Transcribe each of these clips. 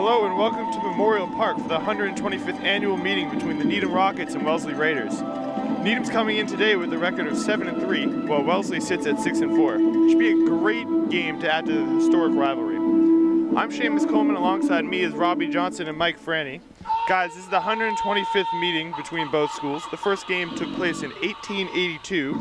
Hello and welcome to Memorial Park for the 125th annual meeting between the Needham Rockets and Wellesley Raiders. Needham's coming in today with a record of 7-3, while Wellesley sits at 6-4. It should be a great game to add to the historic rivalry. I'm Seamus Coleman, alongside me is Robbie Johnson and Mike Franny. Guys, this is the 125th meeting between both schools. The first game took place in 1882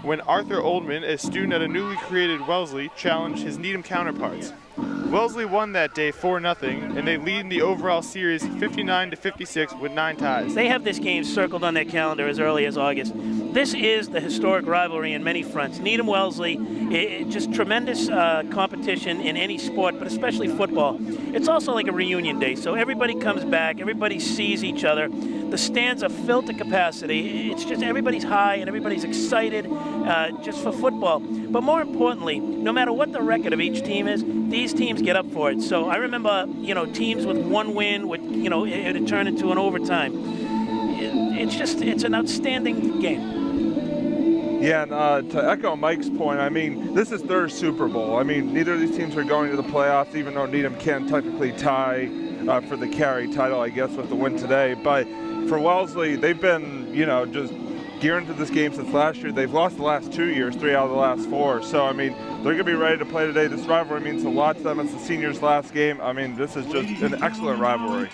when Arthur Oldman, a student at a newly created Wellesley, challenged his Needham counterparts. Wellesley won that day 4-0, and they lead in the overall series 59-56 with 9 ties. They have this game circled on their calendar as early as August. This is the historic rivalry in many fronts. Needham-Wellesley, just tremendous competition in any sport, but especially football. It's also like a reunion day, so everybody comes back, everybody sees each other. The stands are filled to capacity. It's just everybody's high and everybody's excited just for football. But more importantly, no matter what the record of each team is, these teams get up for it. So I remember, teams with one win would, it would turn into an overtime. It's an outstanding game. Yeah, and to echo Mike's point, I mean, this is their Super Bowl. I mean, neither of these teams are going to the playoffs, even though Needham can technically tie for the carry title, I guess, with the win today. But for Wellesley, they've been, just gearing to this game since last year. They've lost the last 2 years, 3 out of the last 4. So, I mean, they're going to be ready to play today. This rivalry means a lot to them. It's the seniors' last game. I mean, this is just an excellent rivalry.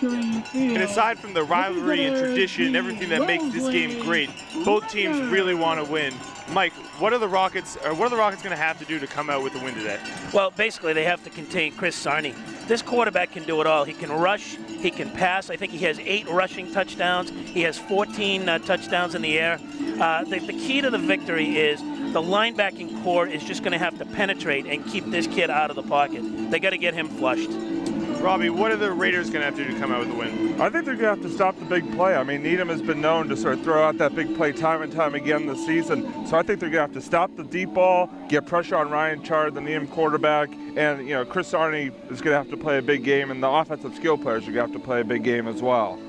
And aside from the rivalry and tradition and everything that makes this game great, both teams really want to win. Mike, what are the Rockets going to have to do to come out with a win today? Well, basically, they have to contain Chris Sarney. This quarterback can do it all. He can rush, he can pass. I think he has 8 rushing touchdowns. He has 14 touchdowns in the air. The key to the victory is the linebacking core is just going to have to penetrate and keep this kid out of the pocket. They got to get him flushed. Robbie, what are the Raiders going to have to do to come out with a win? I think they're going to have to stop the big play. I mean, Needham has been known to sort of throw out that big play time and time again this season. So I think they're going to have to stop the deep ball, get pressure on Ryan Chard, the Needham quarterback, and Chris Sarney is going to have to play a big game, and the offensive skill players are going to have to play a big game as well.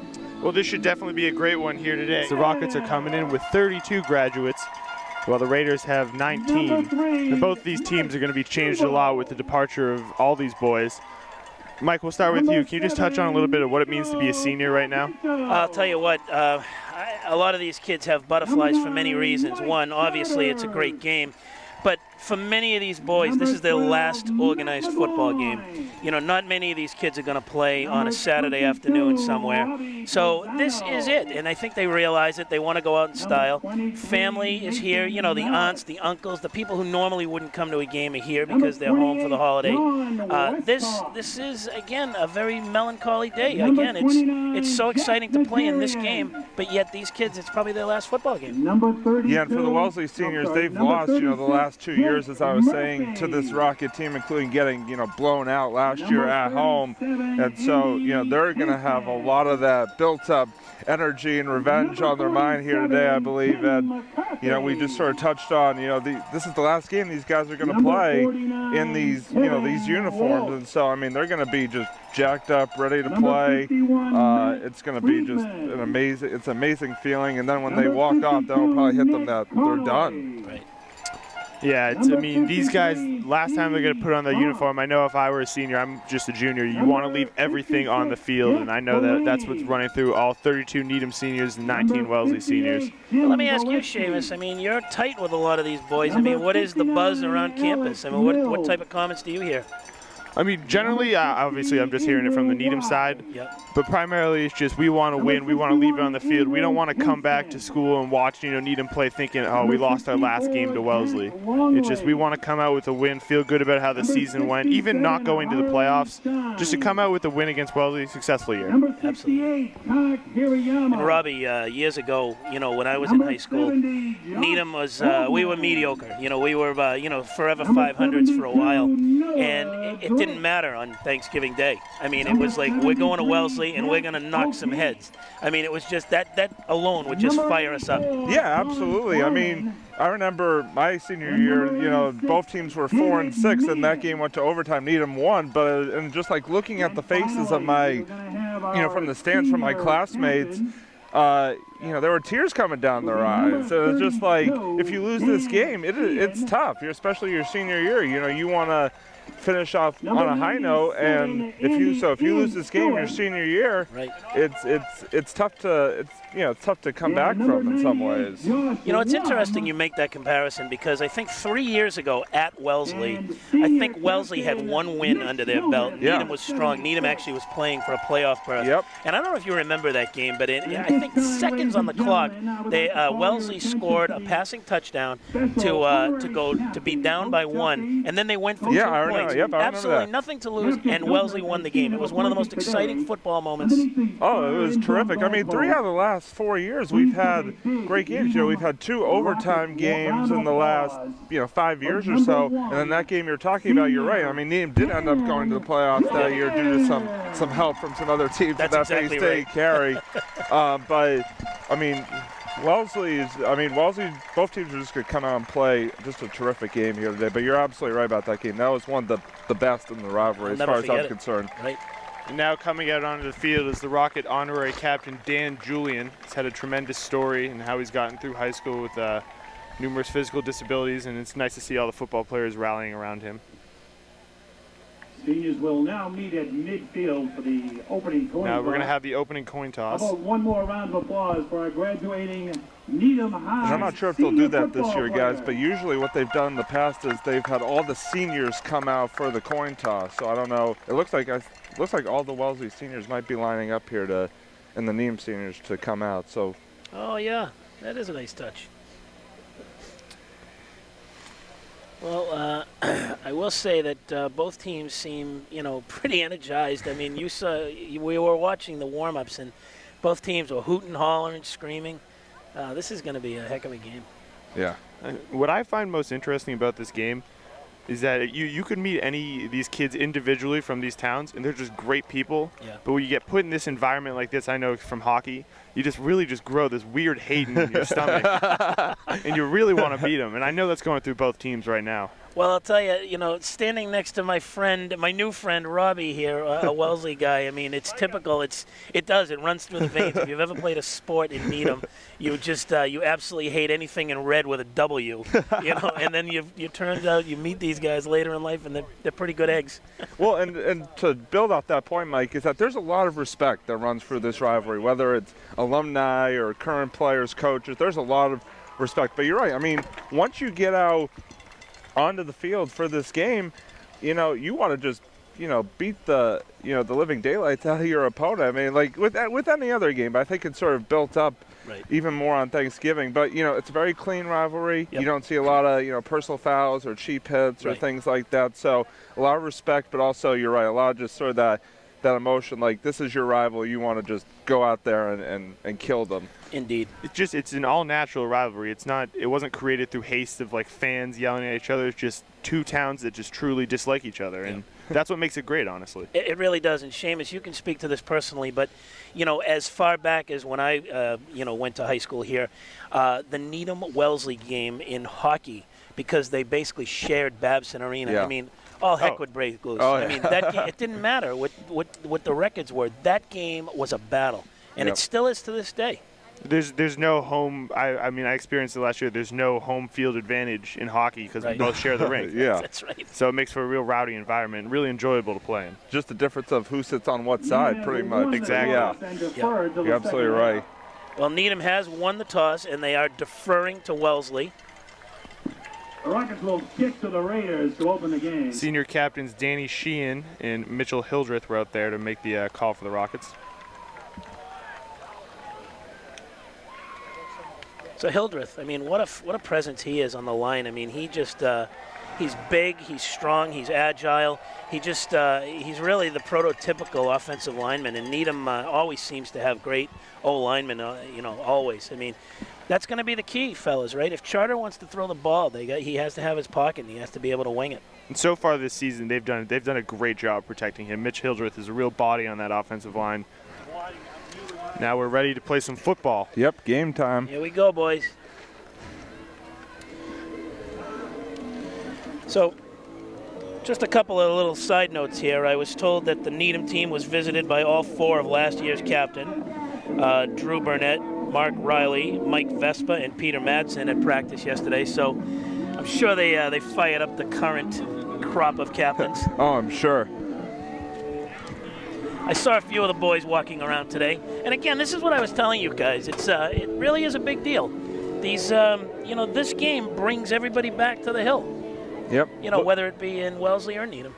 Well, this should definitely be a great one here today. The Rockets are coming in with 32 graduates, while the Raiders have 19. And both these teams are going to be changed a lot with the departure of all these boys. Mike, we'll start with you. Can you just touch on a little bit of what it means to be a senior right now? I'll tell you what, a lot of these kids have butterflies for many reasons. One, obviously, it's a great game. But for many of these boys, this is their last organized football game. Not many of these kids are going to play on a Saturday afternoon somewhere. So this is it, and I think they realize it. They want to go out in style. Family is here. The aunts, the uncles, the people who normally wouldn't come to a game are here because they're home for the holiday. This is, again, a very melancholy day. Again, it's so exciting to play in this game, but yet these kids, it's probably their last football game. Yeah, and for the Wellesley seniors, they've lost, the last 2 years, as I was saying, to this Rocket team, including getting, blown out last year at home. And so, they're going to have a lot of that built-up energy and revenge on their mind here today, I believe. And, we just sort of touched on, this is the last game these guys are going to play in these, these uniforms. And so, I mean, they're going to be just jacked up, ready to play. It's going to be just an amazing feeling. And then when they walk off, that'll probably hit them that they're done. Right. Yeah, these guys, last time they're going to put on their uniform, I know if I were a senior, I'm just a junior, you want to leave everything on the field, and I know that's what's running through all 32 Needham seniors and 19 Wellesley seniors. Well, let me ask you, Seamus, you're tight with a lot of these boys. What is the buzz around campus? What type of comments do you hear? Generally, obviously, I'm just hearing it from the Needham side. Yep. But primarily, it's just we want to win. We want to leave it on the field. We don't want to come back to school and watch, Needham play thinking, oh, we lost our last game to Wellesley. It's just we want to come out with a win, feel good about how the season went, even not going to the playoffs, just to come out with a win against Wellesley, successful year. Absolutely. And Robbie, years ago, when I was in high school, Needham was, we were mediocre. We were, forever 500s for a while. And it didn't matter on Thanksgiving Day. It was like, we're going to Wellesley and we're going to knock some heads. It was just that alone would just fire us up. Yeah, absolutely. I remember my senior year, both teams were 4-6, and that game went to overtime. Needham won, and just like looking at the faces of my, from the stands from my classmates, there were tears coming down their eyes. So it's just like, if you lose this game, it's tough, especially your senior year. You want to finish off on a high note. And if you lose this game your senior year, Right. it's tough to it's tough to come back from in some ways. You know, it's interesting you make that comparison because I think 3 years ago at Wellesley, I think Wellesley had one win under their belt. Yeah. Needham was strong. Needham actually was playing for a playoff berth. Yep. And I don't know if you remember that game, but I think seconds on the clock, Wellesley scored a passing touchdown to be down by 1, and then they went for 2 I remember. points. Yep, I remember Absolutely that. nothing to lose, and Wellesley won the game. It was one of the most exciting football moments. Oh, it was terrific. I mean, 3 out of the last 4 years we've had great games. You know, we've had 2 overtime games in the last 5 years or so, and then that game you're talking about, you're right. I mean, Needham did end up going to the playoffs that year due to some help from some other teams That's that exactly Bay right. State carry. But I mean, Wellesley, both teams are just going to come out and play just a terrific game here today. But you're absolutely right about that game. That was one of the best in the rivalry as far as I'm concerned. Right. And now coming out onto the field is the Rocket honorary captain, Dan Julian. He's had a tremendous story and how he's gotten through high school with numerous physical disabilities, and it's nice to see all the football players rallying around him. Seniors will now meet at midfield for the opening coin toss. Now we're going to have the opening coin toss. How about one more round of applause for our graduating Needham High. I'm not sure if they'll do that this year, guys, player. but usually what they've done in the past is they've had all the seniors come out for the coin toss. So I don't know. It looks like all the Wellesley seniors might be lining up here and the Needham seniors to come out. So. Oh yeah, that is a nice touch. Well, I will say that both teams seem, pretty energized. I mean, we were watching the warm-ups, and both teams were hooting, hollering, screaming. This is going to be a heck of a game. Yeah. What I find most interesting about this game is that you could meet any of these kids individually from these towns, and they're just great people. Yeah. But when you get put in this environment like this, I know from hockey, you just really just grow this weird hate in your stomach, and you really want to beat them. And I know that's going through both teams right now. Well, I'll tell you, standing next to my new friend Robbie here, a Wellesley guy. I mean, it's typical. It runs through the veins. If you've ever played a sport in Needham, you absolutely hate anything in red with a W, And then you turns out you meet these guys later in life, and they're pretty good eggs. Well, and to build off that point, Mike, is that there's a lot of respect that runs through this rivalry, whether it's alumni or current players, coaches. There's a lot of respect. But you're right. I mean, once you get out onto the field for this game, you want to just, beat the living daylights out of your opponent. I mean, like with any other game, I think it's sort of built up even more on Thanksgiving. But, it's a very clean rivalry. Yep. You don't see a lot of, personal fouls or cheap hits or things like that. So a lot of respect, but also, you're right, a lot of just sort of that emotion, like this is your rival, you want to just go out there and kill them. Indeed. It's an all-natural rivalry. It wasn't created through haste of like fans yelling at each other. It's just two towns that just truly dislike each other, and that's what makes it great, honestly. It really does. And Seamus, you can speak to this personally, but as far back as when I went to high school here, the Needham-Wellesley game in hockey, because they basically shared Babson Arena. Yeah. I mean, all heck would break loose. Oh, I mean, that game, it didn't matter what the records were. That game was a battle, and it still is to this day. There's no home. I mean, I experienced it last year. There's no home field advantage in hockey because we both share the rink. Yeah, that's right. So it makes for a real rowdy environment, really enjoyable to play in. Just the difference of who sits on what side, pretty much. Exactly. Yeah. You're absolutely right. Well, Needham has won the toss, and they are deferring to Wellesley. The Rockets will kick to the Raiders to open the game. Senior captains Danny Sheehan and Mitchell Hildreth were out there to make the call for the Rockets. So Hildreth, I mean, what a presence he is on the line. I mean, he just he's big, he's strong, he's agile. He's really the prototypical offensive lineman, and Needham always seems to have great O-linemen, always. I mean, that's going to be the key, fellas, right? If Charter wants to throw the ball, he has to have his pocket, and he has to be able to wing it. And so far this season, they've done a great job protecting him. Mitch Hildreth is a real body on that offensive line. Now we're ready to play some football. Yep, game time. Here we go, boys. So, just a couple of little side notes here. I was told that the Needham team was visited by all 4 of last year's captain, Drew Burnett, Mark Riley, Mike Vespa, and Peter Madsen at practice yesterday. So I'm sure they fired up the current crop of captains. Oh, I'm sure. I saw a few of the boys walking around today, and again, this is what I was telling you guys. It really is a big deal. These, this game brings everybody back to the hill. Yep. Whether it be in Wellesley or Needham.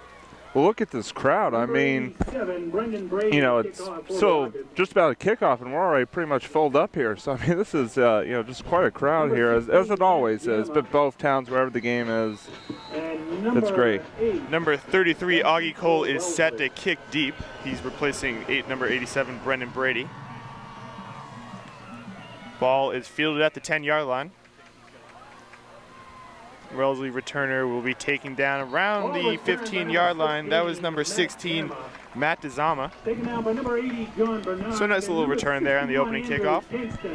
Well, look at this crowd. I mean, it's still just about a kickoff, and we're already pretty much filled up here. So, I mean, this is, just quite a crowd here, as it always is. But both towns, wherever the game is, it's great. Number 33, Augie Cole, is set to kick deep. He's replacing number 87, Brendan Brady. Ball is fielded at the 10-yard line. Wellesley returner will be taken down around the 15-yard line. That was number 16, Matt DeZama. So nice little return there on the opening kickoff.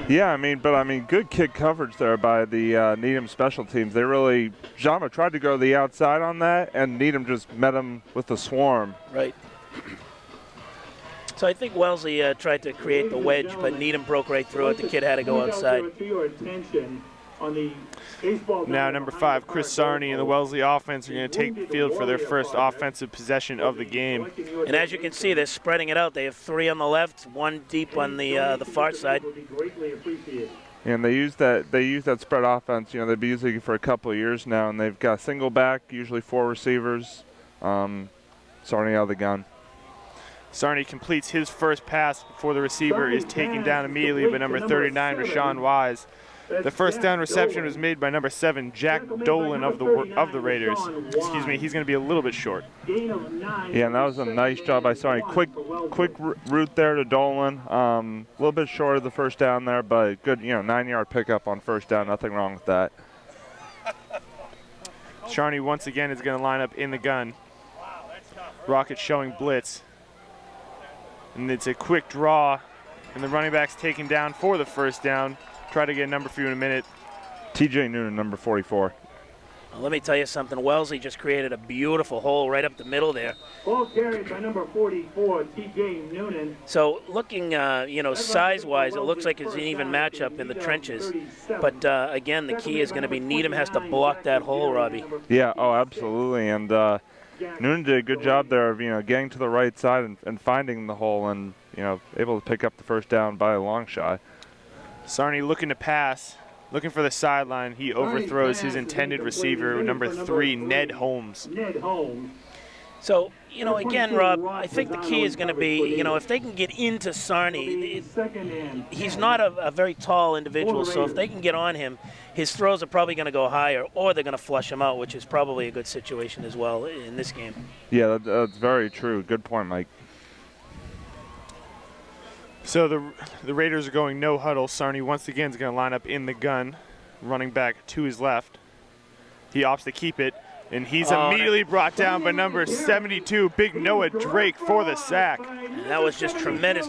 Yeah, I mean, good kick coverage there by the Needham special teams. They really, DeZama tried to go to the outside on that, and Needham just met him with the swarm. Right. So I think Wellesley tried to create the wedge, but Needham broke right through it. The kid had to go outside. Now number 5, Chris Sarney and the Wellesley offense are going to take the field for their first offensive possession of the game. And as you can see, they're spreading it out. They have 3 on the left, 1 deep on the far side. And they use that spread offense. They've been using it for a couple of years now, and they've got single back, usually 4 receivers. Sarney out of the gun. Sarney completes his first pass before the receiver is taken down immediately by number 39, Rashawn Wise. The first down reception was made by number 7, Jack Dolan of the Raiders. Excuse me, he's going to be a little bit short. Yeah, and that was a nice job by Sarney. Quick route there to Dolan. A little bit short of the first down there, but good, 9-yard pickup on first down. Nothing wrong with that. Sarney once again is going to line up in the gun. Rockets showing blitz. And it's a quick draw, and the running back's taken down for the first down. Try to get a number for you in a minute. TJ Noonan, number 44. Well, let me tell you something. Wellesley just created a beautiful hole right up the middle there. Ball carried by number 44, TJ Noonan. So looking, size-wise, it looks like it's an even matchup in the trenches. But, again, the key is going to be Needham has to block that hole, Robbie. Yeah, oh, absolutely. And Noonan did a good job there of, getting to the right side and finding the hole and, able to pick up the first down by a long shot. Sarney looking to pass, looking for the sideline. He overthrows his intended receiver, number 3, Ned Holmes. So, again, Rob, I think the key is going to be, if they can get into Sarney, he's not a very tall individual, so if they can get on him, his throws are probably going to go higher, or they're going to flush him out, which is probably a good situation as well in this game. Yeah, that's very true. Good point, Mike. So the Raiders are going no huddle. Sarney once again is going to line up in the gun, running back to his left. He opts to keep it, and he's immediately brought down by number 72, Big Noah Drake, for the sack. And that was just tremendous.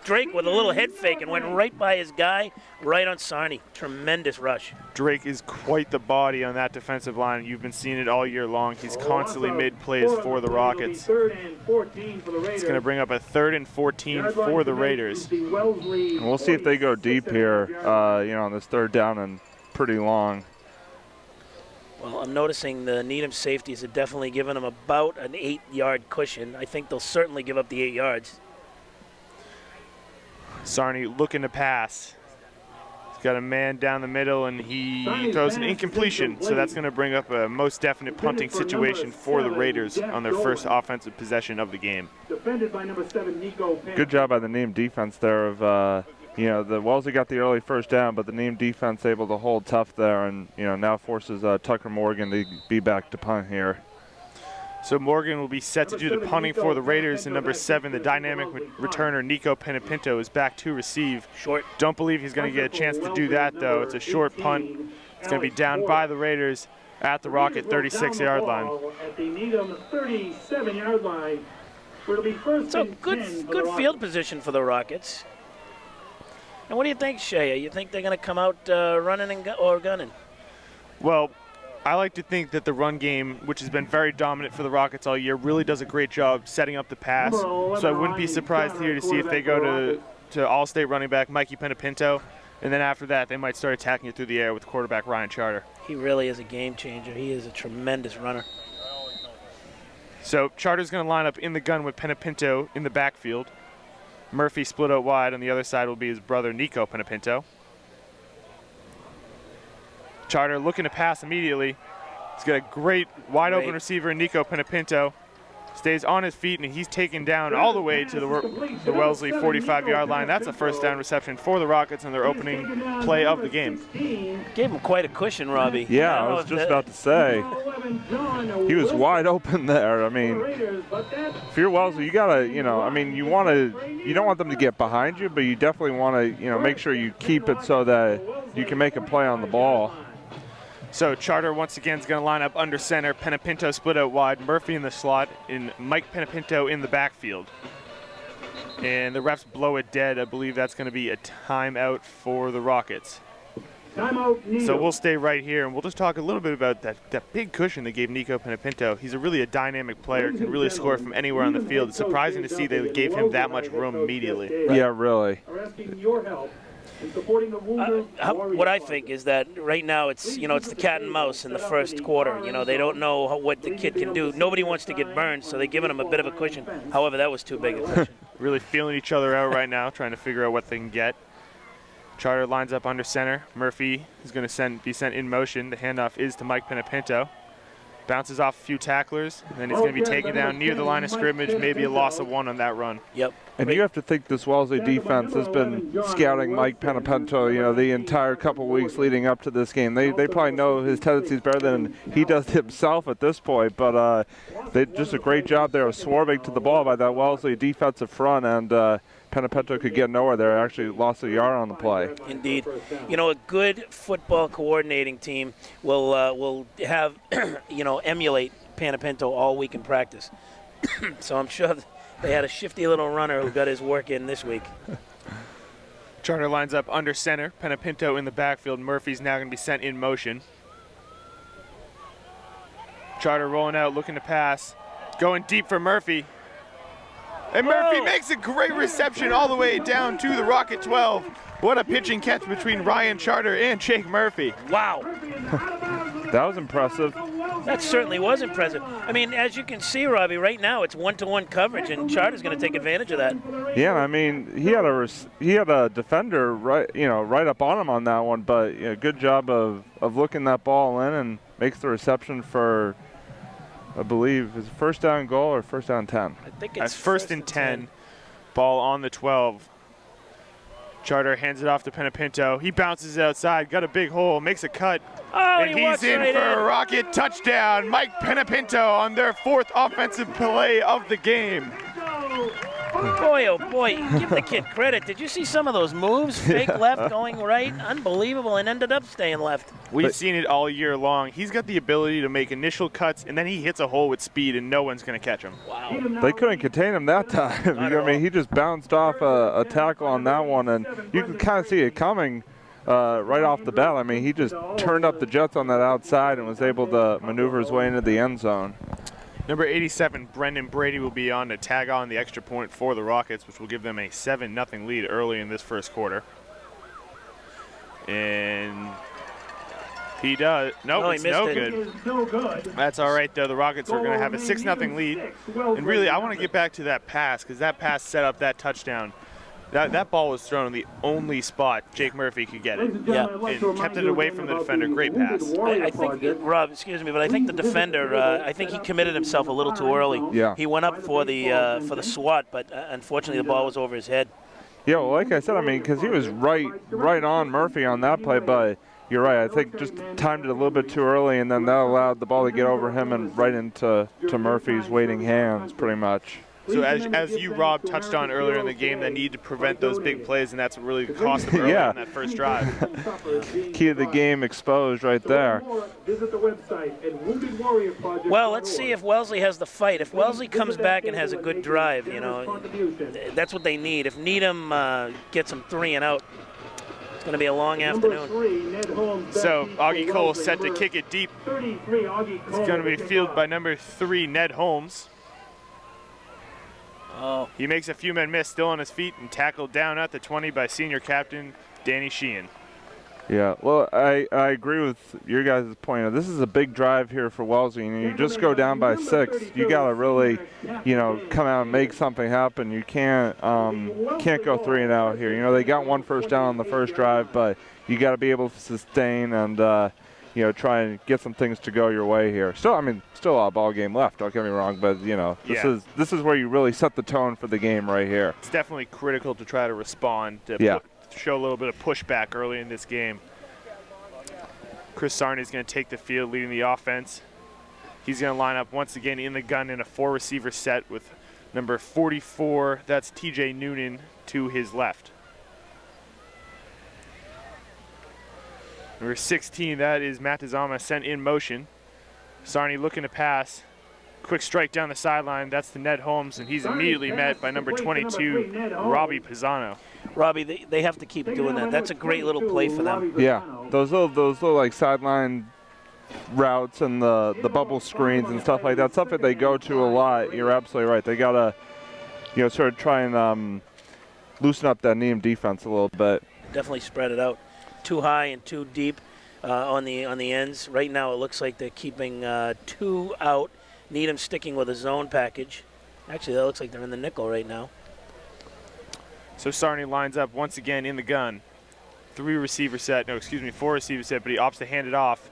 Drake with a little head fake and went right by his guy, right on Sarney. Tremendous rush. Drake is quite the body on that defensive line. You've been seeing it all year long. He's constantly made plays for the Rockets. It's going to bring up a 3rd and 14 for the Raiders. And we'll see if they go deep here, on this 3rd down and pretty long. Well, I'm noticing the Needham safeties are definitely giving them about an 8-yard cushion. I think they'll certainly give up the 8 yards. Sarney looking to pass. He's got a man down the middle, and he throws an incompletion. So that's going to bring up a most definite punting situation for the Raiders on their first offensive possession of the game. Good job by the Needham defense there of the Wellesley got the early first down, but the Needham defense able to hold tough there, and now forces Tucker Morgan to be back to punt here. So Morgan will be set to do the punting for the Raiders, and number 7, the dynamic returner Nico Penapinto, is back to receive. Short. Don't believe he's going to get a chance to do that, though. It's a short punt. It's going to be down by the Raiders at the Rocket 36-yard line. At the Needham 37-yard line. So good field position for the Rockets. And what do you think, Shea? You think they're going to come out running or gunning? Well, I like to think that the run game, which has been very dominant for the Rockets all year, really does a great job setting up the pass. So I wouldn't be surprised here to see if they go to All-State running back Mikey Penapinto, and then after that they might start attacking it through the air with quarterback Ryan Charter. He really is a game changer. He is a tremendous runner. So Charter's going to line up in the gun with Penapinto in the backfield. Murphy split out wide. On the other side will be his brother Nico Penapinto. Charter looking to pass immediately. He's got a great wide open receiver, Nico Penapinto. Stays on his feet, and he's taken down all the way to the Wellesley 45-yard line. That's a first down reception for the Rockets in their opening play of the game. Gave him quite a cushion, Robbie. Yeah, I was just about to say. He was wide open there. I mean, if you're Wellesley, you gotta, you know, I mean, you don't want them to get behind you, but you definitely want to, you know, make sure you keep it so that you can make a play on the ball. So Charter once again is going to line up under center. Penapinto split out wide. Murphy in the slot, and Mike Penapinto in the backfield. And the refs blow it dead. I believe that's going to be a timeout for the Rockets. So we'll stay right here, and we'll just talk a little bit about that big cushion they gave Nico Penapinto. He's really a dynamic player, can really score from anywhere on the field. It's surprising to see they gave him that much room immediately. Yeah, really. What I think is that right now it's the cat and mouse in the first quarter. You know, they don't know what the kid can do. Nobody wants to get burned, so they're giving him a bit of a cushion. However, that was too big a cushion. Really feeling each other out right now, trying to figure out what they can get. Charter lines up under center. Murphy is going to be sent in motion. The handoff is to Mike Penapinto. Bounces off a few tacklers, and then he's going to be taken down near the line of scrimmage, maybe a loss of 1 on that run. Yep. And you have to think this Wellesley defense has been scouting Mike Penapinto, you know, the entire couple weeks leading up to this game. They probably know his tendencies better than he does himself at this point, but they did just a great job there of swarming to the ball by that Wellesley defensive front, and Penapinto could get nowhere there. Actually lost a yard on the play. Indeed. You know, a good football coordinating team will have, emulate Penapinto all week in practice. So I'm sure they had a shifty little runner who got his work in this week. Charter lines up under center. Penapinto in the backfield. Murphy's now going to be sent in motion. Charter rolling out, looking to pass. Going deep for Murphy. And Murphy makes a great reception all the way down to the Rocket 12. What a pitching catch between Ryan Charter and Jake Murphy. Wow. That was impressive. That certainly was impressive. I mean, as you can see, Robbie, right now it's 1-to-1 coverage, and Charter's going to take advantage of that. Yeah, I mean, he had a defender right up on him on that one, but good job of looking that ball in and makes the reception for, I believe, is it first down goal or first down 10? I think it's first and 10. Ball on the 12. Charter hands it off to Penapinto. He bounces it outside, got a big hole, makes a cut, and he's in for a Rocket touchdown. Mike Penapinto on their 4th offensive play of the game. Boy, oh boy, give the kid credit. Did you see some of those moves? Fake left, going right, unbelievable, and ended up staying left. We've seen it all year long. He's got the ability to make initial cuts, and then he hits a hole with speed, and no one's going to catch him. Wow. They couldn't contain him that time. I mean, he just bounced off a tackle on that one, and you can kind of see it coming right off the bat. I mean, he just turned up the jets on that outside and was able to maneuver his way into the end zone. Number 87, Brendan Brady, will be on to tag on the extra point for the Rockets, which will give them a 7-0 lead early in this first quarter. And he does. Nope, it's no good. That's all right, though. The Rockets are going to have a 6-0 lead. And really, I want to get back to that pass, because that pass set up that touchdown. That ball was thrown in the only spot Jake Murphy could get it. Yeah. And kept it away from the defender. Great pass. I think, Rob, excuse me, but I think the defender, I think he committed himself a little too early. Yeah. He went up for the swat, but unfortunately the ball was over his head. Yeah, well, like I said, I mean, because he was right on Murphy on that play, but you're right. I think just timed it a little bit too early, and then that allowed the ball to get over him and right into Murphy's waiting hands, pretty much. So as you, Rob, touched on earlier in the game, they need to prevent those big plays, and that's what really cost them early on that first drive. Key of the game exposed right there. Well, let's see if Wellesley has the fight. If Wellesley comes back and has a good drive, that's what they need. If Needham gets them 3 and out, it's going to be a long afternoon. So Augie Cole set to kick it deep. It's going to be fielded by number 3, Ned Holmes. Oh. He makes a few men miss, still on his feet, and tackled down at the 20 by senior captain Danny Sheehan. Yeah, well, I agree with your guys' point. This is a big drive here for Wellesley, and you just go down by 6. You got to really, come out and make something happen. You can't go 3-0 here. They got 1 first down on the first drive, but you got to be able to sustain and try and get some things to go your way here. Still a ball game left. Don't get me wrong, but this is where you really set the tone for the game right here. It's definitely critical to try to respond. To show a little bit of pushback early in this game. Chris Sarney is going to take the field, leading the offense. He's going to line up once again in the gun in a 4-receiver set with number 44. That's T.J. Noonan to his left. Number 16, that is Matt Dezama, sent in motion. Sarney looking to pass. Quick strike down the sideline. That's to Ned Holmes, and he's immediately met by number 22, Robbie Pisano. Robbie, they have to keep doing that. That's a great little play for them. Yeah, those little like sideline routes and the bubble screens and stuff like that. Stuff that they go to a lot. You're absolutely right. They gotta, sort of try and loosen up that Needham defense a little bit. Definitely spread it out. Too high and too deep on the ends. Right now, it looks like they're keeping 2 out. Needham sticking with a zone package. Actually, that looks like they're in the nickel right now. So Sarney lines up once again in the gun. 4-receiver set, but he opts to hand it off.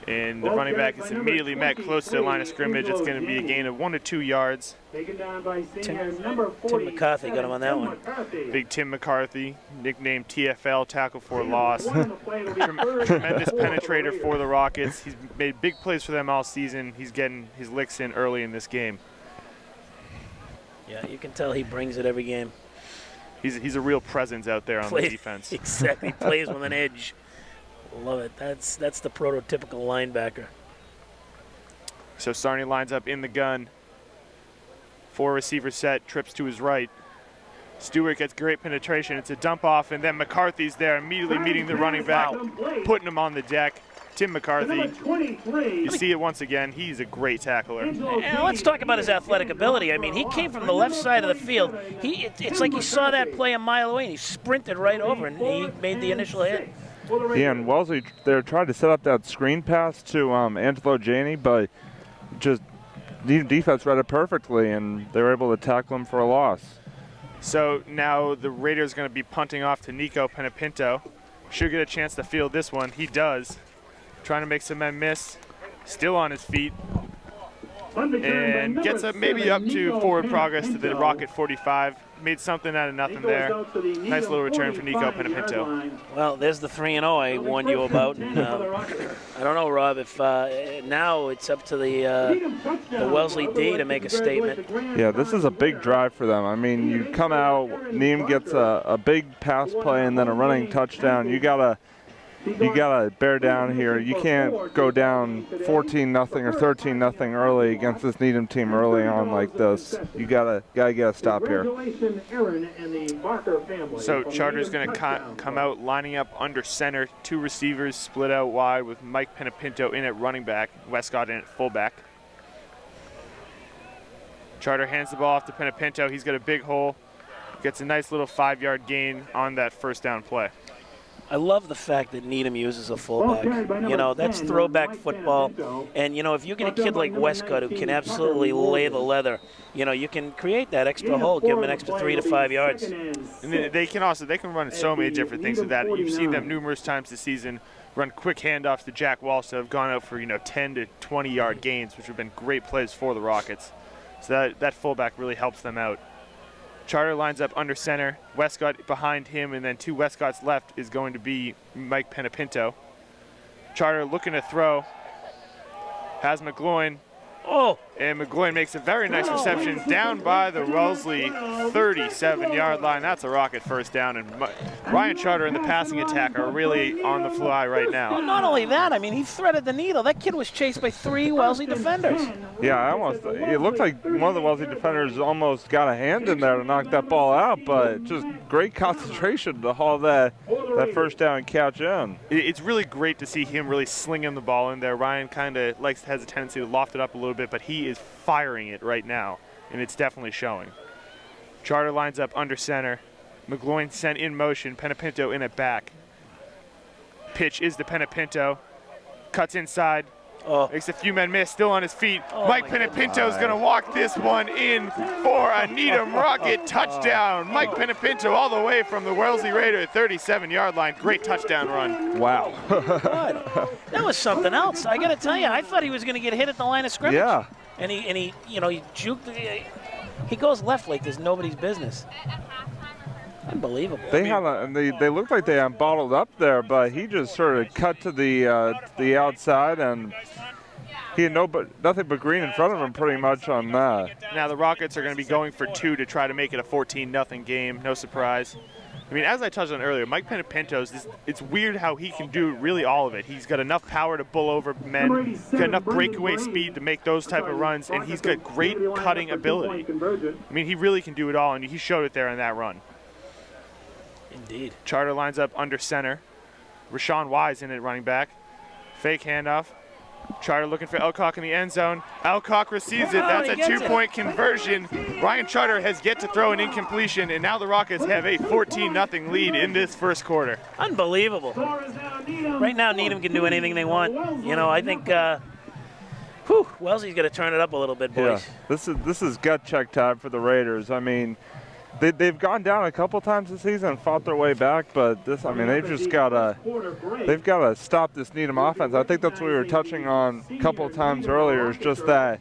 And the running back is immediately met close to the line of scrimmage. It's going to be a gain of 1 to 2 yards. Tim McCarthy got him on that one. Big Tim McCarthy, nicknamed TFL, tackle for loss. Tremendous penetrator for the Rockets. He's made big plays for them all season. He's getting his licks in early in this game. Yeah, you can tell he brings it every game. He's a real presence out there on the defense. Exactly, plays with an edge. Love it. That's the prototypical linebacker. So Sarney lines up in the gun. 4-receiver set, trips to his right. Stewart gets great penetration. It's a dump off, and then McCarthy's there, immediately meeting the running back, putting him on the deck. Tim McCarthy, you see it once again. He's a great tackler. And let's talk about his athletic ability. I mean, he came from the left side of the field. It's like he saw that play a mile away, and he sprinted right over, and he made the initial hit. Yeah, and Wellesley, they're trying to set up that screen pass to Angelo Janey, but just Needham defense read it perfectly, and they were able to tackle him for a loss. So now the Raiders are going to be punting off to Nico Penapinto. Should get a chance to field this one. He does. Trying to make some men miss. Still on his feet. And gets up maybe up to forward progress to the Rocket 45. Made something out of nothing there. Nice little return for Nico Penapinto. Well, there's the 3-0 I warned you about. And, I don't know, Rob, if now it's up to the Wellesley D to make a statement. Yeah, this is a big drive for them. I mean, you come out, Needham gets a big pass play and then a running touchdown. You gotta bear down here. You can't go down 14-0 or 13-0 early against this Needham team early on like this. You gotta get a stop here. So Charter's going to come out lining up under center. 2 receivers split out wide with Mike Penapinto in at running back, Westcott in at fullback. Charter hands the ball off to Penapinto. He's got a big hole. Gets a nice little 5-yard gain on that first down play. I love the fact that Needham uses a fullback. That's throwback football. And, if you get a kid like Westcott who can absolutely lay the leather, you can create that extra hole, give him an extra 3 to 5 yards. And they can run so many different things with that. You've seen them numerous times this season run quick handoffs to Jack Walsh that have gone out for, 10 to 20-yard gains, which have been great plays for the Rockets. So that fullback really helps them out. Charter lines up under center. Westcott behind him, and then to Westcott's left is going to be Mike Penapinto. Charter looking to throw. Has McGloin. Oh! And McGloin makes a very nice reception down by the Wellesley 37-yard line. That's a Rocket first down. And Ryan Charter and the passing attack are really on the fly right now. Well, not only that, I mean, he threaded the needle. That kid was chased by 3 Wellesley defenders. Yeah, it looked like one of the Wellesley defenders almost got a hand in there to knock that ball out, but just great concentration to haul that first down catch in. It's really great to see him really slinging the ball in there. Ryan kind of has a tendency to loft it up a little bit, but he is firing it right now, and it's definitely showing. Charter lines up under center. McGloin sent in motion. Penapinto in it back. Pitch is to Penapinto. Cuts inside. Oh. Makes a few men miss, still on his feet. Oh Mike my Penapinto is going to walk this one in for a Needham Rocket touchdown. Mike Penapinto all the way from the Wellesley Raider 37-yard line. Great touchdown run. Wow. God. That was something else. I got to tell you, I thought he was going to get hit at the line of scrimmage. Yeah. And he you know, he juked. He goes left like there's nobody's business. Unbelievable. They looked like they had bottled up there, but he just sort of cut to the outside, and he had nothing but green in front of him pretty much on that. Now the Rockets are going to be going for 2 to try to make it a 14-0 game. No surprise. I mean, as I touched on earlier, Mike Penapinto's, it's weird how he can do really all of it. He's got enough power to bull over men, he's got enough breakaway speed to make those type of runs, and he's got great cutting ability. I mean, he really can do it all, and he showed it there in that run. Indeed. Charter lines up under center. Rashawn Wise in at running back. Fake handoff. Charter looking for Elcock in the end zone. Elcock receives it. That's a 2-point conversion. Ryan Charter has yet to throw an incompletion, and now the Rockets have a 14-0 lead in this first quarter. Unbelievable. Right now, Needham can do anything they want. You know, I think Wellesley's got to turn it up a little bit, boys. Yeah. This is gut check time for the Raiders. I mean, they've gone down a couple times this season and fought their way back, but this, I mean, they've got to stop this Needham offense. I think that's what we were touching on a couple of times earlier, is just that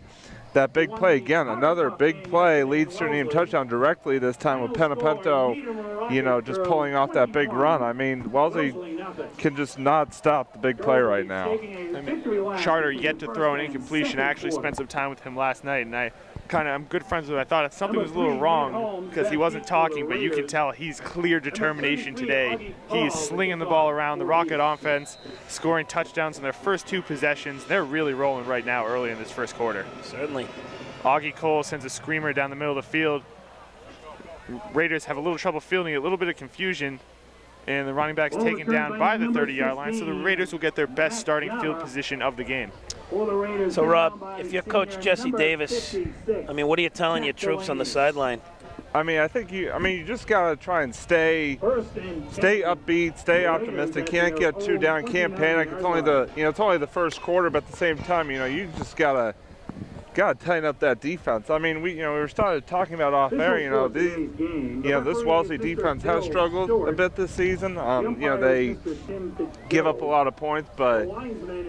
big play again. Another big play leads to a Needham touchdown directly, this time with Penapinto, you know, just pulling off that big run. I mean, Wellesley can just not stop the big play right now. I mean, Charter yet to throw an incompletion. I actually spent some time with him last night, and I'm good friends with him. I thought something was a little wrong because he wasn't talking, but you can tell he's clear determination today. He is slinging the ball around. The Rocket offense scoring touchdowns in their first 2 possessions. They're really rolling right now early in this first quarter. Certainly. Augie Cole sends a screamer down the middle of the field. Raiders have a little trouble fielding, a little bit of confusion, and the running back's taken down by the 30-yard line, so the Raiders will get their best starting field position of the game. So, Rob, if you're Coach Jesse Davis, I mean, what are you telling your troops on the sideline? I mean, I think you just gotta try and stay upbeat, stay optimistic. Can't get too down, can't panic. It's only the first quarter, but at the same time, you just gotta tighten up that defense. I mean, we were started talking about off air. This Wellesley defense has struggled a bit this season. They give up a lot of points, but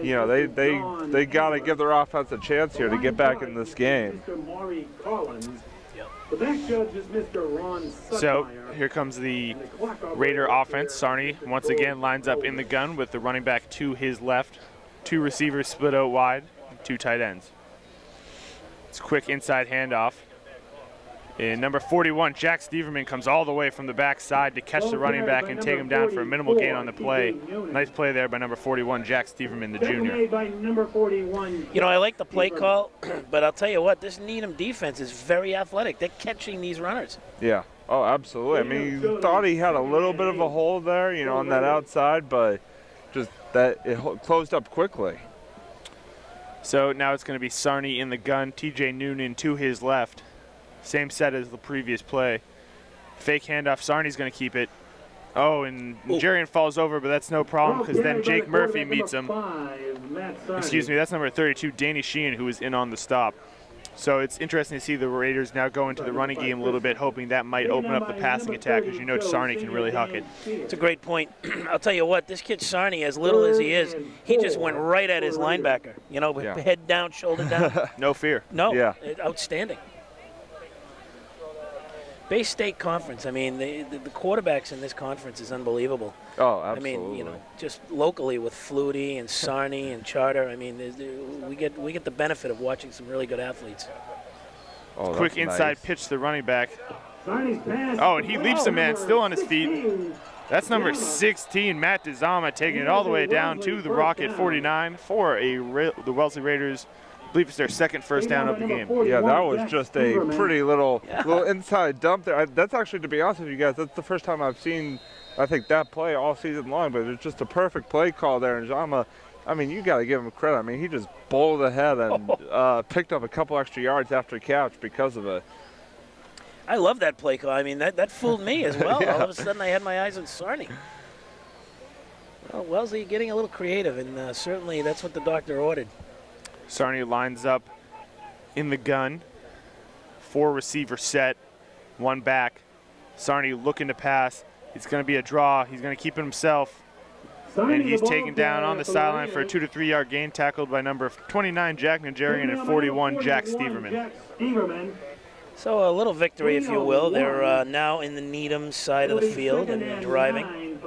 they got to give their offense a chance here to get back in this game. So here comes the Raider offense. Sarney once again lines up in the gun with the running back to his left. 2 receivers split out wide, 2 tight ends. It's a quick inside handoff. And number 41, Jack Steverman, comes all the way from the backside to catch the running back and take him down for a minimal gain on the play. Nice play there by number 41, Jack Steverman, the junior. I like the play call, but I'll tell you what, this Needham defense is very athletic. They're catching these runners. Yeah. Oh, absolutely. I mean, you thought he had a little bit of a hole there, on that outside, but just that it closed up quickly. So now it's going to be Sarney in the gun, TJ Noonan to his left. Same set as the previous play. Fake handoff, Sarney's going to keep it. Oh, and Jarian falls over, but that's no problem because then Jake Murphy meets him. Excuse me, that's number 32, Danny Sheehan, who is in on the stop. So it's interesting to see the Raiders now go into the running game a little bit, hoping that might open up the passing attack, because Sarney can really huck it. It's a great point. I'll tell you what, this kid Sarney, as little as he is, he just went right at his linebacker. Head down, shoulder down. No fear. No, yeah. Outstanding. Bay State Conference, I mean, the quarterbacks in this conference is unbelievable. Oh, absolutely. I mean, just locally with Flutie and Sarney and Charter, I mean, we get the benefit of watching some really good athletes. Oh, quick inside pitch to the running back. Oh, and he leaps a man, still on his feet. That's number 16, Matt DeZama, taking it all the way down to the Rocket 49 for the Wellesley Raiders. I believe it's their second first down of the game. Yeah, that was just a pretty little inside dump there. That's actually, to be honest with you guys, that's the first time I've seen, I think, that play all season long. But it's just a perfect play call there. And Jama, I mean, you got to give him credit. I mean, he just bowled ahead and picked up a couple extra yards after catch because of it. I love that play call. I mean, that fooled me as well. Yeah. All of a sudden, I had my eyes on Sarney. Well, Wellesley getting a little creative, and certainly that's what the doctor ordered. Sarnia lines up in the gun. 4 receiver set, 1 back. Sarnia looking to pass. It's going to be a draw. He's going to keep it himself. And he's taken down on the sideline for a 2 to 3 yard gain, tackled by number 29, Jack Nigerian, and 41, Jack Steverman. So a little victory, if you will. They're now in the Needham side of the field and driving.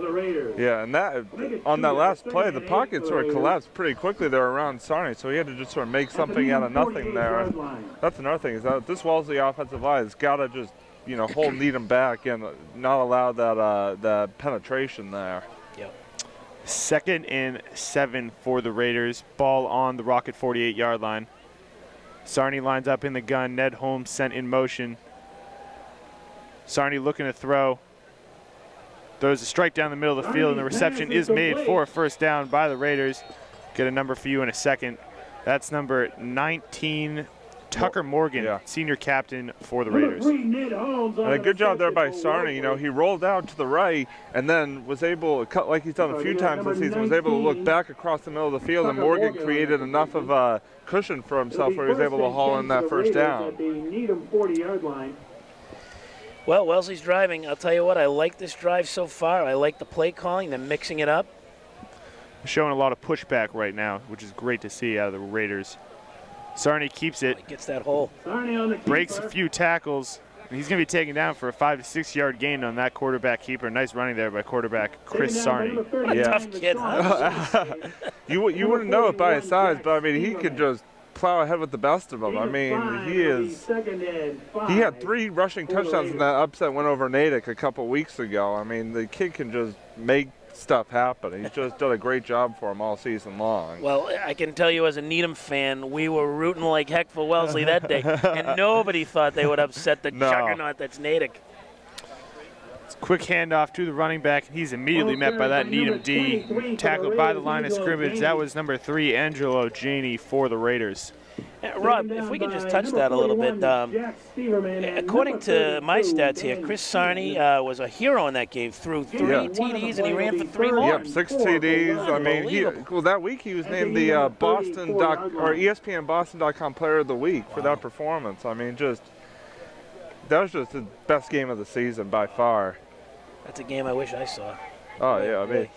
Yeah, and that on that last play, the pocket sort of collapsed pretty quickly there around Sarnia, so he had to just sort of make something out of nothing there. And that's another thing, is that this Wellesley offensive line has got to just, you know, hold Needham back and not allow that penetration there. Yep. 2nd and 7 for the Raiders. Ball on the Rocket 48-yard line. Sarnia lines up in the gun. Ned Holmes sent in motion. Sarnia looking to throw. Throws a strike down the middle of the field, and the reception is made for a first down by the Raiders. Get a number for you in a second. That's number 19, Tucker Morgan, senior captain for the Raiders. And a good job there by Sarnia. You know, he rolled out to the right and then was able, like he's done a few times this season, was able to look back across the middle of the field, and Morgan created enough of a cushion for himself where he was able to haul in that first down. Well, Wellesley's driving. I'll tell you what, I like this drive so far. I like the play calling. They're mixing it up. Showing a lot of pushback right now, which is great to see out of the Raiders. Sarnia keeps it. He gets that hole. Breaks a few tackles. And he's going to be taken down for a 5 to 6 yard gain on that quarterback keeper. Nice running there by quarterback Chris Sarnia. Tough kid, huh? You wouldn't know it by his size, but I mean, he could just plow ahead with the best of them. I mean, he had 3 rushing touchdowns in that upset win over Natick a couple weeks ago. I mean, the kid can just make stuff happen. He's just done a great job for him all season long. Well, I can tell you as a Needham fan, we were rooting like heck for Wellesley that day, and nobody thought they would upset the juggernaut that's Natick. Quick handoff to the running back. He's immediately met by that Needham D. Tackled by the line of scrimmage. That was number 3, Angelo Janey for the Raiders. Rob, if we could just touch that a little bit. According to my stats here, Chris Sarnia was a hero in that game. Threw 3 TDs and he ran for 3 more. Yep, 6 TDs. I mean, that week he was named the ESPN Boston.com Player of the Week for that performance. I mean, that was just the best game of the season by far. That's a game I wish I saw. Oh, yeah, I mean,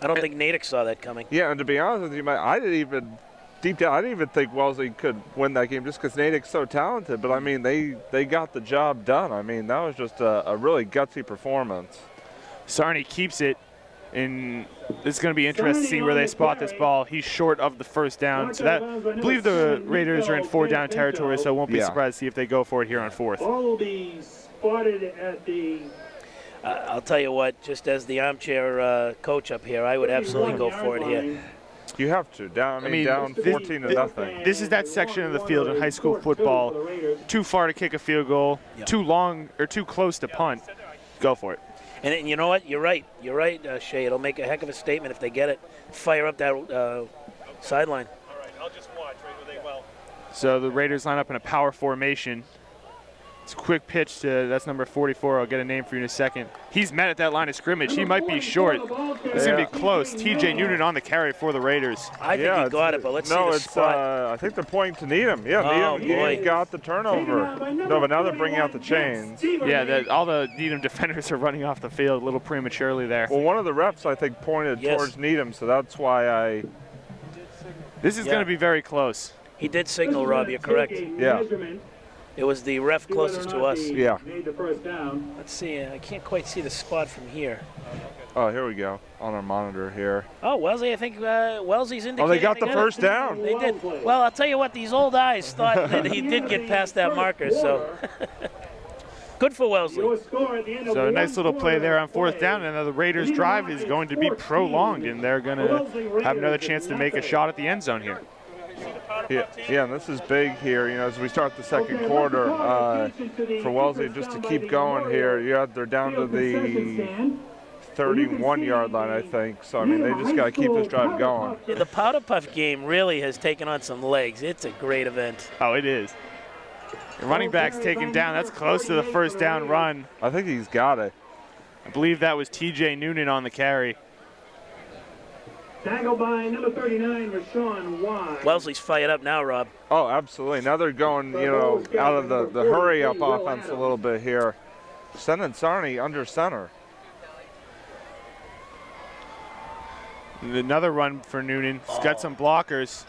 I don't think Natick saw that coming. Yeah, and to be honest with you, I didn't even think Wellesley could win that game just because Natick's so talented. But I mean, they got the job done. I mean, that was just a really gutsy performance. Sarnia keeps it, and it's going to be interesting to see where they spot this ball. He's short of the first down, so I believe the Raiders are in 4 down territory, so I won't be surprised to see if they go for it here on 4th. Ball will be spotted at the. I'll tell you what, just as the armchair coach up here, I would absolutely go for it here. You have to. Down 14 to nothing. This is that section of the field in high school football. Too far to kick a field goal, too long or too close to punt. Go for it. And you know what? You're right. You're right, Shay. It'll make a heck of a statement if they get it. Fire up that sideline. All right, I'll just watch right where they will. So the Raiders line up in a power formation. It's a quick pitch to, that's number 44. I'll get a name for you in a second. He's met at that line of scrimmage. He might be short. It's going to be close. TJ Noonan on the carry for the Raiders. I think he got it, but let's see the spot. I think they're pointing to Needham. Yeah, Needham got the turnover. No, but now they're bringing out the chains. Yeah, all the Needham defenders are running off the field a little prematurely there. Well, one of the refs, I think, pointed towards Needham, so that's why This is going to be very close. He did signal, Rob. You're correct. Yeah. It was the ref closest to us. Yeah. Let's see. I can't quite see the spot from here. Oh, here we go on our monitor here. Oh, Wellesley, I think Wellesley's indicating. Oh, they got the first down. They did. Well, I'll tell you what, these old eyes thought that he did get past that marker, so. Good for Wellesley. So a nice little play there on 4th down, and the Raiders' drive is going to be prolonged, and they're going to have another chance to make a shot at the end zone here. Yeah, and this is big here, you know, as we start the second quarter for Wellesley just to keep going here. Yeah, they're down to the 31-yard line, I think. So, I mean, they just got to keep this drive going. Yeah, the Powder Puff game really has taken on some legs. It's a great event. Oh, it is. The running back's taken down. That's close to the first down run. I think he's got it. I believe that was TJ Noonan on the carry. Tackled by number 39, Rashawn Wise. Wellesley's fired up now, Rob. Oh, absolutely. Now they're going, you know, out of the hurry-up offense a little bit here. Sending Sarney under center. Another run for Noonan. He's got some blockers.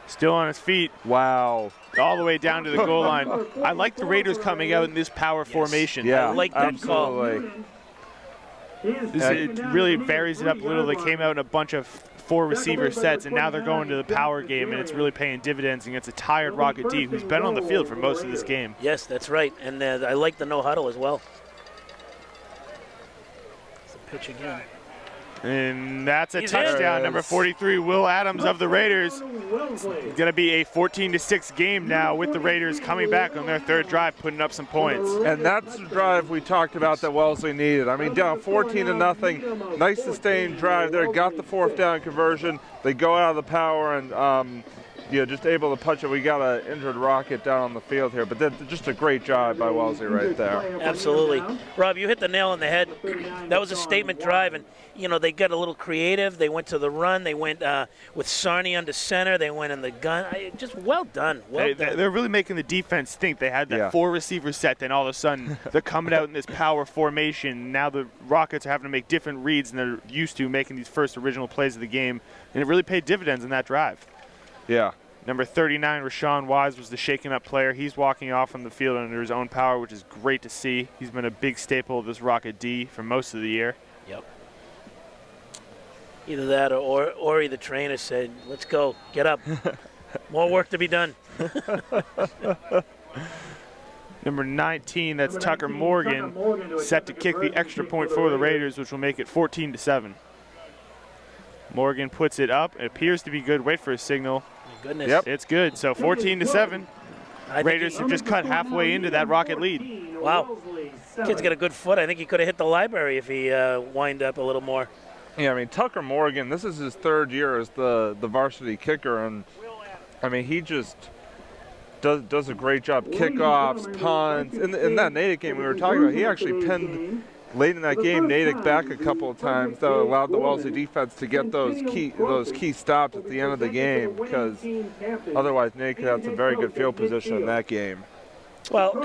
Still on his feet. Wow. All the way down to the goal line. I like the Raiders coming out in this power formation. Yeah, I like that absolutely. It really varies it up a little. They came out in a bunch of 4 receiver sets, and now they're going to the power game, and it's really paying dividends against a tired Rocket D who's been on the field for most of this game. Yes, that's right. And I like the no huddle as well. It's a pitch again. And that's a He's touchdown. in. Number 43, Will Adams of the Raiders. It's going to be a 14-6 game now with the Raiders coming back on their 3rd drive, putting up some points. And that's the drive we talked about that Wellesley needed. I mean, down 14-0, nice sustained drive there. Got the 4th down conversion. They go out of the power and just able to punch it. We got an injured Rocket down on the field here, but that's just a great job by Wellesley right there. Absolutely. Rob, you hit the nail on the head. That was a statement drive, and, you know, they got a little creative. They went to the run. They went with Sarney under center. They went in the gun. Just well done. Well done. They're really making the defense think. They had that 4 receiver set, then all of a sudden they're coming out in this power formation. Now the Rockets are having to make different reads than they're used to, making these first original plays of the game, and it really paid dividends in that drive. Yeah. Number 39, Rashawn Wise, was the shaken up player. He's walking off on the field under his own power, which is great to see. He's been a big staple of this Rocket D for most of the year. Yep. Either that or the trainer said, let's go, get up. More work to be done. Number 19, that's Tucker Morgan, set to kick the extra point for the Raiders, which will make it 14-7. Morgan puts it up. It appears to be good. Wait for a signal. Goodness. Yep, it's good. So 14-7. Raiders have just cut halfway into that Rocket lead. Wow. Kid's got a good foot. I think he could have hit the library if he wind up a little more. Yeah, I mean, Tucker Morgan, this is his 3rd year as the varsity kicker, and I mean, he just does a great job. Kickoffs, punts. In that Natick game we were talking about, he actually pinned late in that game Natick back a couple of times. That allowed the Wellesley defense to get those key stops at the end of the game, because otherwise Natick could have some very good field position in that game. Well,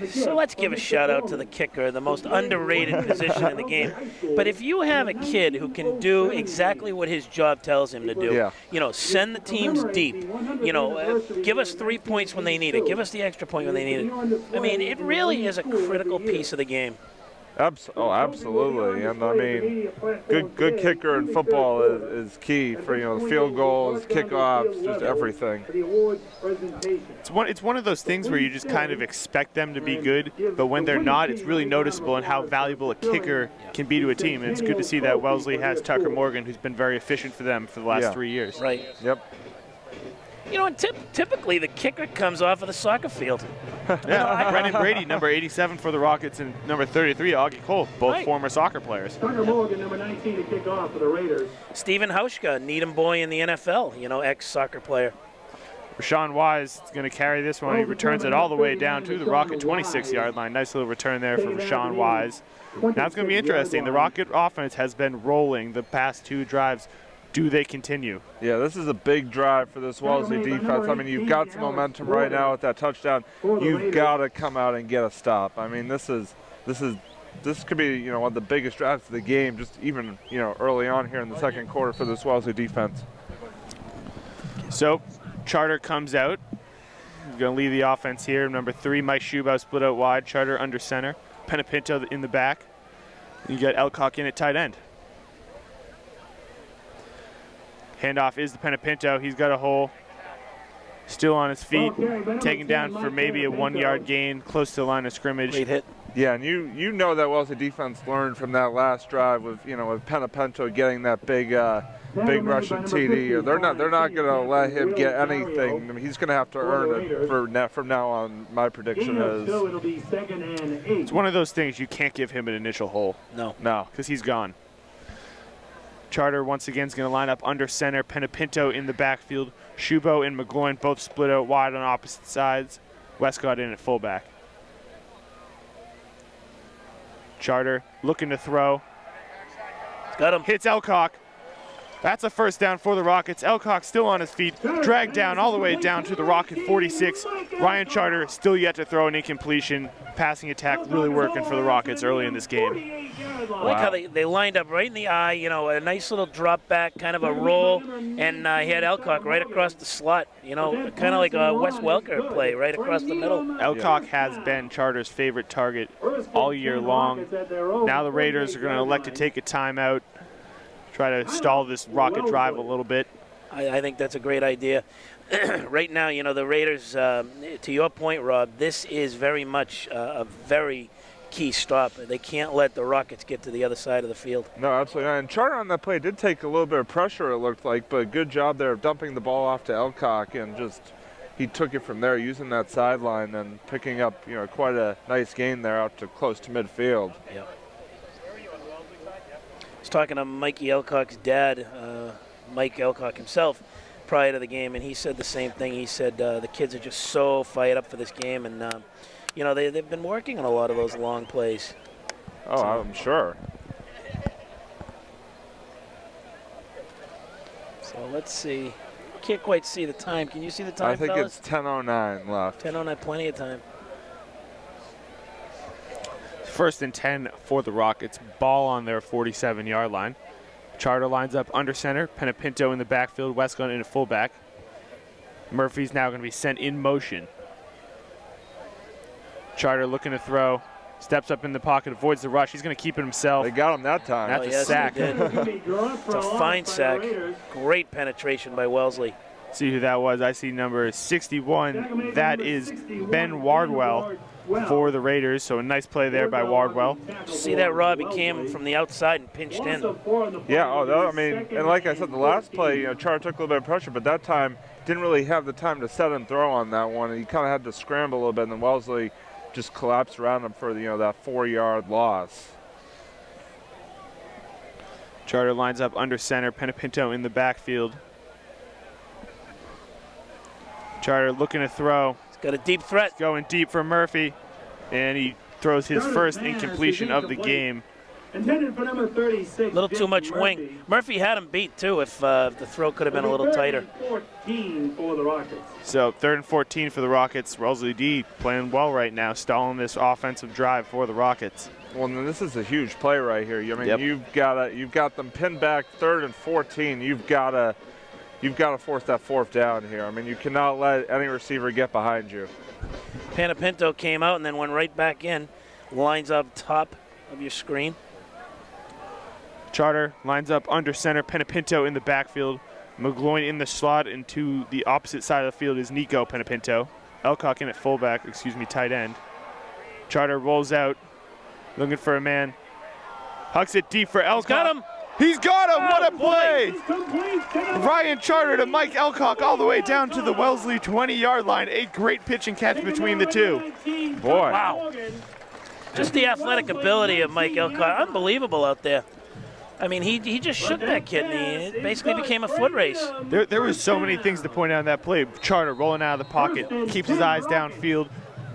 so let's give a shout out to the kicker, the most underrated position in the game. But if you have a kid who can do exactly what his job tells him to do, you know, send the teams deep, you know, give us 3 points when they need it, give us the extra point when they need it. I mean, it really is a critical piece of the game. Absolutely, and I mean, good kicker in football is key for, you know, field goals, kickoffs, just everything. It's one of those things where you just kind of expect them to be good, but when they're not, it's really noticeable in how valuable a kicker can be to a team. And it's good to see that Wellesley has Tucker Morgan, who's been very efficient for them for the last 3 years. Right. Yep. You know, and typically the kicker comes off of the soccer field. Yeah, Brennan Brady, number 87 for the Rockets, and number 33, Augie Cole, both former soccer players. Tucker Morgan, number 19, to kick off for the Raiders. Stephen Hauschka, Needham boy in the NFL, you know, ex-soccer player. Rashawn Wise is going to carry this one. He returns it all the way down to the Rocket 26-yard line. Nice little return there for Rashawn Wise. Now it's going to be interesting. The Rocket offense has been rolling the past 2 drives. Do they continue? Yeah, this is a big drive for this Wellesley defense. I mean, you've got some momentum right now with that touchdown. You've got to come out and get a stop. I mean, this could be, you know, one of the biggest drives of the game, just even, you know, early on here in the 2nd quarter for this Wellesley defense. So, Charter comes out. He's going to lead the offense here. Number 3, Mike Schubaugh split out wide. Charter under center. Penapinto in the back. You got Elcock in at tight end. Handoff is to Penapinto. He's got a hole. Still on his feet. Taken down for maybe a 1-yard gain, close to the line of scrimmage. Great hit. Yeah, and you know that Wellesley defense learned from that last drive with, you know, with Penapinto getting that big Russian TD. They're not going to let him get anything. I mean, he's going to have to earn it from now on. My prediction is. It's one of those things you can't give him an initial hole. No, because he's gone. Charter once again is going to line up under center. Penapinto in the backfield. Schubaugh and McGloin both split out wide on opposite sides. Westcott in at fullback. Charter looking to throw. Got him. Hits Elcock. That's a first down for the Rockets. Elcock still on his feet, dragged down all the way down to the Rocket 46. Ryan Charter still yet to throw an incompletion. Passing attack really working for the Rockets early in this game. I like how they lined up right in the eye, you know, a nice little drop back, kind of a roll, and he had Elcock right across the slot, you know, kind of like a Wes Welker play right across the middle. Elcock has been Charter's favorite target all year long. Now the Raiders are going to elect to take a timeout, try to stall this Rocket drive a little bit. I think that's a great idea. Right now, you know, the Raiders, to your point, Rob, this is very much a very key stop. They can't let the Rockets get to the other side of the field. No, absolutely not. And Charter on that play did take a little bit of pressure, it looked like, but good job there of dumping the ball off to Elcock, and just he took it from there, using that sideline and picking up, you know, quite a nice gain there out to close to midfield. Yeah. I was talking to Mikey Elcock's dad, Mike Elcock himself, prior to the game, and he said the same thing. He said the kids are just so fired up for this game, and you know, they've been working on a lot of those long plays. Oh, I'm sure. So let's see. Can't quite see the time. Can you see the time, I think fellas? it's 10:09 left. 10:09, plenty of time. First and 10 for the Rockets. Ball on their 47-yard line. Charter lines up under center. Penapinto in the backfield. Westcott in a fullback. Murphy's now going to be sent in motion. Charter looking to throw. Steps up in the pocket, avoids the rush. He's going to keep it himself. They got him that time. That's a yes, sack. they did. It's a fine sack. Great penetration by Wellesley. See who that was. I see number 61. That is Ben Wardwell for the Raiders. So a nice play there by Wardwell. See that, Rob? He came from the outside and pinched in. Yeah, I mean, and like I said, the last play, you know, Charter took a little bit of pressure, but that time didn't really have the time to set and throw on that one. And he kind of had to scramble a little bit, and then Wellesley just collapsed around him for, you know, that 4-yard loss. Charter lines up under center. Penapinto in the backfield. Charter looking to throw. He's got a deep threat. Going deep for Murphy, and he throws his first incompletion of the game. Intended for number 36. A little too much wing. Murphy had him beat, too, if the throw could have been a little tighter. 14 for the Rockets. So 3rd and 14 for the Rockets. Wellesley D playing well right now, stalling this offensive drive for the Rockets. Well, this is a huge play right here. I mean, you've got them pinned back 3rd and 14. You've got to force that 4th down here. I mean, you cannot let any receiver get behind you. Panapinto came out and then went right back in. Lines up top of your screen. Charter lines up under center. Penapinto in the backfield. McGloin in the slot, and to the opposite side of the field is Nico Penapinto. Elcock in at fullback, tight end. Charter rolls out, looking for a man. Hucks it deep for Elcock. Got him. He's got him. What a play! Ryan Charter to Mike Elcock all the way down to the Wellesley 20-yard line. A great pitch and catch between the two. Boy. Wow. Just the athletic ability of Mike Elcock. Unbelievable out there. I mean, he just shook that kid, and it basically became a foot race. There was so many things to point out in that play. Charter rolling out of the pocket, keeps his eyes downfield,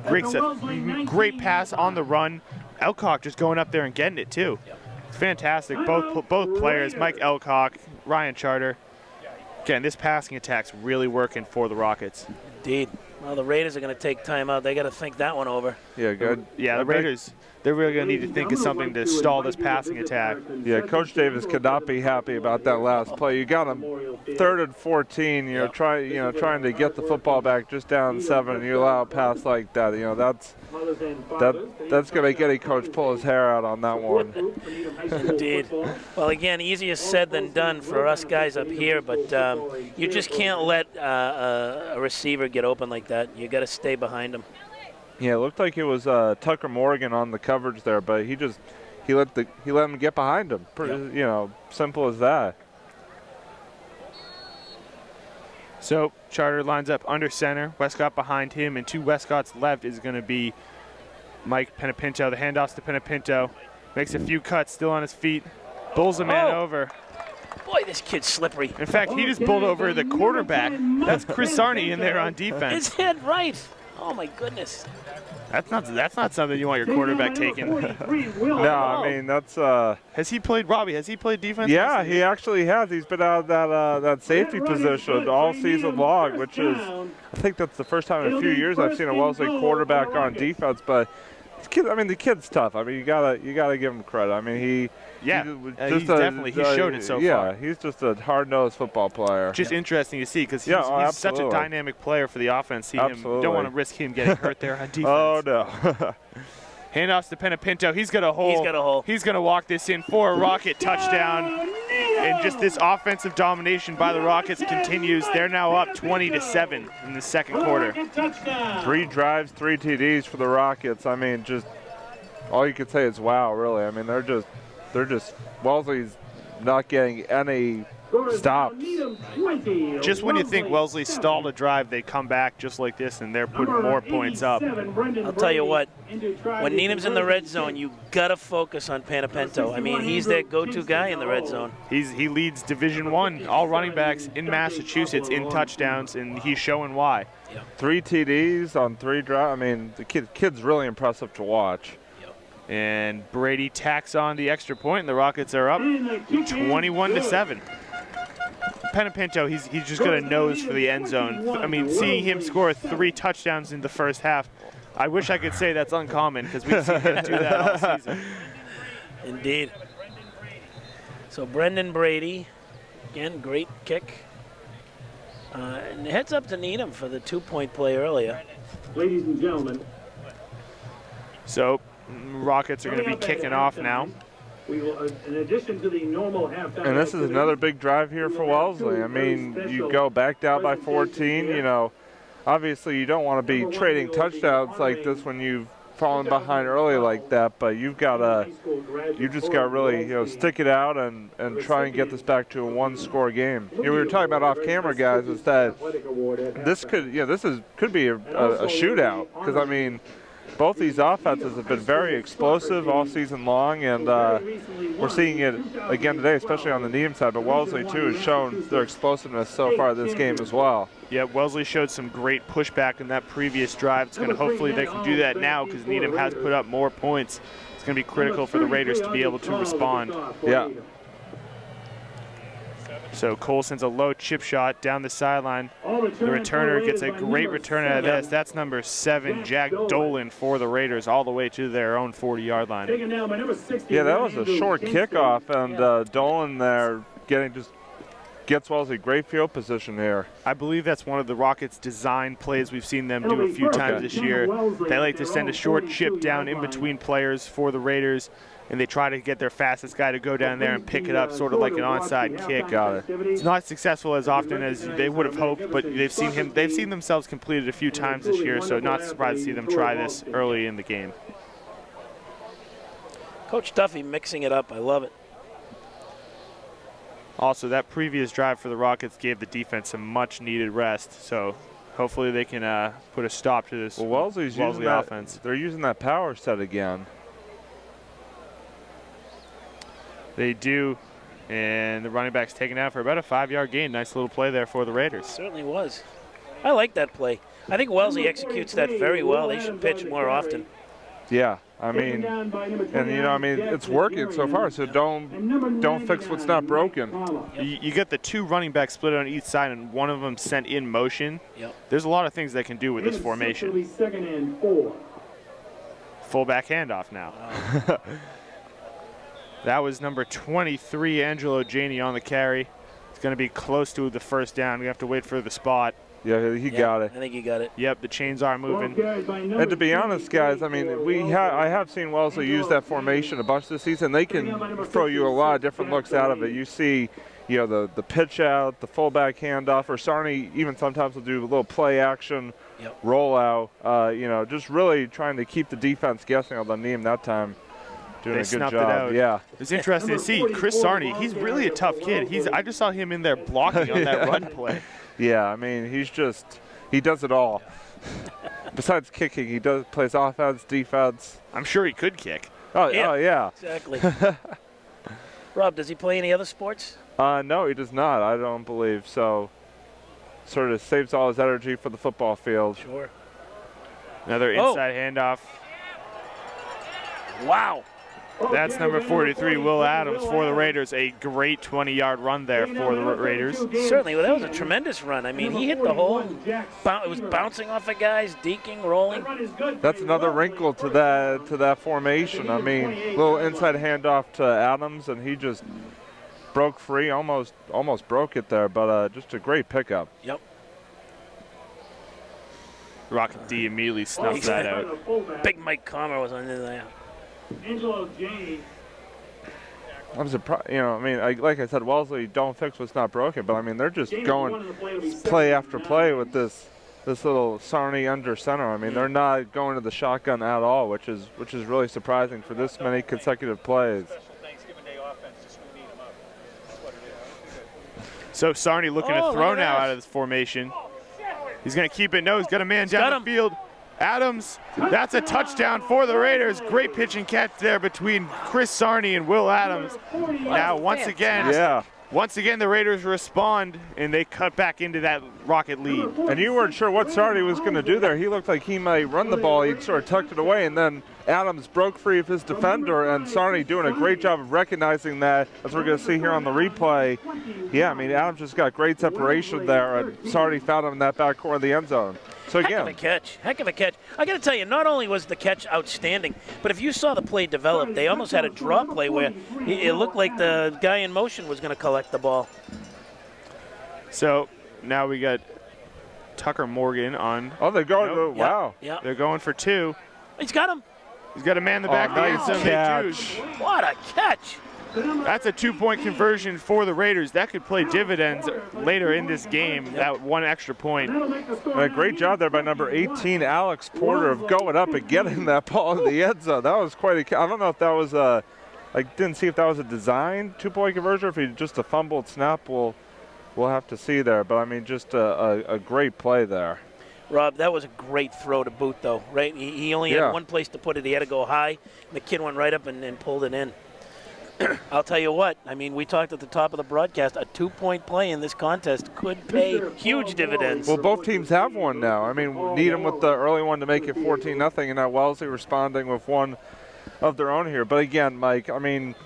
breaks a great pass on the run. Elcock just going up there and getting it, too. It's fantastic. Both players, Mike Elcock, Ryan Charter. Again, this passing attack's really working for the Rockets. Indeed. Well, the Raiders are going to take time out. They got to think that one over. Yeah, good. Yeah, the Raiders, they're really going to need to think of something to stall this passing attack. Yeah, Coach Davis could not be happy about that last play. You got him 3rd and 14. Trying to get the football back just down 7, and you allow a pass like that. You know, that's going to make any coach pull his hair out on that one. Indeed. Well, again, easier said than done for us guys up here, but you just can't let a receiver get open like that. You got to stay behind him. Yeah, it looked like it was Tucker Morgan on the coverage there, but he let him get behind him. Pretty, simple as that. So Charter lines up under center. Westcott behind him, and to Westcott's left is going to be Mike Penapinto. The handoffs to Penapinto. Makes a few cuts, still on his feet. Bulls a man over. Boy, this kid's slippery. In fact, he just bowled over the quarterback. That's Chris Sarney in there on defense. His head right. Oh my goodness. That's not something you want your quarterback taking. No, I mean that's. Has he played, Robbie? Has he played defense? Yeah, he actually has. He's been out of that safety position all season long, which is, I think that's the first time in a few years I've seen a Wellesley quarterback on defense. But the kid's tough. I mean, you gotta give him credit. I mean, he's definitely showed it so far. Yeah, he's just a hard-nosed football player. Just interesting to see because he's such a dynamic player for the offense. Don't want to risk him getting hurt there on defense. Oh no. Handoffs to Penapinto. He's got a hole. He's going to walk this in for a Rocket touchdown. And just this offensive domination by the Rockets continues. They're now up 20-7 in the second quarter. 3 drives, 3 TDs for the Rockets. I mean, just all you could say is wow, really. I mean, they're just Wellesley's not getting any stops. Just when you think Wellesley stalled a drive, they come back just like this, and they're putting more points up. I'll tell you what, when Needham's in the red zone, you gotta focus on Penapinto. I mean, he's that go-to guy in the red zone. He leads Division I, all running backs in Massachusetts in touchdowns, and he's showing why. 3 TDs on 3 drives. I mean, the kid's really impressive to watch. And Brady tacks on the extra point, and the Rockets are up 21-7. Penapinto, he's just got a nose for the end zone. I mean, seeing him score 3 touchdowns in the first half, I wish I could say that's uncommon because we've seen him do that all season. Indeed. So Brendan Brady, again, great kick. And heads up to Needham for the 2-point play earlier. Ladies and gentlemen. So Rockets are going to be kicking off now. We will, in addition to the normal halftime. And this is another big drive here for Wellesley. I mean, you go back down by 14, you know, obviously you don't want to be trading touchdowns like this when you've fallen behind early like that, but you just got to really, stick it out and try and get this back to a 1-score game. We were talking about off camera, guys, is that this could be a shootout because, I mean, both these offenses have been very explosive all season long, and we're seeing it again today, especially on the Needham side. But Wellesley, too, has shown their explosiveness so far this game as well. Yeah, Wellesley showed some great pushback in that previous drive. It's going to hopefully they can do that now because Needham has put up more points. It's going to be critical for the Raiders to be able to respond. Yeah. So Cole sends a low chip shot down the sideline. The returner gets a great return out of this. That's number 7, Jack Dolan, for the Raiders, all the way to their own 40-yard line. Yeah, that was a short kickoff, and Dolan there gets Wellesley great field position here. I believe that's one of the Rockets' design plays we've seen them do a few times this year. They like to send a short chip down in between players for the Raiders, and they try to get their fastest guy to go down there and pick it up, sort of like an onside kick. Got it. It's not successful as often as they would have hoped, but they've seen themselves complete it a few times this year, so not surprised to see them try this early in the game. Coach Duffy mixing it up. I love it. Also, that previous drive for the Rockets gave the defense some much-needed rest, so hopefully they can put a stop to this Wellesley offense. They're using that power set again. They do, and the running back's taken out for about a 5-yard gain. Nice little play there for the Raiders. Certainly was. I like that play. I think Wellesley executes that very well. They should pitch more often. Yeah, I mean, it's working so far. So don't fix what's not broken. You get the 2 running backs split on each side, and one of them sent in motion. Yep. There's a lot of things they can do with this formation. Fullback handoff now. That was number 23, Angelo Janey, on the carry. It's going to be close to the first down. We have to wait for the spot. Yeah, he got it. I think he got it. Yep, the chains are moving. And to be honest, guys, I mean, I have seen Wellesley use that formation a bunch this season. They can throw you a lot of different looks out of it. You see, the pitch out, the fullback handoff, or Sarney even sometimes will do a little play action rollout. Just really trying to keep the defense guessing, although Needham that time doing a good job. Yeah. It's interesting to see Chris Sarney. He's really a tough kid. I just saw him in there blocking on that run play. Yeah, I mean, he does it all. Besides kicking, he plays offense, defense. I'm sure he could kick. Oh yeah. Exactly. Rob, does he play any other sports? No, he does not. I don't believe so. Sort of saves all his energy for the football field. Sure. Another inside handoff. Wow. That's number 43, Will Adams, for the Raiders. A great 20-yard run there for the Raiders. Certainly. Well, that was a tremendous run. I mean, he hit the hole. It was bouncing off of guys, deking, rolling. That's another wrinkle to that formation. I mean, little inside handoff to Adams, and he just broke free, almost broke it there, but just a great pickup. Yep. Rocket D immediately snuffed that out. Big Mike Comer was under there. Angelo Jane. I'm surprised, you know, I mean, like I said, Wellesley don't fix what's not broken, but I mean, they're just going play after play with this little Sarney under center. I mean, they're not going to the shotgun at all, which is really surprising for this many consecutive plays. Thanksgiving Day offense to screw Needham up. That's what it is. So Sarney looking to Oh, throw look at now that. out of this formation. He's going to keep it. No, he's got a man down got the him. field. Adams, that's a touchdown for the Raiders. Great pitch and catch there between Chris Sarney and Will Adams. Now, once again, the Raiders respond, and they cut back into that Rocket lead. And you weren't sure what Sarney was going to do there. He looked like he might run the ball. He sort of tucked it away, and then Adams broke free of his defender, and Sarney doing a great job of recognizing that, as we're going to see here on the replay. Yeah, I mean, Adams just got great separation there, and Sarney found him in that back corner of the end zone. So again, Heck of a catch. I got to tell you, not only was the catch outstanding, but if you saw the play develop, they almost had a draw play where it looked like the guy in motion was going to collect the ball. So now we got Tucker Morgan on. oh, they're going. Nope. Wow. Yeah. They're going for two. He's got him. He's got a man in the back. nice so they catch. choose. What a catch. That's a 2-point conversion for the Raiders. That could play dividends later in this game, that one extra point. And a great job there by number 18, Alex Porter, of going up and getting that ball in the end zone. That was quite a. I don't know if that was a. I didn't see if that was a designed 2-point conversion, or if he just a fumbled snap. We'll have to see there. But I mean, just a great play there. Rob, that was a great throw to boot, though, right? He only had one place to put it. He had to go high, and the kid went right up and pulled it in. I'll tell you what, I mean, we talked at the top of the broadcast, a 2-point play in this contest could pay huge dividends. Well, both teams have one now. I mean, Needham with the early one to make it 14-0, and now Wellesley responding with one of their own here. But again, Mike, I mean,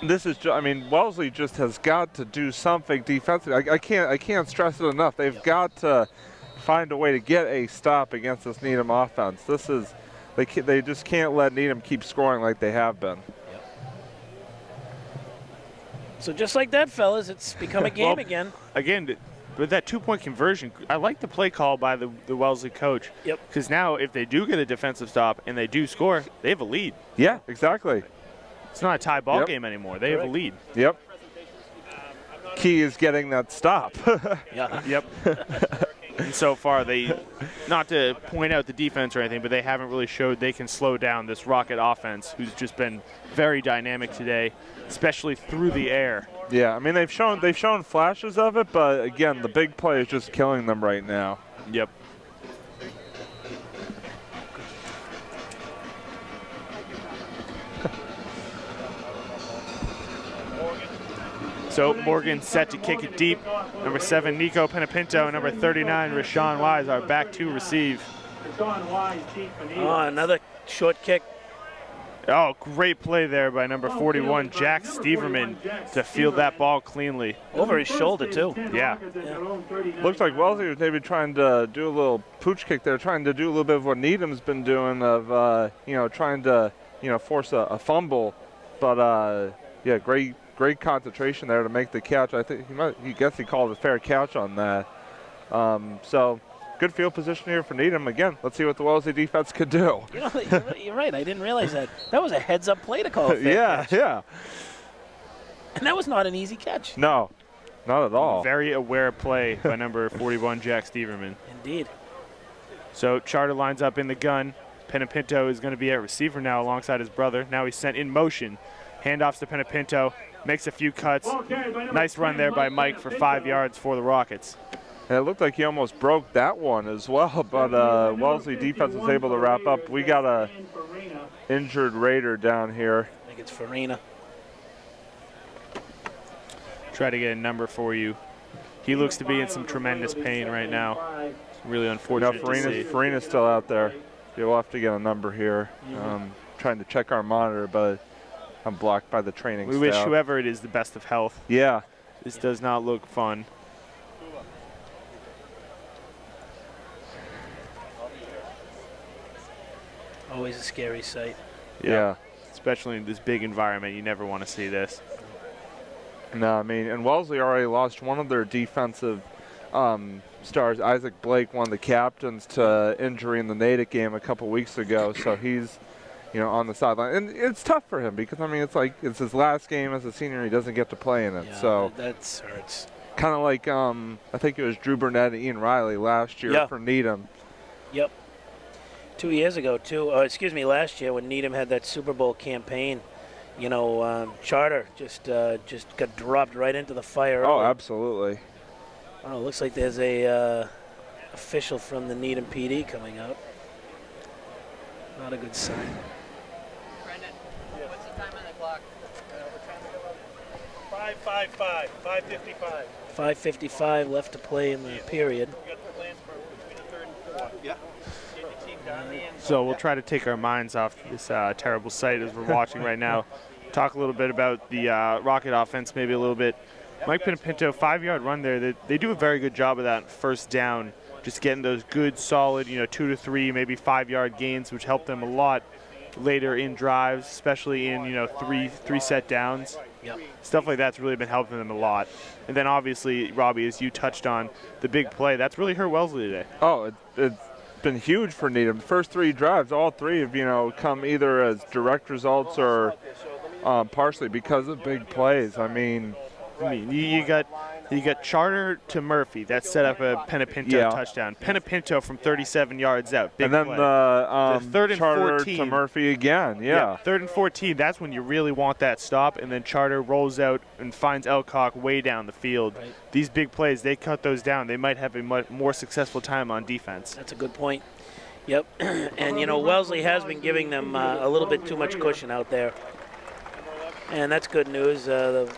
Wellesley just has got to do something defensively. I can't stress it enough. They've got to find a way to get a stop against this Needham offense. They just can't let Needham keep scoring like they have been. So just like that, fellas, it's become a game again. Again, with that 2-point conversion, I like the play call by the Wellesley coach. Yep. Because now if they do get a defensive stop and they do score, they have a lead. Yeah, exactly. It's not a tie ball game anymore. They have a lead. Yep. Key is getting that stop. Yeah. Yep. And so far, not to point out the defense or anything, but they haven't really showed they can slow down this Rocket offense, who's just been very dynamic today, especially through the air. Yeah, I mean, they've shown flashes of it, but again, the big play is just killing them right now. Yep. So Morgan set to kick it deep. Number 7, Nico Penapinto, and number 39, Rashawn Wise, are back to receive. Oh, another short kick. Oh, great play there by number 41, Jack Steverman, to field that ball cleanly. Over his shoulder, too. Yeah. Looks like Wellesley was maybe trying to do a little pooch kick there, trying to do a little bit of what Needham's been doing of, trying to, force a fumble. But, yeah, great concentration there to make the catch. I think he called a fair catch on that. So good field position here for Needham. Again, let's see what the Wellesley defense could do. You're right. I didn't realize that. That was a heads-up play to call. Yeah. And that was not an easy catch. No, not at all. Very aware play by number 41, Jack Steverman. Indeed. So Charter lines up in the gun. Penapinto is going to be at receiver now alongside his brother. Now he's sent in motion. Handoffs to Penapinto. Makes a few cuts. Nice run there by Mike for 5 yards for the Rockets. And it looked like he almost broke that one as well, but Wellesley defense was able to wrap up. We got a injured Raider down here. I think it's Farina. Try to get a number for you. He looks to be in some tremendous pain right now. It's really unfortunate to see. Farina's still out there. You'll have to get a number here. Trying to check our monitor, but I'm blocked by the training We staff. wish whoever it is the best of health. Yeah. This does not look fun. Always a scary sight. Yeah. Especially in this big environment, you never want to see this. No, I mean, and Wellesley already lost one of their defensive stars. Isaac Blake, one of the captains, to injury in the Natick game a couple weeks ago. So he's, on the sideline. And it's tough for him because, I mean, it's his last game as a senior. And he doesn't get to play in it. Yeah, so that hurts. kind of like, I think it was Drew Burnett and Ian Riley last year for Needham. Yep. 2 years ago, last year when Needham had that Super Bowl campaign, Charter just got dropped right into the fire. Oh, absolutely. Oh, it looks like there's a official from the Needham PD coming up. Not a good sign. Brendan, what's the time on the clock? 5:55, 5:55. 5:55 left to play in the period. We got the plans for between the third and fourth. Yeah. Get your team down the end. So we'll try to take our minds off this terrible sight as we're watching right now. Talk a little bit about the Rocket offense, maybe a little bit. Mike Pinapinto, 5-yard run there. They do a very good job of that first down, just getting those good, solid, 2 to 3, maybe 5-yard gains, which help them a lot later in drives, especially in three set downs. Yep. Stuff like that's really been helping them a lot. And then obviously, Robbie, as you touched on, the big play that's really hurt Wellesley today. Oh, it's been huge for Needham. The first 3 drives, all 3 have come either as direct results or partially because of big plays. I mean, you got Charter to Murphy. That set up a Penapinto touchdown. Penapinto from 37 yards out. Big and then play. the third and Charter 14 to Murphy again. Yeah. Third and 14. That's when you really want that stop. And then Charter rolls out and finds Elcock way down the field. Right. These big plays, they cut those down. They might have a much more successful time on defense. That's a good point. Yep. And, Wellesley has been giving them a little bit too much cushion out there. And that's good news. The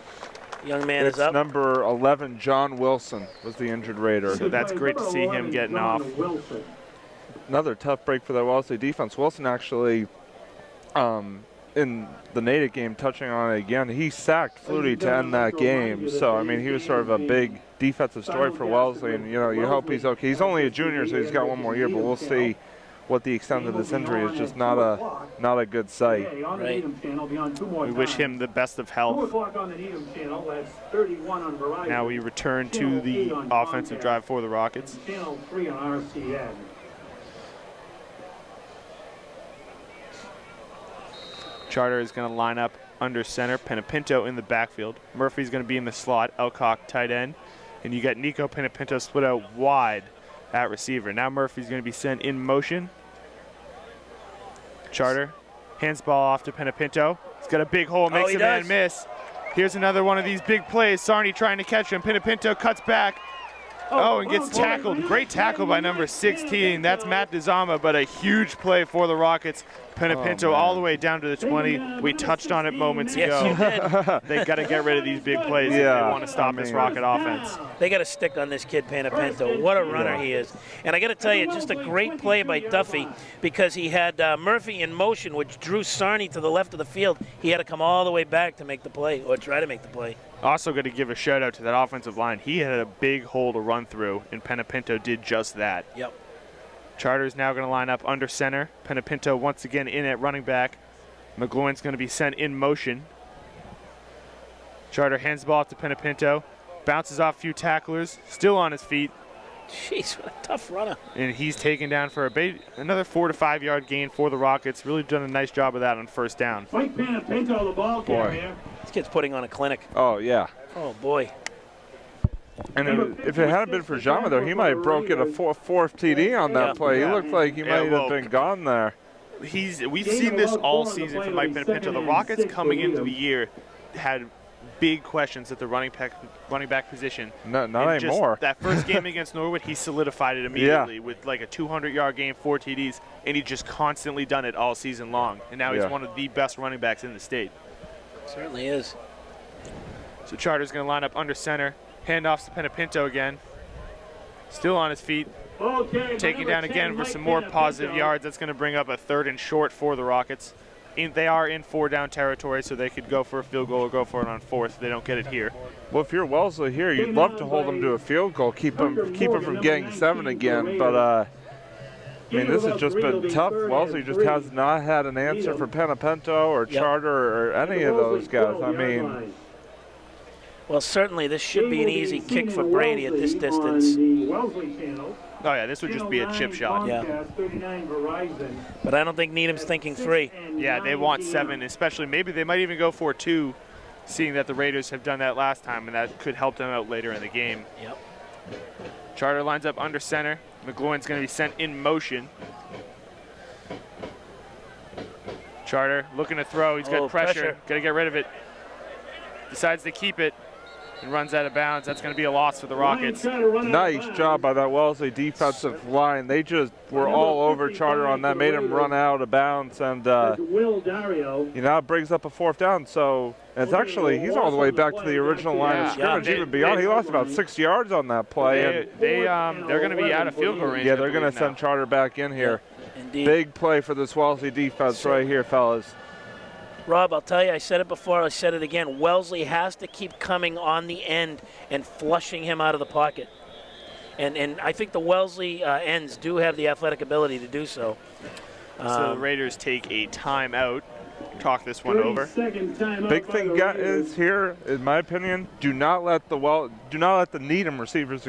young man It's is up. number 11, John Wilson, was the injured Raider. So that's great to see him getting off. Another tough break for the Wellesley defense. Wilson actually, in the Natick game, touching on it again, he sacked Flutie to end that game. So, I mean, he was sort of a big defensive story for Wellesley. And, you hope he's okay. He's only a junior, so he's got one more year, but we'll see what the extent of this injury is. Just not a good sight. Right. We wish him the best of health. Now we return to the offensive drive for the Rockets. Channel 3 on RCN. Charter is going to line up under center. Penapinto in the backfield. Murphy's going to be in the slot. Elcock tight end. And you got Nico Penapinto split out wide at receiver. Now Murphy's going to be sent in motion. Charter hands ball off to Penapinto. He's got a big hole, makes a man miss. Here's another one of these big plays. Sarney trying to catch him. Penapinto cuts back. Oh, and gets tackled. Great tackle by number 16. That's Matt Dezama, but a huge play for the Rockets. Penapinto all the way down to the 20. We touched on it moments ago. They got to get rid of these big plays if they want to stop this Rocket offense. They got to stick on this kid, Penapinto. What a runner he is. And I got to tell you, just a great play by Duffy because he had Murphy in motion, which drew Sarney to the left of the field. He had to come all the way back to make the play, or try to make the play. Also got to give a shout out to that offensive line. He had a big hole to run through, and Penapinto did just that. Yep. Charter's now going to line up under center. Penapinto once again in at running back. McGloin's going to be sent in motion. Charter hands the ball off to Penapinto. Bounces off a few tacklers. Still on his feet. Jeez, what a tough runner. And he's taken down for another 4 to 5 yard gain for the Rockets. Really done a nice job of that on first down. Mike Penapinto, the ball carrier. This kid's putting on a clinic. Oh, yeah. Oh, boy. And if it hadn't been for Jama there, he might have broken a fourth TD on that play. He looked like he might have been gone there. We've seen this all season from Mike Penapinto. The Rockets coming into the year had big questions at the running back position. Not anymore. That first game against Norwood, he solidified it immediately with like a 200-yard game, 4 TDs, and he just constantly done it all season long. And now he's one of the best running backs in the state. Certainly is. So Charter's going to line up under center. Handoffs to Penapinto again. Still on his feet. Okay, Taking down again for some more positive yards. That's going to bring up a 3rd and short for the Rockets. They are in 4-down territory, so they could go for a field goal or go for it on 4th if they don't get it here. Well, if you're Wellesley here, you'd love to hold them to a field goal, keep them from getting 7 again. But I mean, this has just been tough. Wellesley just has not had an answer for Panapento or Charter or any of those guys. I mean, well, certainly this should be an easy kick for Brady at this distance. Oh, yeah, this would just be a chip shot. Yeah. But I don't think Needham's thinking 3. Yeah, they want 7, especially maybe they might even go for 2, seeing that the Raiders have done that last time, and that could help them out later in the game. Yep. Charter lines up under center. McGloin's going to be sent in motion. Charter looking to throw. He's got pressure. Got to get rid of it. Decides to keep it and runs out of bounds. That's going to be a loss for the Rockets. nice job by that Wellesley defensive line. They just were all over Charter on that, made him run out of bounds, and it brings up a 4th down. So it's actually, he's all the way back to the original line of scrimmage, even beyond. He lost about 6 yards on that play. They're going to be out of field goal range. Yeah, they're going to send Charter back in here. Indeed. Big play for this Wellesley defense right here, fellas. Rob, I'll tell you, I said it before, I said it again. Wellesley has to keep coming on the end and flushing him out of the pocket. And I think the Wellesley ends do have the athletic ability to do so. So the Raiders take a timeout. Talk this one over. Big thing is here, in my opinion, do not let the Needham receivers,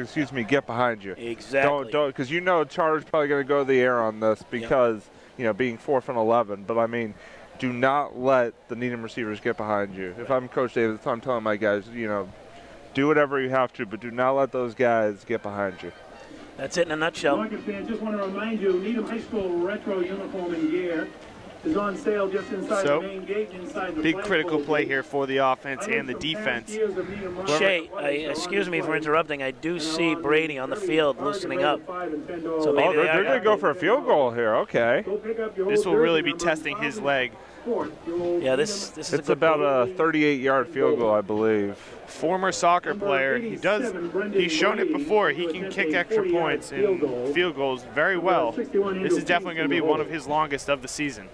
get behind you. Exactly. Don't, because Charter's probably going to go the air on this because being 4th and 11. But I mean, do not let the Needham receivers get behind you. If I'm Coach Davis, I'm telling my guys, do whatever you have to, but do not let those guys get behind you. That's it in a nutshell. Rocket fans, just want to remind you, Needham High School retro uniform and gear is on sale just inside the main gate, inside the big critical play here for the offense and the defense. Shay, excuse me for interrupting. I do see Brady on the field loosening up. So maybe they're going to go for a field goal here. Okay. This will really be testing his leg. Yeah, this is it's about a 38-yard field goal, I believe. Former soccer player. He's shown it before. He can kick extra points and field goals very well. This is definitely going to be one of his longest of the season.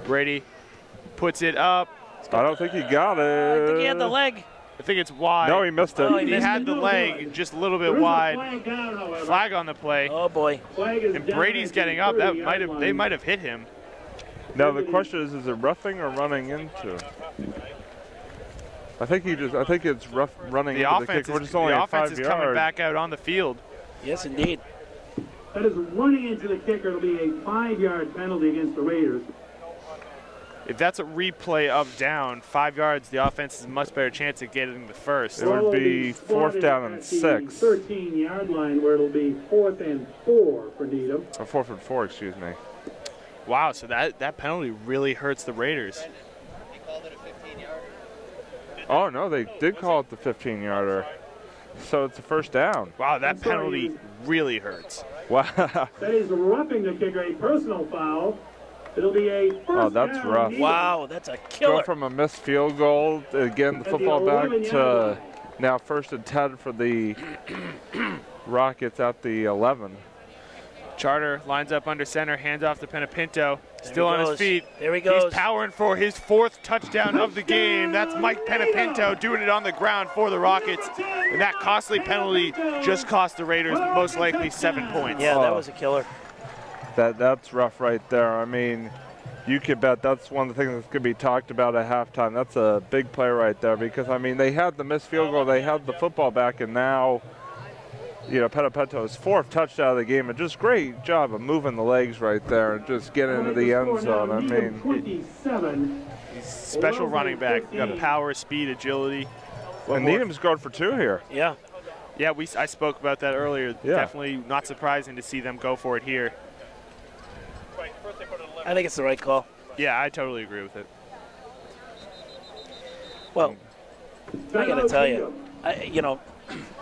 Brady puts it up. I don't think he got it. I think he had the leg. I think it's wide. No, he missed it. Oh, he had the leg just a little bit wide. Flag on the play. Oh boy. And Brady's getting up. They might have hit him. Now the question is it roughing or running into? I think it's rough running into the kick. We're just only at 5 yards. The offense is coming back out on the field. Yes, indeed. That is running into the kicker. It'll be a 5-yard penalty against the Raiders. If that's a replay of down 5 yards, the offense has a much better chance of getting the first. It would be 4th down and 6. 13-yard line where it'll be 4th and 4 for Needham. Or 4th and 4, excuse me. Wow, so that penalty really hurts the Raiders. He called it a 15-yarder. Oh, no, they did call it the 15-yarder. So it's a 1st down. Wow, that penalty really hurts. Wow. That is roughing the kicker, a personal foul. It'll be a first that's down. rough. Wow, that's a killer. Go from a missed field goal, again, the football back to now 1st and 10 for the Rockets at the 11. Charter lines up under center, hands off to Penapinto. Still on his feet. There he goes. He's powering for his 4th touchdown of the game. That's Mike Penapinto doing it on the ground for the Rockets. And that costly penalty just cost the Raiders most likely 7 points. Yeah, that was a killer. That's rough right there. I mean, you could bet that's one of the things that's going to be talked about at halftime. That's a big play right there because, I mean, they had the missed field goal, they had the football back, and now, Penapinto's 4th touchdown of the game. And just great job of moving the legs right there and just getting into the end zone. I mean, he's special running back. Got power, speed, agility. And Needham's going for 2 here. Yeah. Yeah, I spoke about that earlier. Yeah. Definitely not surprising to see them go for it here. I think it's the right call. Yeah, I totally agree with it. Well, I got to tell you,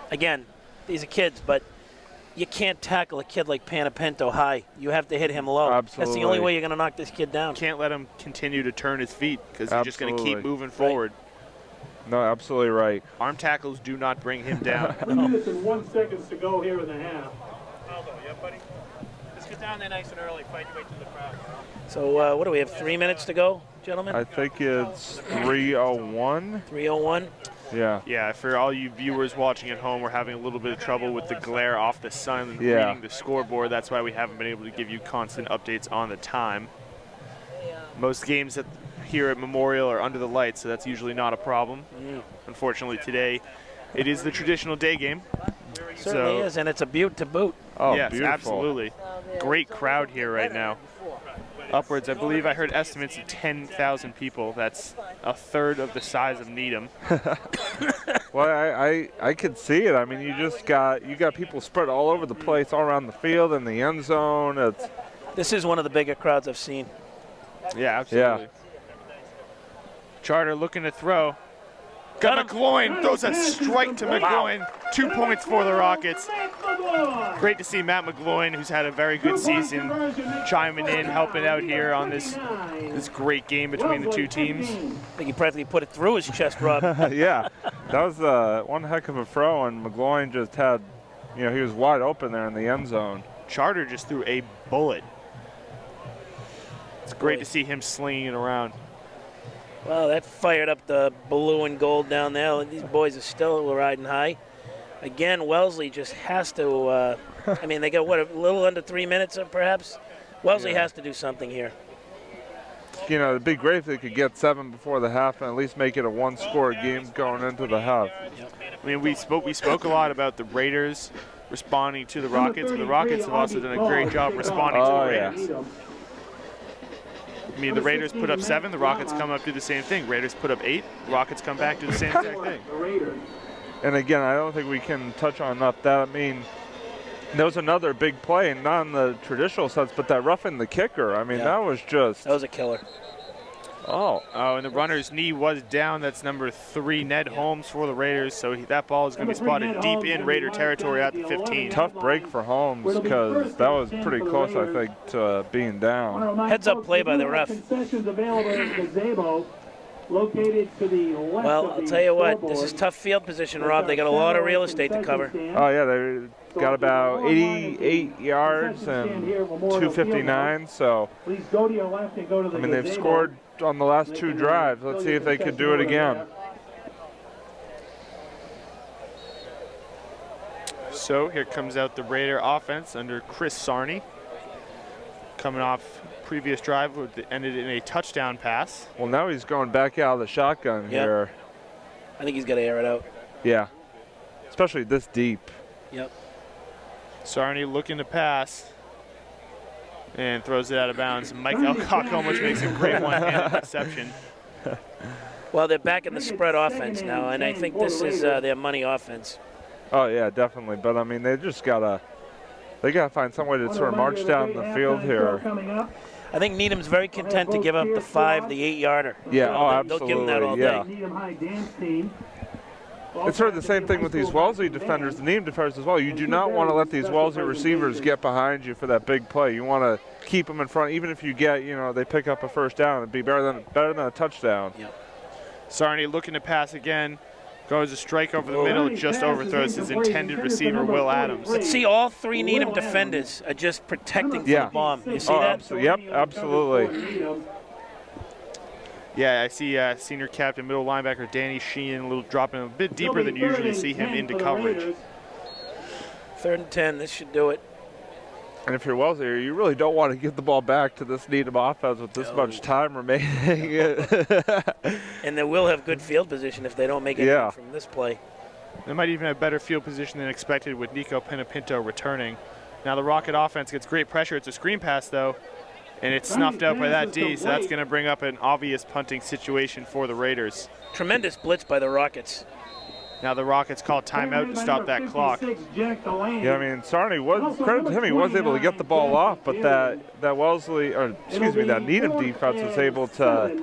again, these are kids, but you can't tackle a kid like Panapinto high. You have to hit him low. Absolutely. That's the only way you're going to knock this kid down. Can't let him continue to turn his feet because he's just going to keep moving forward. No, absolutely right. Arm tackles do not bring him down. 3 minutes and 1 second to go here in the half. Aldo, yeah, buddy? Just get down there nice and early. Fight your way through the crowd. So what do we have, 3 minutes to go, gentlemen? I think it's 3:01. 3:01. Yeah. Yeah, for all you viewers watching at home, we're having a little bit of trouble with the glare off the sun Yeah. reading the scoreboard. That's why we haven't been able to give you constant updates on the time. Most games here at Memorial are under the lights, so that's usually not a problem. Unfortunately, today it is the traditional day game. Certainly is, and it's a beaut to boot. Oh, yes, beautiful. absolutely. Great crowd here right now. Upwards, I believe I heard estimates of 10,000 people. That's a third of the size of Needham. Well, I could see it. I mean, you got people spread all over the place, all around the field, in the end zone. This is one of the bigger crowds I've seen. Yeah, absolutely. Charter looking to throw. Got McGloin, throws a strike to McGloin. 2 points for the Rockets. Great to see Matt McGloin, who's had a very good season, chiming in, helping out here on this great game between the two teams. I think he practically put it through his chest, Rob. Yeah, that was one heck of a throw, and McGloin just had, he was wide open there in the end zone. Charter just threw a bullet. It's great to see him slinging it around. Well, that fired up the blue and gold down there. These boys are still riding high. Again, Wellesley just has to, I mean, they got, a little under 3 minutes perhaps? Wellesley has to do something here. It'd be great if they could get 7 before the half and at least make it a one-score game going into the half. I mean, we spoke a lot about the Raiders responding to the Rockets, but the Rockets have also done a great job responding to the Raiders. Yeah. I mean, the Raiders put up 7, the Rockets come up, do the same thing. Raiders put up 8, Rockets come back, do the same exact thing. And again, I don't think we can touch on enough that. I mean, there was another big play, not in the traditional sense, but that roughing the kicker. I mean, that was just... That was a killer. Oh, and the runner's knee was down. That's number 3, Ned Holmes for the Raiders. So that ball is going to be spotted deep in Raider territory at the 15. Tough break for Holmes because that was pretty close, I think, to being down. Heads-up play by the ref. Well, I'll tell you what, this is tough field position, Rob. They got a lot of real estate to cover. Oh, yeah, they got about 88 yards and 259, so, I mean, they've scored on the last 2 drives. Let's see if they could do it again. So here comes out the Raider offense under Chris Sarney. Coming off previous drive that ended in a touchdown pass. Well, now he's going back out of the shotgun here. I think he's got to air it out. Yeah, especially this deep. Yep. Sarney looking to pass and throws it out of bounds. Mike Alcock almost makes a great one-handed reception. Well, they're back in the spread offense now, and I think this is their money offense. Oh, yeah, definitely. But, I mean, they just got to find some way to sort of march down the field here. I think Needham's very content to give up the 5, the 8-yarder. Yeah, absolutely. They'll give them that all day. It's sort of the same thing with these Wellesley defenders, the Needham defenders as well. You do not want to let these Wellesley receivers get behind you for that big play. You want to keep them in front, even if you get, they pick up a first down. It'd be better than a touchdown. Yep. Sarney looking to pass again. Goes a strike over the middle, just overthrows his intended receiver, Will Adams. Let's see, all 3 Needham defenders are just protecting for the bomb. You see that? Yep, absolutely. Yeah, I see senior captain, middle linebacker Danny Sheehan, dropping a bit deeper than you usually see him into coverage. 3rd and 10, this should do it. And if you're Wellesley, you really don't want to give the ball back to this Needham offense with this much time remaining. And they will have good field position if they don't make it from this play. They might even have better field position than expected with Nico Pinapinto returning. Now the Rocket offense gets great pressure. It's a screen pass, though, and it's snuffed out by that D, so that's going to bring up an obvious punting situation for the Raiders. Tremendous blitz by the Rockets. Now the Rockets call timeout to stop that clock. Yeah, I mean, Sarney credit to him, he was able to get the ball off, but that Needham defense was able to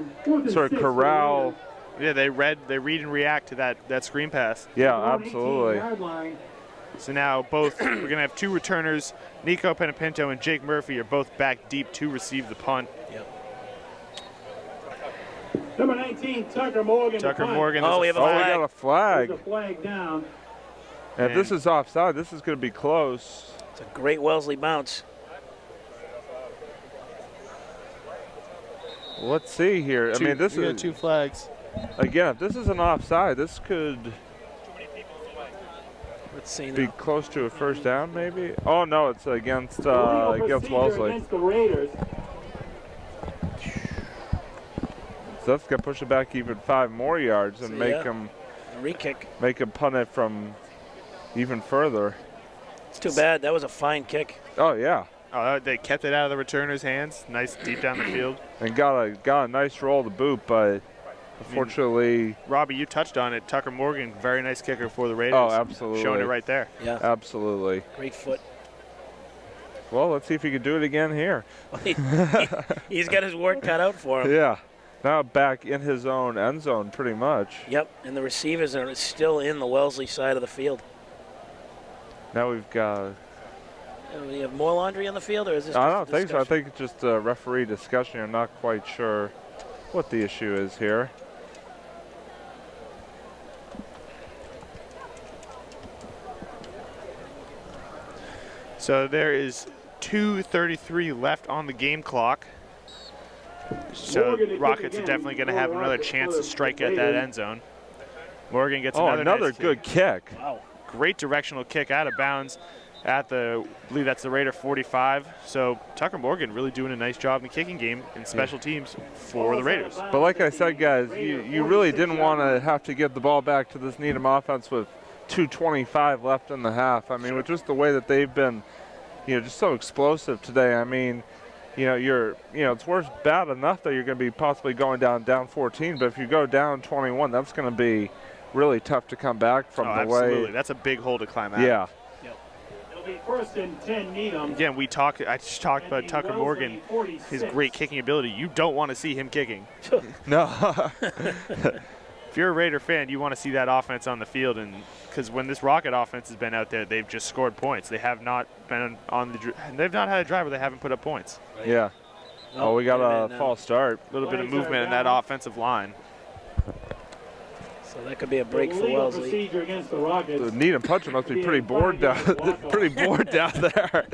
sort of corral. Yeah, they read and react to that screen pass. Yeah, absolutely. So now we're going to have 2 returners. Nico Pinapinto and Jake Murphy are both back deep to receive the punt. Yep. Number 19, Tucker Morgan. Tucker Morgan. Oh, we have a Oh, we flag. got a flag. There's a flag down. And if this is offside, this is going to be close. It's a great Wellesley bounce. Let's see here. I mean, this we got is 2 flags. again. If this is an offside, this could Let's see be now. close to a first down, maybe. Oh no, it's against Illegal against procedure Wellesley. Against the Raiders. So that's going to push it back even 5 more yards and So, make yeah. them Re-kick. punt it from even further. It's too bad. That was a fine kick. Oh yeah, Oh, they kept it out of the returner's hands. Nice deep down the field. and got a nice roll to boot, but unfortunately, Robbie, you touched on it. Tucker Morgan, very nice kicker for the Raiders. oh absolutely, Showing it right there. Yeah, absolutely. great foot. Well, let's see if he can do it again here. He's got his work cut out for him. Yeah, now back in his own end zone, pretty much. Yep, and the receivers are still in the Wellesley side of the field. Now we've got. Do we have more laundry on the field, or is this I just don't a think so. I discussion? think it's just a referee discussion. I'm not quite sure what the issue is here. So there is 2:33 left on the game clock. So Morgan to kick Rockets are again definitely going to have for another Rockets chance for to the strike at that Raiders. end zone. Morgan gets Oh, another another nice good kick. kick. Wow. Great directional kick out of bounds at the, I believe that's the Raider 45. So Tucker Morgan really doing a nice job in the kicking game and special teams for the Raiders. But like I said, guys, you really didn't want to have to give the ball back to this Needham offense with 2:25 left in the half. I mean, with just the way that they've been, just so explosive today. I mean, it's worse bad enough that you're going to be possibly going down 14, but if you go down 21, that's going to be really tough to come back from the absolutely. way. That's a big hole to climb out. Yeah. It'll be 1st and 10 Needham. Again, I just talked about Tucker Morgan, his great kicking ability. You don't want to see him kicking. No. If you're a Raider fan, you want to see that offense on the field, and because when this Rocket offense has been out there, they've just scored points. They have not been they've not had a drive where they haven't put up points. Yeah. Oh, we got a false start. A little bit of movement in that offensive line. So that could be a break for Illegal Wellesley. procedure against the Rockets. The Needham puncher must be pretty bored down, down there.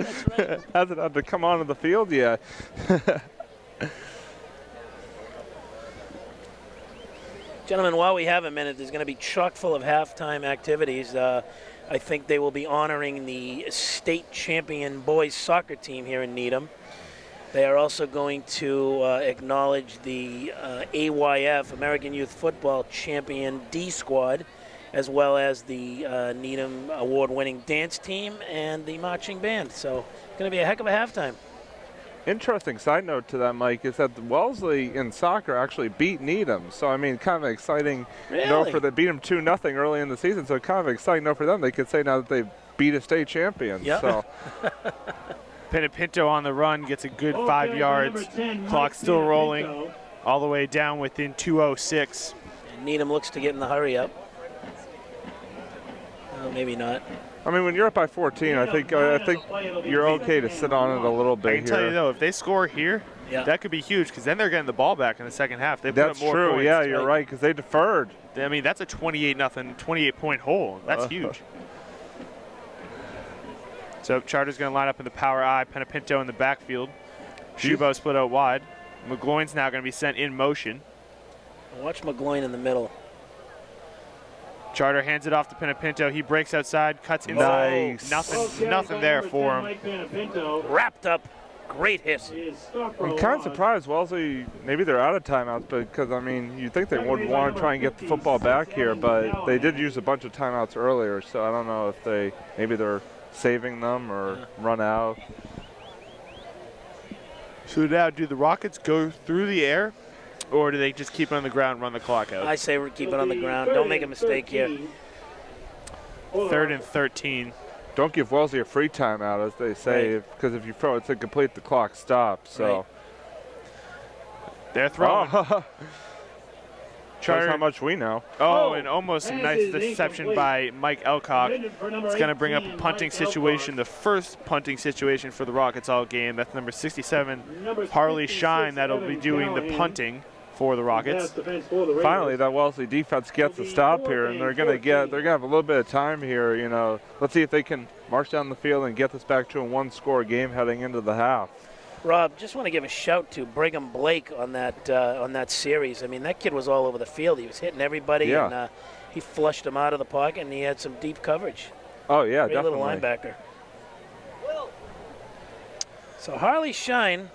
Hasn't had to come onto the field yet. Gentlemen, while we have a minute, there's going to be chock full of halftime activities. I think they will be honoring the state champion boys soccer team here in Needham. They are also going to acknowledge the AYF, American Youth Football Champion D Squad, as well as the Needham award-winning dance team and the marching band. So it's going to be a heck of a halftime. Interesting side note to that, Mike, is that Wellesley in soccer actually beat Needham. So, I mean, kind of an exciting note for them. Beat them 2-0 early in the season. So, kind of an exciting note for them. They could say now that they've beat a state champion. Yep. So. Pinto on the run gets a good 5 yards. Clock still rolling all the way down within 2:06. And Needham looks to get in the hurry up. Maybe not. I mean, when you're up by 14, I think you're okay to sit on it a little bit I can here. tell you though, if they score here, that could be huge because then they're getting the ball back in the second half. They put That's up more true. points. Yeah, you're right, because they deferred. I mean, that's a 28-point hole. That's huge. So Charter's going to line up in the power I. Pinto in the backfield. Shubo split out wide. McGloin's now going to be sent in motion. Watch McGloin in the middle. Charter hands it off to Pinto. He breaks outside, cuts inside. Nice. Nothing there for him. Wrapped up. Great hit. I'm kind of surprised Wellesley, maybe they're out of timeouts, because, I mean, you'd think they would want to try and get the football back here, but they did use a bunch of timeouts earlier, so I don't know if maybe they're saving them or run out. So now, do the Rockets go through the air, or do they just keep it on the ground and run the clock out? I say we keep it on the ground. Don't make a mistake here. 3rd and 13. Don't give Wellesley a free timeout, as they say, because if you throw it to complete, the clock stops. So Right. They're throwing. Shows how much we know. Oh, and almost a nice deception by Mike Elcock. It's going to bring up a punting situation, the first punting situation for the Rockets all game. That's number 67, Harley Shine, that'll be doing the punting for the Rockets. Finally, that Wellesley defense gets a stop here, and they're gonna have a little bit of time here. You know, let's see if they can march down the field and get this back to a one-score game heading into the half. Rob, just want to give a shout to Brigham Blake on that series. I mean, that kid was all over the field. He was hitting everybody, and he flushed him out of the pocket, and he had some deep coverage. Oh yeah, Great definitely. little linebacker. So Harley Shine,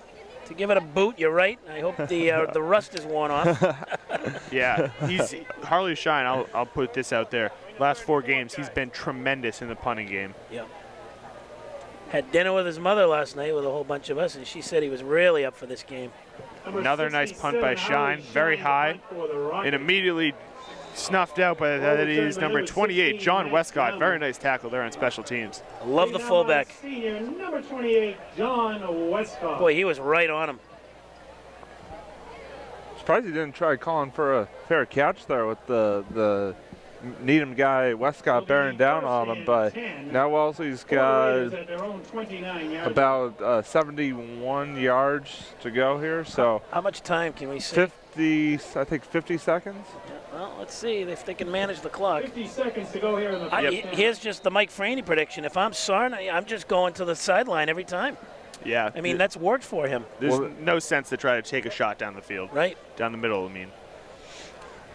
to give it a boot, you're right. I hope the rust is worn off. Yeah, he's Harley Shine. I'll put this out there. Last 4 games, he's been tremendous in the punting game. Yeah. Had dinner with his mother last night with a whole bunch of us, and she said he was really up for this game. Another nice punt by Shine, very high, and immediately snuffed out by that is number 28, John Westcott. Very nice tackle there on special teams. I love the fullback. Senior, number 28, John Westcott. Boy, he was right on him. Surprised he didn't try calling for a fair catch there with the Needham guy Westcott bearing down on him, but now Wellesley's got about 71 yards to go here. So how much time can we see? 50 seconds. Well, let's see if they can manage the clock. 50 seconds to go here in the Here's just the Mike Franey prediction. If I'm Sarn, I'm just going to the sideline every time. Yeah. I mean, that's worked for him. There's no sense to try to take a shot down the field. Right. Down the middle, I mean.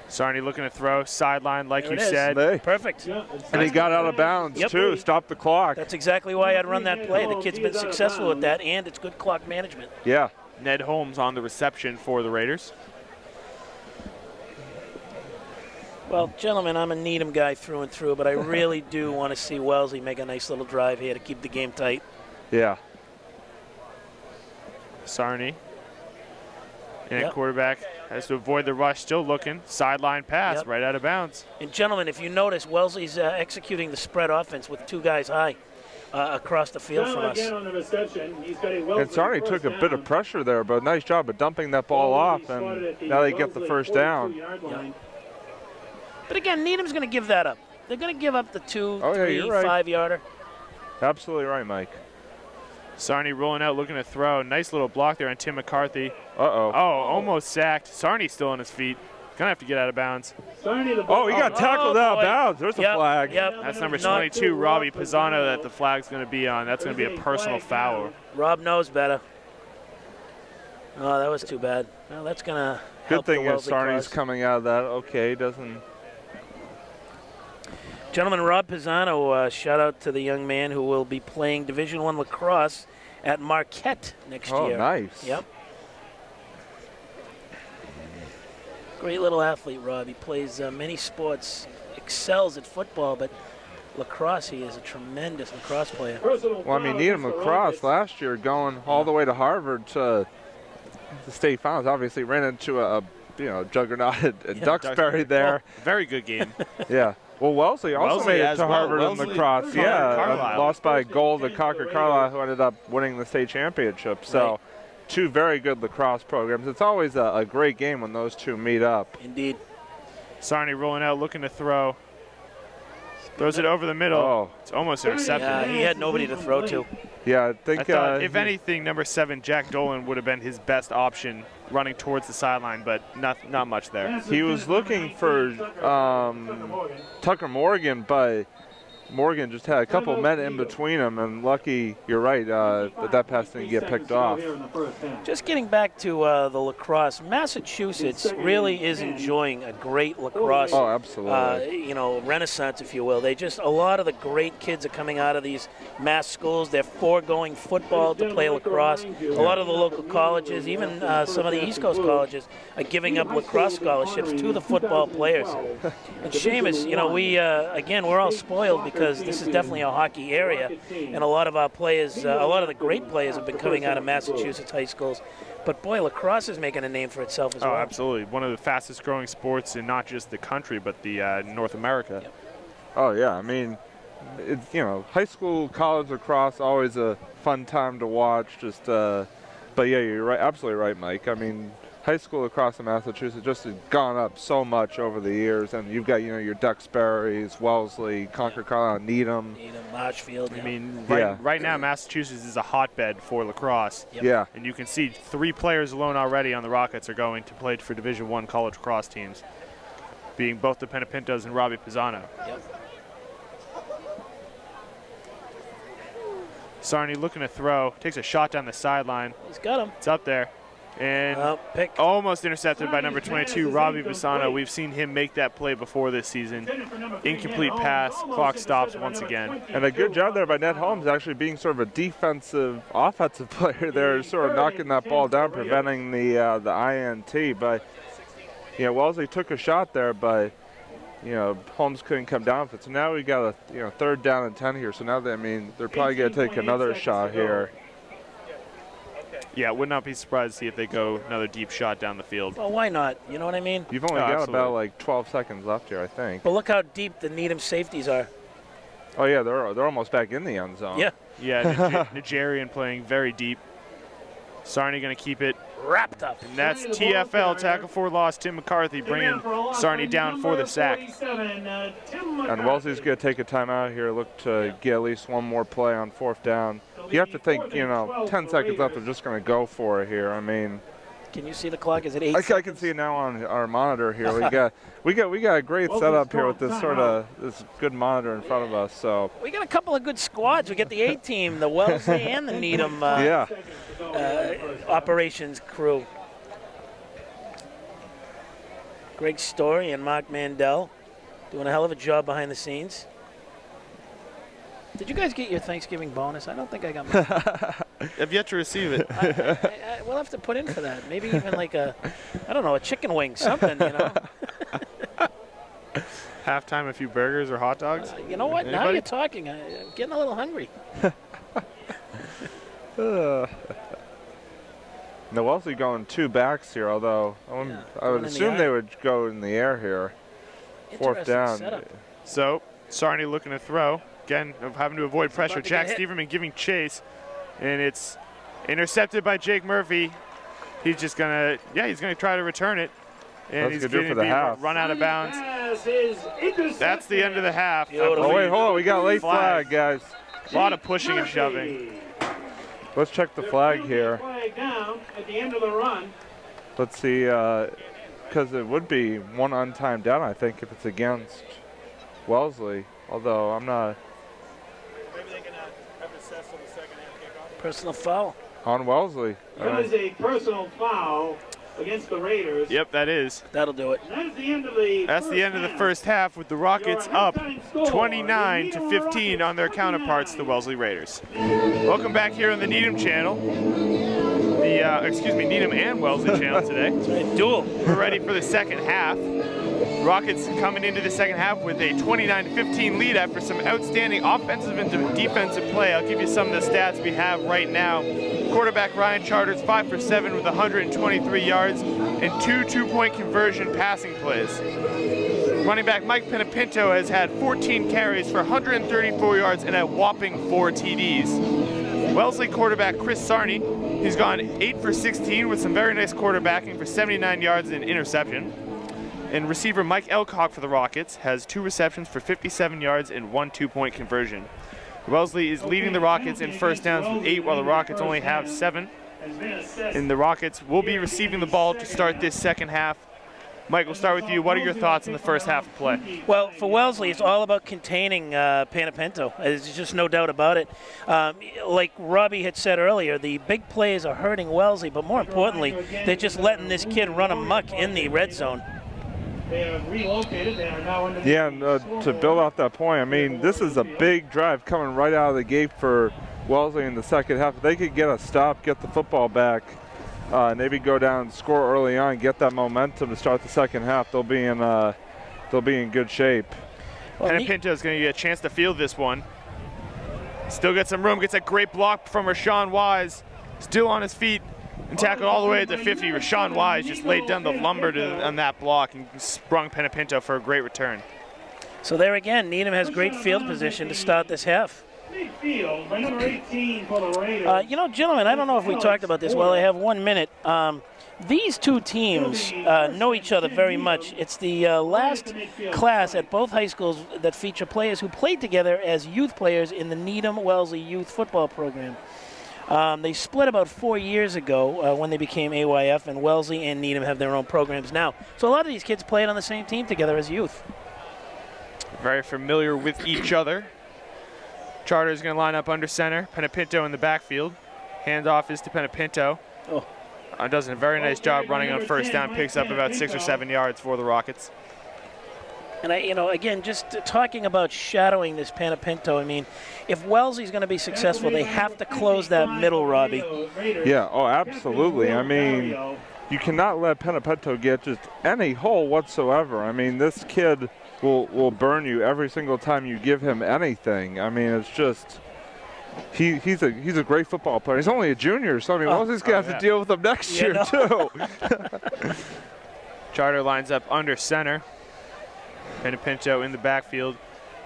Sarney looking to throw, sideline, like There you it is. said. Perfect. And he got out of bounds, too. Stop the clock. That's exactly why I'd run that play. The kid's been successful with that, and it's good clock management. Yeah. Ned Holmes on the reception for the Raiders. Well, gentlemen, I'm a Needham guy through and through, but I really do want to see Wellesley make a nice little drive here to keep the game tight. Yeah. Sarney. And a quarterback has to avoid the rush, still looking. Sideline pass, right out of bounds. And gentlemen, if you notice, Wellesley's executing the spread offense with 2 guys high across the field from us. On the reception. And Sarney took a bit of pressure there, but nice job of dumping that ball off, and now they get the first down. Yep. But again, Needham's going to give that up. They're going to give up the 2, 3, 5-yarder. Absolutely right, Mike. Sarney rolling out, looking to throw. Nice little block there on Tim McCarthy. Uh-oh. Oh, almost sacked. Sarney still on his feet. Gonna have to get out of bounds. Oh, he got tackled out of bounds. There's a flag. Yep. That's number 22, Robbie Pisano, that the flag's gonna be on. That's gonna be a personal foul. Rob knows better. Oh, that was too bad. Well, that's gonna Good help the thing is Wellesley Sarney's cause. coming out of that. Okay, doesn't. Gentlemen, Rob Pisano, shout out to the young man who will be playing Division I lacrosse at Marquette next year. Oh, nice. Yep. Great little athlete, Rob. He plays many sports, excels at football, but lacrosse, he is a tremendous lacrosse player. Well, I mean, Needham lacrosse last year going all the way to Harvard to the state finals. Obviously, ran into a juggernaut at Duxbury there. Oh, very good game. Yeah. Well, Wellesley also made it to Harvard in Wellesley, lacrosse. Lost by a goal to Concord Carlisle, who ended up winning the state championship. So, 2 very good lacrosse programs. It's always a great game when those 2 meet up. Indeed. Sarney rolling out, looking to throw. Throws it over the middle. Oh. It's almost intercepted. Yeah, he had nobody to throw to. Yeah, I think. I thought, if anything, number 7, Jack Dolan, would have been his best option running towards the sideline, but not much there. He was looking for Tucker Morgan, but Morgan just had a couple men in between him, and lucky, you're right, that pass didn't get picked off. Just getting back to the lacrosse, Massachusetts really is enjoying a great lacrosse, renaissance, if you will. A lot of the great kids are coming out of these Mass schools. They're foregoing football to play lacrosse. A lot of the local colleges, even some of the East Coast colleges, are giving up lacrosse scholarships to the football players. And Seamus, we're all spoiled because this is definitely a hockey area, and a lot of our players, a lot of the great players have been coming out of Massachusetts high schools. But boy, lacrosse is making a name for itself as well. Oh, absolutely. One of the fastest growing sports in not just the country, but the North America. Yep. Oh, yeah. I mean, high school, college lacrosse, always a fun time to watch. But yeah, you're right, absolutely right, Mike. I mean, high school lacrosse in Massachusetts just has gone up so much over the years, and you've got your Duxbury's, Wellesley, Concord, Carlisle, Needham. Marshfield. I mean, right now Massachusetts is a hotbed for lacrosse. Yep. Yeah. And you can see 3 players alone already on the Rockets are going to play for Division I college lacrosse teams, being both the Penapintos and Robbie Pisano. Yep. Sarney looking to throw, takes a shot down the sideline. He's got him. It's up there. And Pick. almost intercepted by number 22, Robbie Pisano. We've seen him make that play before this season. Incomplete pass, clock stops once again. And a good job there by Ned Holmes, actually being sort of a defensive, offensive player there, sort of knocking that ball down, preventing the INT. But Wellesley took a shot there, but Holmes couldn't come down with it. So now we got a 3rd down and 10 here. So now they're probably going to take another shot here. Yeah, would not be surprised to see if they go another deep shot down the field. Well, why not? You know what I mean? You've only got absolutely. about like 12 seconds left here, I think. But look how deep the Needham safeties are. Oh yeah, they're almost back in the end zone. Yeah. Yeah, Nigerian playing very deep. Sarney going to keep it wrapped up. And that's TFL, tackle for loss. Tim McCarthy bringing Sarney down for the sack. And Wellesley's going to take a timeout here, look to get at least one more play on 4th down. You have to think, 10 seconds left, they're just going to go for it here. I mean, can you see the clock? Is it 8 seconds? I can see it now on our monitor here. we got a great setup here with this this good monitor in front of us. So we got a couple of good squads. We got the A team, the Wellesley and the Needham operations crew. Greg Story and Mark Mandel doing a hell of a job behind the scenes. Did you guys get your Thanksgiving bonus? I don't think I got mine. I've yet to receive it. We'll have to put in for that. Maybe even like a chicken wing, something, Halftime, a few burgers or hot dogs? You know what? Anybody? Now you're talking. I'm getting a little hungry. Now Wellesley going 2 backs here, although I would assume they would go in the air here. 4th down. Setup. So Sarney looking to throw. Again, of having to avoid pressure. Jack Steverman giving chase, and it's intercepted by Jake Murphy. He's just gonna try to return it, and he's going to be run out of bounds. That's the end of the half. Oh wait, hold on, we got late flag, guys. A lot of pushing and shoving. Let's check the flag here. At the end of the run. Let's see, because it would be 1 untimed down, I think, if it's against Wellesley. Although I'm not. Maybe they can have recess on the second half kickoff. Personal foul. On Wellesley. That is a personal foul against the Raiders. Yep, that is. That'll do it. That's the end of the first half with the Rockets up 29-15 on their counterparts, the Wellesley Raiders. Welcome back here on the Needham channel. Needham and Wellesley channel today. That's right, duel. We're ready for the second half. Rockets coming into the second half with a 29-15 lead after some outstanding offensive and defensive play. I'll give you some of the stats we have right now. Quarterback Ryan Charters 5 for 7 with 123 yards and 2 two-point conversion passing plays. Running back Mike Penapinto has had 14 carries for 134 yards and a whopping 4 TDs. Wellesley quarterback Chris Sarney, he's gone 8 for 16 with some very nice quarterbacking for 79 yards and an interception. And receiver Mike Elcock for the Rockets has 2 receptions for 57 yards and 1 two-point conversion. Wellesley is leading the Rockets in first downs with 8, while the Rockets only have 7. And the Rockets will be receiving the ball to start this second half. Mike, we'll start with you. What are your thoughts on the first half of play? Well, for Wellesley, it's all about containing Penapinto. There's just no doubt about it. Like Robbie had said earlier, the big plays are hurting Wellesley, but more importantly, they're just letting this kid run amok in the red zone. They have relocated. They are now under the Yeah, and to build off that point, I mean, this is a big drive coming right out of the gate for Wellesley in the second half. If they could get a stop, get the football back, maybe go down and score early on, get that momentum to start the second half, they'll be in good shape. Well, Penapinto is going to get a chance to field this one. Still gets some room, gets a great block from Rashawn Wise. Still on his feet and tackled all the way at the 50. Rashawn Wise just laid down the lumber on that block and sprung Penapinto for a great return. So there again, Needham has great field position to start this half. midfield by number 18 for the Raiders. Gentlemen, I don't know if we talked about this. Well, I have 1 minute. These two teams know each other very much. It's the last class at both high schools that feature players who played together as youth players in the Needham Wellesley youth football program. They split about 4 years ago when they became AYF, and Wellesley and Needham have their own programs now. So a lot of these kids played on the same team together as youth. Very familiar with each other. Charter is going to line up under center. Penapinto in the backfield. Handoff is to Penapinto. Oh. Does a very nice job running on first down. Picks up about 6 or 7 yards for the Rockets. And again, just talking about shadowing this Penapinto, I mean, if Wellesley's going to be successful, they have to close that middle, Robbie. Yeah, oh, absolutely. I mean, you cannot let Penapinto get just any hole whatsoever. I mean, this kid will burn you every single time you give him anything. I mean, it's just he's a great football player. He's only a junior, so I mean, Wellesley's going to have to deal with him next year too. Charter lines up under center. Penapinto in the backfield.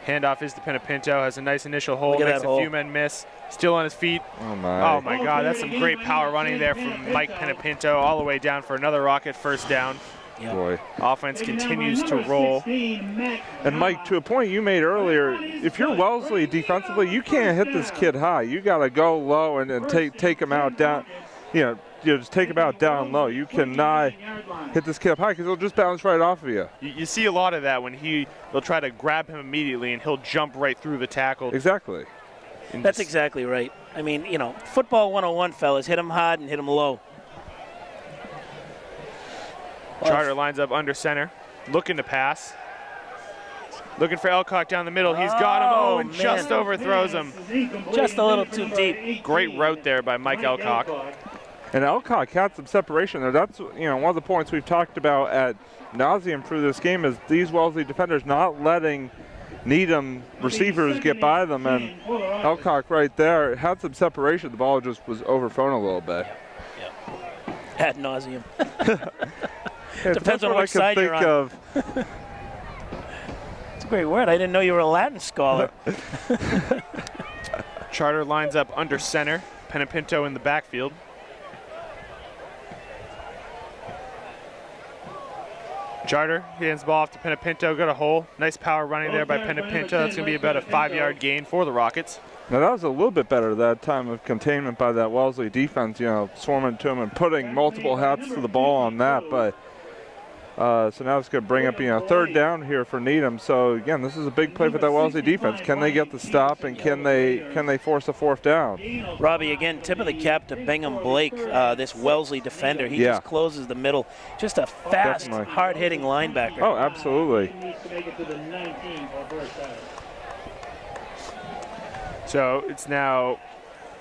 Handoff is to Penapinto. Has a nice initial hole. Makes a few men miss. Still on his feet. Oh my God, that's some great power running there from Mike Penapinto all the way down for another Rocket first down. Yep. Boy. Offense continues to roll. And Mike, to a point you made earlier, if you're Wellesley defensively, you can't hit this kid high. You got to go low and take him out down. Just take him out down low. You cannot hit this kid up high because he'll just bounce right off of you. You see a lot of that when they'll try to grab him immediately and he'll jump right through the tackle. Exactly. That's exactly right. I mean, football 101, fellas. Hit him hard and hit him low. Charter lines up under center, looking to pass. Looking for Elcock down the middle. He's got him. And just overthrows him. Just a little too deep. Great route there by Mike Elcock. And Elcock had some separation there. That's one of the points we've talked about at nauseum through this game is these Wellesley defenders not letting Needham receivers get by them, and Elcock right there had some separation. The ball just was overthrown a little bit. Yep. Ad nauseum. Depends on which side you're on. It's a great word. I didn't know you were a Latin scholar. Charter lines up under center. Penapinto in the backfield. Charter hands the ball off to Penapinto, got a hole. Nice power running there by Penapinto. That's going to be about a 5-yard gain for the Rockets. Now that was a little bit better that time of containment by that Wellesley defense, swarming to him and putting multiple hats to the ball on that. But so now it's going to bring up third down here for Needham. So again, this is a big play for that Wellesley defense. Can they get the stop and can they force a fourth down? Robbie, again, tip of the cap to Bingham Blake, this Wellesley defender. He just closes the middle. Just a fast, hard-hitting linebacker. Oh, absolutely. So it's now,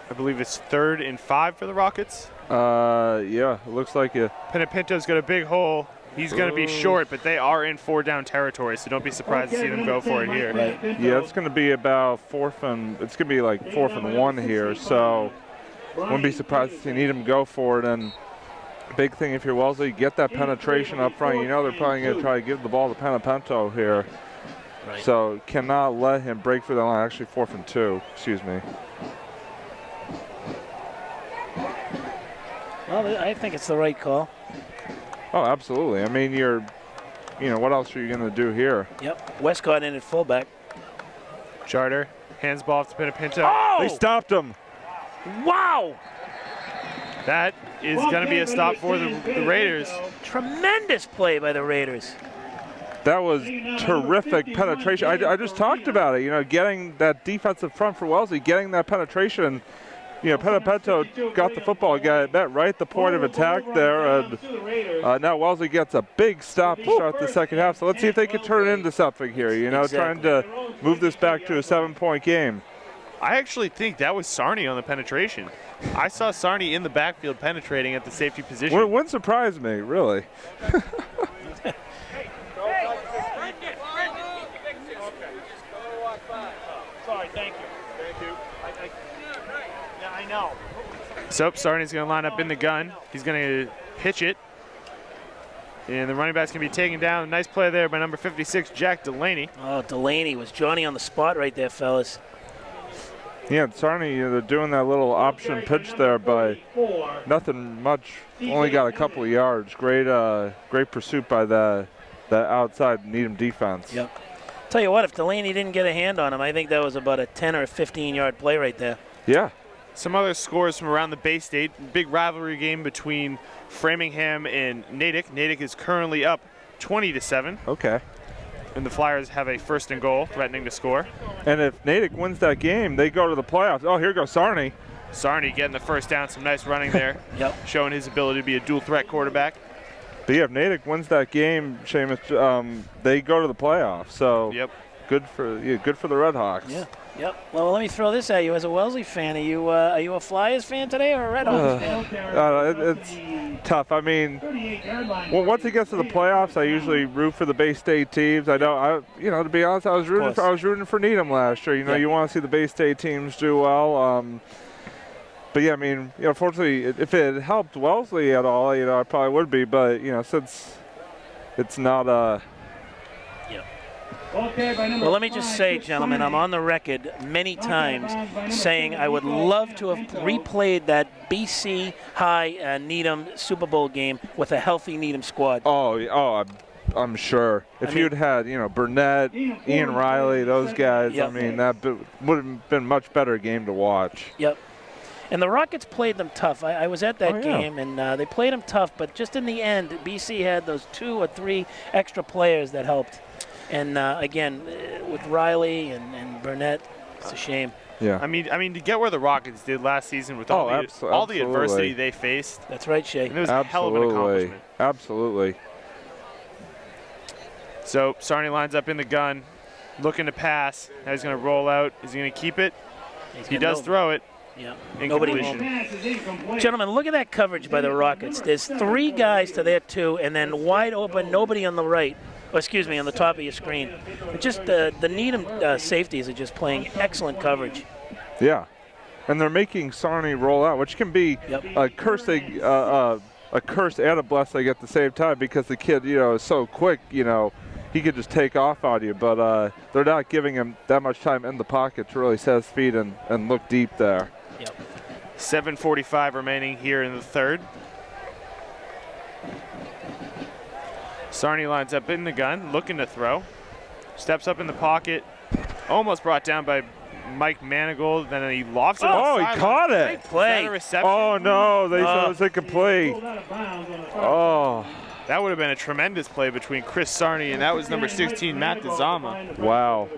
I believe it's 3rd and 5 for the Rockets. Yeah, it looks like it. Penapinto's got a big hole. He's going to be short, but they are in 4-down territory, so don't be surprised to see them go for it here. Right. Yeah, it's going to be about it's going to be like 4th and 1 here, so wouldn't be surprised to see Needham go for it. And big thing if you're Wellesley, get that penetration up front. They're probably going to try to give the ball to Penapinto here. Right. So cannot let him break through the line. Actually, 4th and 2, excuse me. Well, I think it's the right call. Oh, absolutely. I mean, what else are you going to do here? Yep. Westcott in at fullback. Charter hands ball off to Penapinto. Oh! They stopped him. Wow! That is going to be a stop for the Raiders. Tremendous play by the Raiders. That was terrific penetration. I just talked about it, getting that defensive front for Wellesley, getting that penetration. Penapinto got the football, got it right at the point of attack there, and now Wellesley gets a big stop to start the second half. So let's see if they can turn it into something here, Exactly. trying to move this back to a 7-point game. I actually think that was Sarney on the penetration. I saw Sarney in the backfield penetrating at the safety position. Wouldn't surprise me, really. Sorry, thank you. Yeah, I know. So Sarney's going to line up in the gun. He's going to pitch it. And the running back's going to be taken down. Nice play there by number 56, Jack Delaney. Oh, Delaney was Johnny on the spot right there, fellas. Yeah, Sarney, they're doing that little option pitch there, but nothing much. Only got a couple of yards. Great pursuit by that outside Needham defense. Yep. Tell you what, if Delaney didn't get a hand on him, I think that was about a 10 or 15-yard play right there. Yeah. Some other scores from around the Bay State. Big rivalry game between Framingham and Natick. Natick is currently up 20-7. Okay. And the Flyers have a 1st and goal, threatening to score. And if Natick wins that game, they go to the playoffs. Oh, here goes Sarney. Sarney getting the first down. Some nice running there. Yep. Showing his ability to be a dual-threat quarterback. But yeah, if Natick wins that game, Seamus, they go to the playoffs. So yep. Good for the Red Hawks. Yeah. Yep. Well, let me throw this at you. As a Wellesley fan, are you a Flyers fan today or a Red Hawks fan? It's tough. I mean, once it gets to the playoffs, I usually root for the Bay State teams. To be honest, I was rooting for Needham last year. You want to see the Bay State teams do well. But yeah, I mean, fortunately, if it helped Wellesley at all, I probably would be. But since it's not Well, let me just say, gentlemen, I'm on the record many times saying I would love to have replayed that BC High Needham Super Bowl game with a healthy Needham squad. I'm sure. If you'd had, Burnett, Ian Riley, those guys, yep. I mean, that would have been a much better game to watch. Yep. And the Rockets played them tough. I was at that game, and they played them tough, but just in the end, BC had those 2 or 3 extra players that helped. And again, with Riley and Burnett, it's a shame. Yeah. I mean, to get where the Rockets did last season with all the adversity they faced. That's right, Shay. And it was a hell of an accomplishment. Absolutely. So Sarney lines up in the gun, looking to pass. Now he's going to roll out. Is he going to keep it? He does throw it. Yeah. Incompletion. Gentlemen, look at that coverage by the Rockets. There's 3 guys to their 2, and then wide open, nobody on the right. On the top of your screen. Just the Needham safeties are just playing excellent coverage. Yeah, and they're making Sarney roll out, which can be a curse and a blessing at the same time because the kid, is so quick, he could just take off on you. But they're not giving him that much time in the pocket to really set his feet and look deep there. Yep. 7:45 remaining here in the 3rd. Sarney lines up in the gun, looking to throw. Steps up in the pocket. Almost brought down by Mike Manigold. Then he lofts it. He caught it. Great play. Is that a reception? Oh, no. They said it was incomplete. Oh. That would have been a tremendous play between Chris Sarney and that was number 16, Matt DeZama. Wow.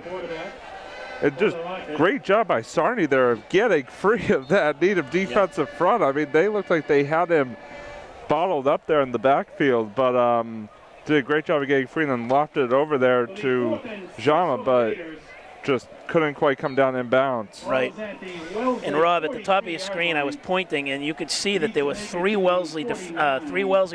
And just great job by Sarney there of getting free of that Needham defensive front. I mean, they looked like they had him bottled up there in the backfield, but did a great job of getting free and then lofted it over there to Jama, but just couldn't quite come down in bounds. Right. And Rob, at the top of your screen, I was pointing, and you could see that there were 3 Wellesley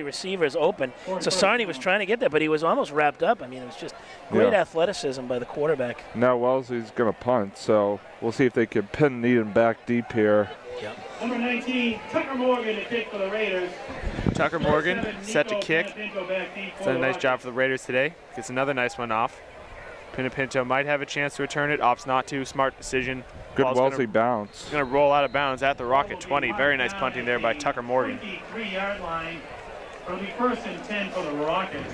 receivers open. So Sarney was trying to get there, but he was almost wrapped up. I mean, it was just great athleticism by the quarterback. Now Wellesley's going to punt, so we'll see if they can pin Needham back deep here. Yep. Number 19, Tucker Morgan to kick for the Raiders. Tucker Morgan set to kick. He's done a nice job for the Raiders today. Gets another nice one off. Pinto might have a chance to return it. Opts not to. Smart decision. Good Wellesley bounce. Going to roll out of bounds at the Rocket 20. Very nice punting there by Tucker Morgan. 23-yard line. It'll be 1st and 10 for the Rockets.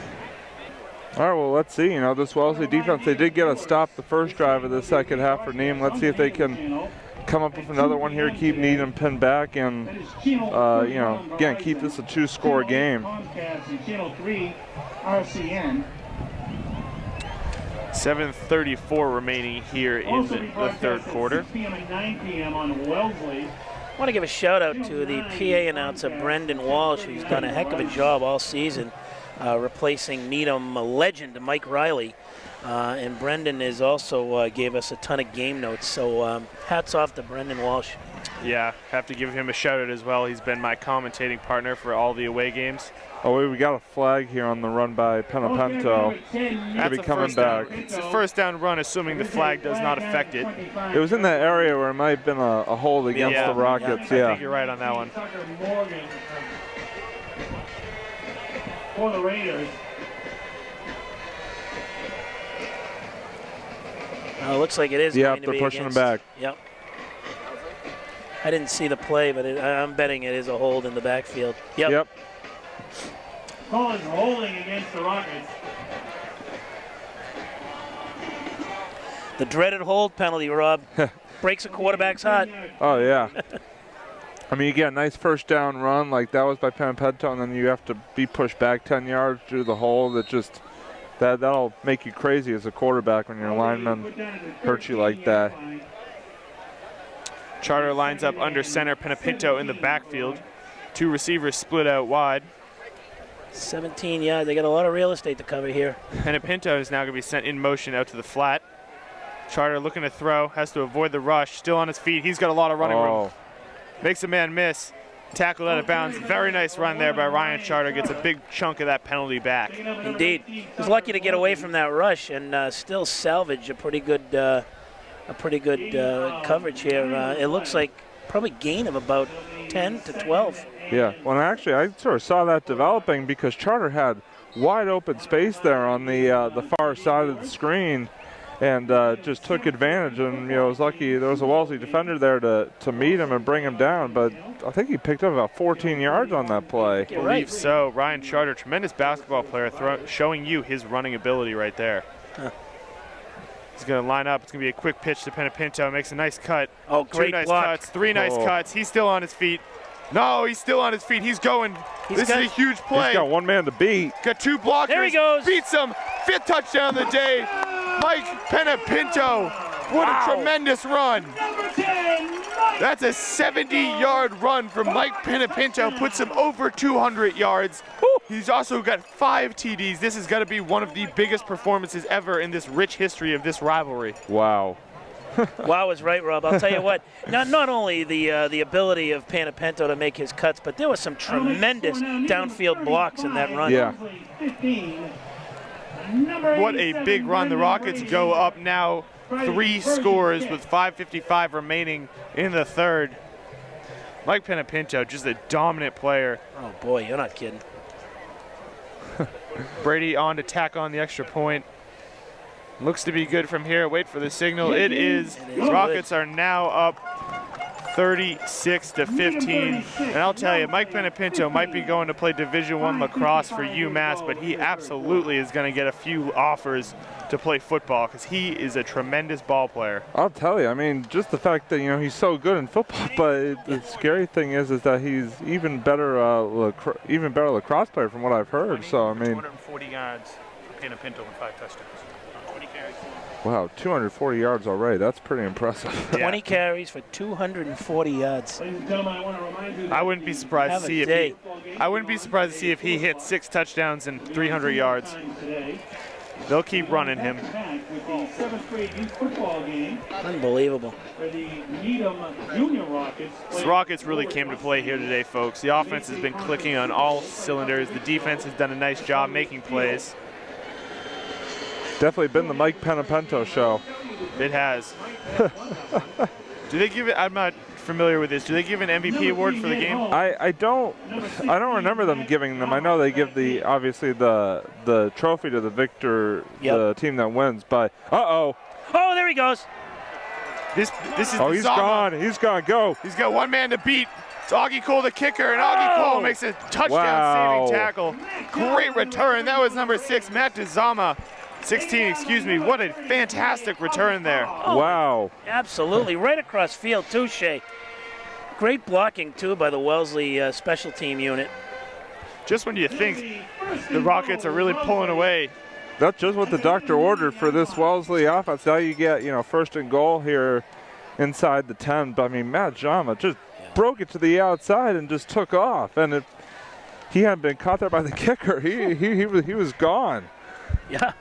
All right, well, let's see. This Wellesley defense, they did get a stop the first drive of the second half for Needham. Let's see if they can come up with another one here, keep Needham pinned back, and, again, keep this a 2-score game. 7:34 remaining here in the 3rd quarter. I want to give a shout out to the PA announcer, Brendan Walsh, who's done a heck of a job all season replacing Needham legend Mike Riley. And Brendan is also gave us a ton of game notes. So hats off to Brendan Walsh. Yeah, have to give him a shout out as well. He's been my commentating partner for all the away games. Oh, wait, we got a flag here on the run by Penapento. That's coming back. It's a 1st down run, assuming the flag does not affect it. It was in that area where it might have been a hold against the Rockets. I think you're right on that one. For the Raiders. Looks like it is. Yep, going to they're be pushing against, him back. Yep. I didn't see the play, but I'm betting it is a hold in the backfield. Yep. Collins holding against the Rockets. The dreaded hold penalty, Rob. Breaks a quarterback's heart. Oh, yeah. I mean, you get a nice first down run like that was by Penapento, and then you have to be pushed back 10 yards through the hole. That'll make you crazy as a quarterback when your lineman hurts you like that. Charter lines up under center, Penapinto in the backfield. 2 receivers split out wide. 17 yards. They got a lot of real estate to cover here. Penapinto is now going to be sent in motion out to the flat. Charter looking to throw, has to avoid the rush. Still on his feet. He's got a lot of running room. Makes a man miss. Tackled out of bounds. Very nice run there by Ryan Charter. Gets a big chunk of that penalty back. Indeed. He was lucky to get away from that rush and still salvage a pretty good coverage here. It looks like probably gain of about 10 to 12. Yeah, well, actually, I sort of saw that developing because Charter had wide open space there on the far side of the screen, and just took advantage. And was lucky there was a Wellesley defender there to meet him and bring him down. But I think he picked up about 14 yards on that play. I believe so. Ryan Charter, tremendous basketball player, showing you his running ability right there. Huh. He's going to line up. It's going to be a quick pitch to Penapinto. Makes a nice cut. Oh, great 2 nice block. cuts, 3 nice cuts. He's still on his feet. No, he's still on his feet. He's going. This is a huge play. He's got one man to beat. Got 2 blockers. There he goes. Beats him. 5th touchdown of the day. Mike Penapinto. What a tremendous run. That's a 70-yard run from Mike Penapinto. Puts him over 200 yards. He's also got 5 TDs. This is going to be one of the biggest performances ever in this rich history of this rivalry. Wow. Wow is right, Rob. I'll tell you what, not only the ability of Penapinto to make his cuts, but there was some tremendous downfield blocks in that run. Yeah. What a big run. The Rockets go up now 3 scores with 5:55 remaining in the third. Mike Penapinto, just a dominant player. Oh, boy, you're not kidding. Brady on to tack on the extra point. Looks to be good from here. Wait for the signal. It is. Rockets are now up 36-15. And I'll tell you, Mike Penapinto might be going to play Division I lacrosse for UMass, but he absolutely is going to get a few offers to play football because he is a tremendous ball player. I'll tell you, I mean, just the fact that, he's so good in football, but the scary thing is that he's even better lacrosse player from what I've heard. So, I mean, 240 yards for Penapinto and 5 touchdowns. 20 carries. Wow, 240 yards already. That's pretty impressive. 20 carries for 240 yards. I wouldn't be surprised to see if he hits 6 touchdowns and 300 yards. They'll keep running him. Unbelievable. The Rockets really came to play here today, folks. The offense has been clicking on all cylinders. The defense has done a nice job making plays. Definitely been the Mike Penapinto show. It has. Do they give it? I'm not familiar with this. Do they give an MVP award for the game? I don't remember them giving them. I know they give obviously the trophy to the victor, the team that wins. But oh, there he goes. This is. Oh, he's gone. He's gone. Go. He's got one man to beat. It's Augie Cole, the kicker, and Augie Cole makes a touchdown-saving tackle. Great return. That was number 6, Matt Dezama. 16, excuse me. What a fantastic return there. Oh, wow. Absolutely. Right across field, too, Shea. Great blocking, too, by the Wellesley special team unit. Just when you think the Rockets are really pulling away. That's just what the doctor ordered for this Wellesley offense. Now you get, 1st and goal here inside the 10. But, I mean, Matt Jama just broke it to the outside and just took off. And if he hadn't been caught there by the kicker, he was gone. Yeah.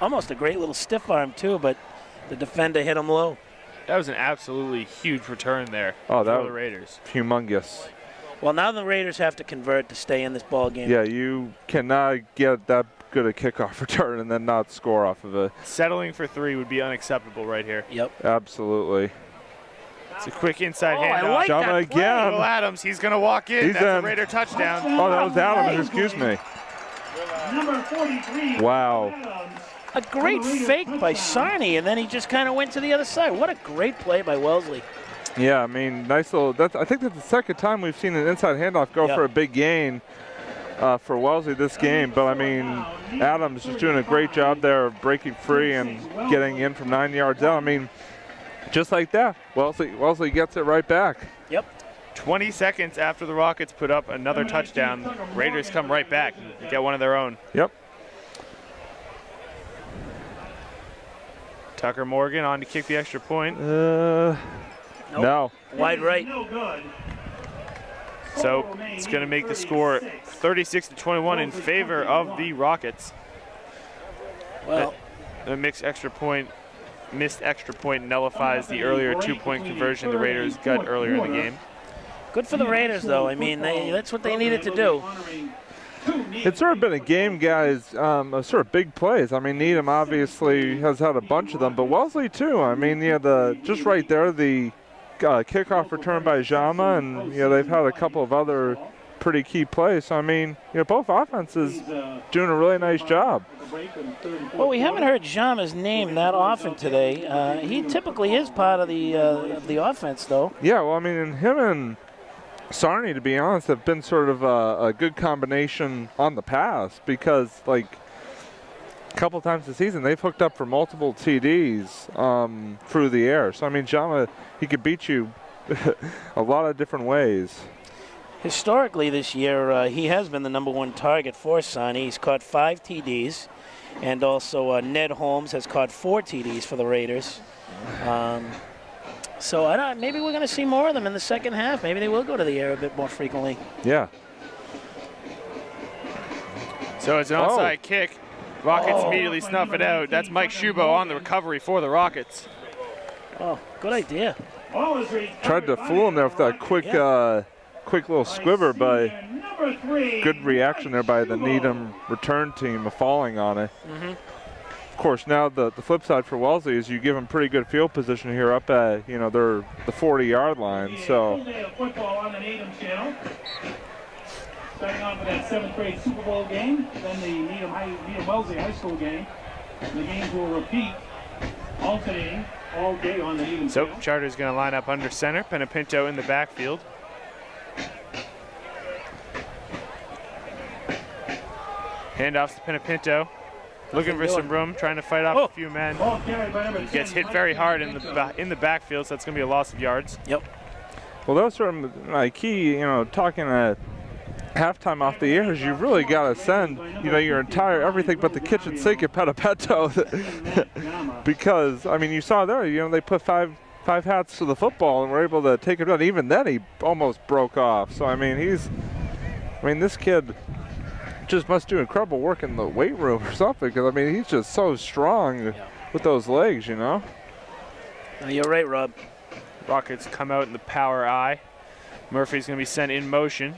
Almost a great little stiff arm, too, but the defender hit him low. That was an absolutely huge return there for the Raiders. Humongous. Well, now the Raiders have to convert to stay in this ball game. Yeah, you cannot get that good a kickoff return and then not score off of it. Settling for 3 would be unacceptable right here. Yep. Absolutely. It's a quick inside handoff. I like Jama that play. again. Will Adams, he's going to walk in. That's a Raider touchdown. Oh, that was Adams, excuse me. Number 43. Wow. A great fake by Sarney, and then he just kind of went to the other side. What a great play by Wellesley. Yeah, I mean, nice little. I think that's the second time we've seen an inside handoff go for a big gain for Wellesley this game. But I mean, Adams just doing a great job there of breaking free and getting in from 9 yards out. I mean, just like that, Wellesley gets it right back. Yep. 20 seconds after the Rockets put up another touchdown, Raiders come right back and get one of their own. Yep. Tucker Morgan on to kick the extra point. Nope. No. Wide right. So it's going to make the score 36-21 in favor of the Rockets. Well, the missed extra point nullifies the earlier 2-point conversion the Raiders got earlier in the game. good for the Raiders, though. I mean, that's what they needed to do. It's sort of been a game, guys, of sort of big plays. I mean, Needham obviously has had a bunch of them, but Wellesley too. I mean, just right there, the kickoff return by Jama, and they've had a couple of other pretty key plays. So I mean, both offenses doing a really nice job. Well, we haven't heard Jama's name that often today. He typically is part of the offense, though. Yeah, well, I mean, and him and Sarney, to be honest, have been sort of a good combination on the pass, because like a couple times this season they've hooked up for multiple TDs through the air. So I mean, Jama, he could beat you a lot of different ways. Historically this year, he has been the #1 target for Sarney. He's caught 5 TDs, and also Ned Holmes has caught 4 TDs for the Raiders. So maybe we're going to see more of them in the second half. Maybe they will go to the air a bit more frequently. Yeah. So it's an onside kick. Rockets immediately snuff it out. That's Mike Shubo on the recovery for the Rockets. Oh, good idea. Tried to fool him there with that quick little squiver, but good reaction there by the Needham return team of falling on it. Mm-hmm. Of course, now the flip side for Wellesley is you give them pretty good field position here up at the 40-yard line. So. Football on the Needham channel. Starting off with that 7th grade Super Bowl game, then the Needham Wellesley High School game. The games will repeat, alternating all day on the Needham So channel. Charter's going to line up under center. Penapinto in the backfield. Handoffs to Penapinto. Looking for some room, trying to fight off a few men. Gets hit very hard in the backfield, so that's going to be a loss of yards. Yep. Well, that was sort of my key, talking at halftime off the air, is you really got to send, your entire everything but the kitchen sink at Penapinto. Because, I mean, you saw there, they put five hats to the football and were able to take it down. Even then, he almost broke off. So, I mean, this kid just must do incredible work in the weight room or something, because I mean he's just so strong with those legs, No, you're right, Rob. Rockets come out in the power I. Murphy's going to be sent in motion.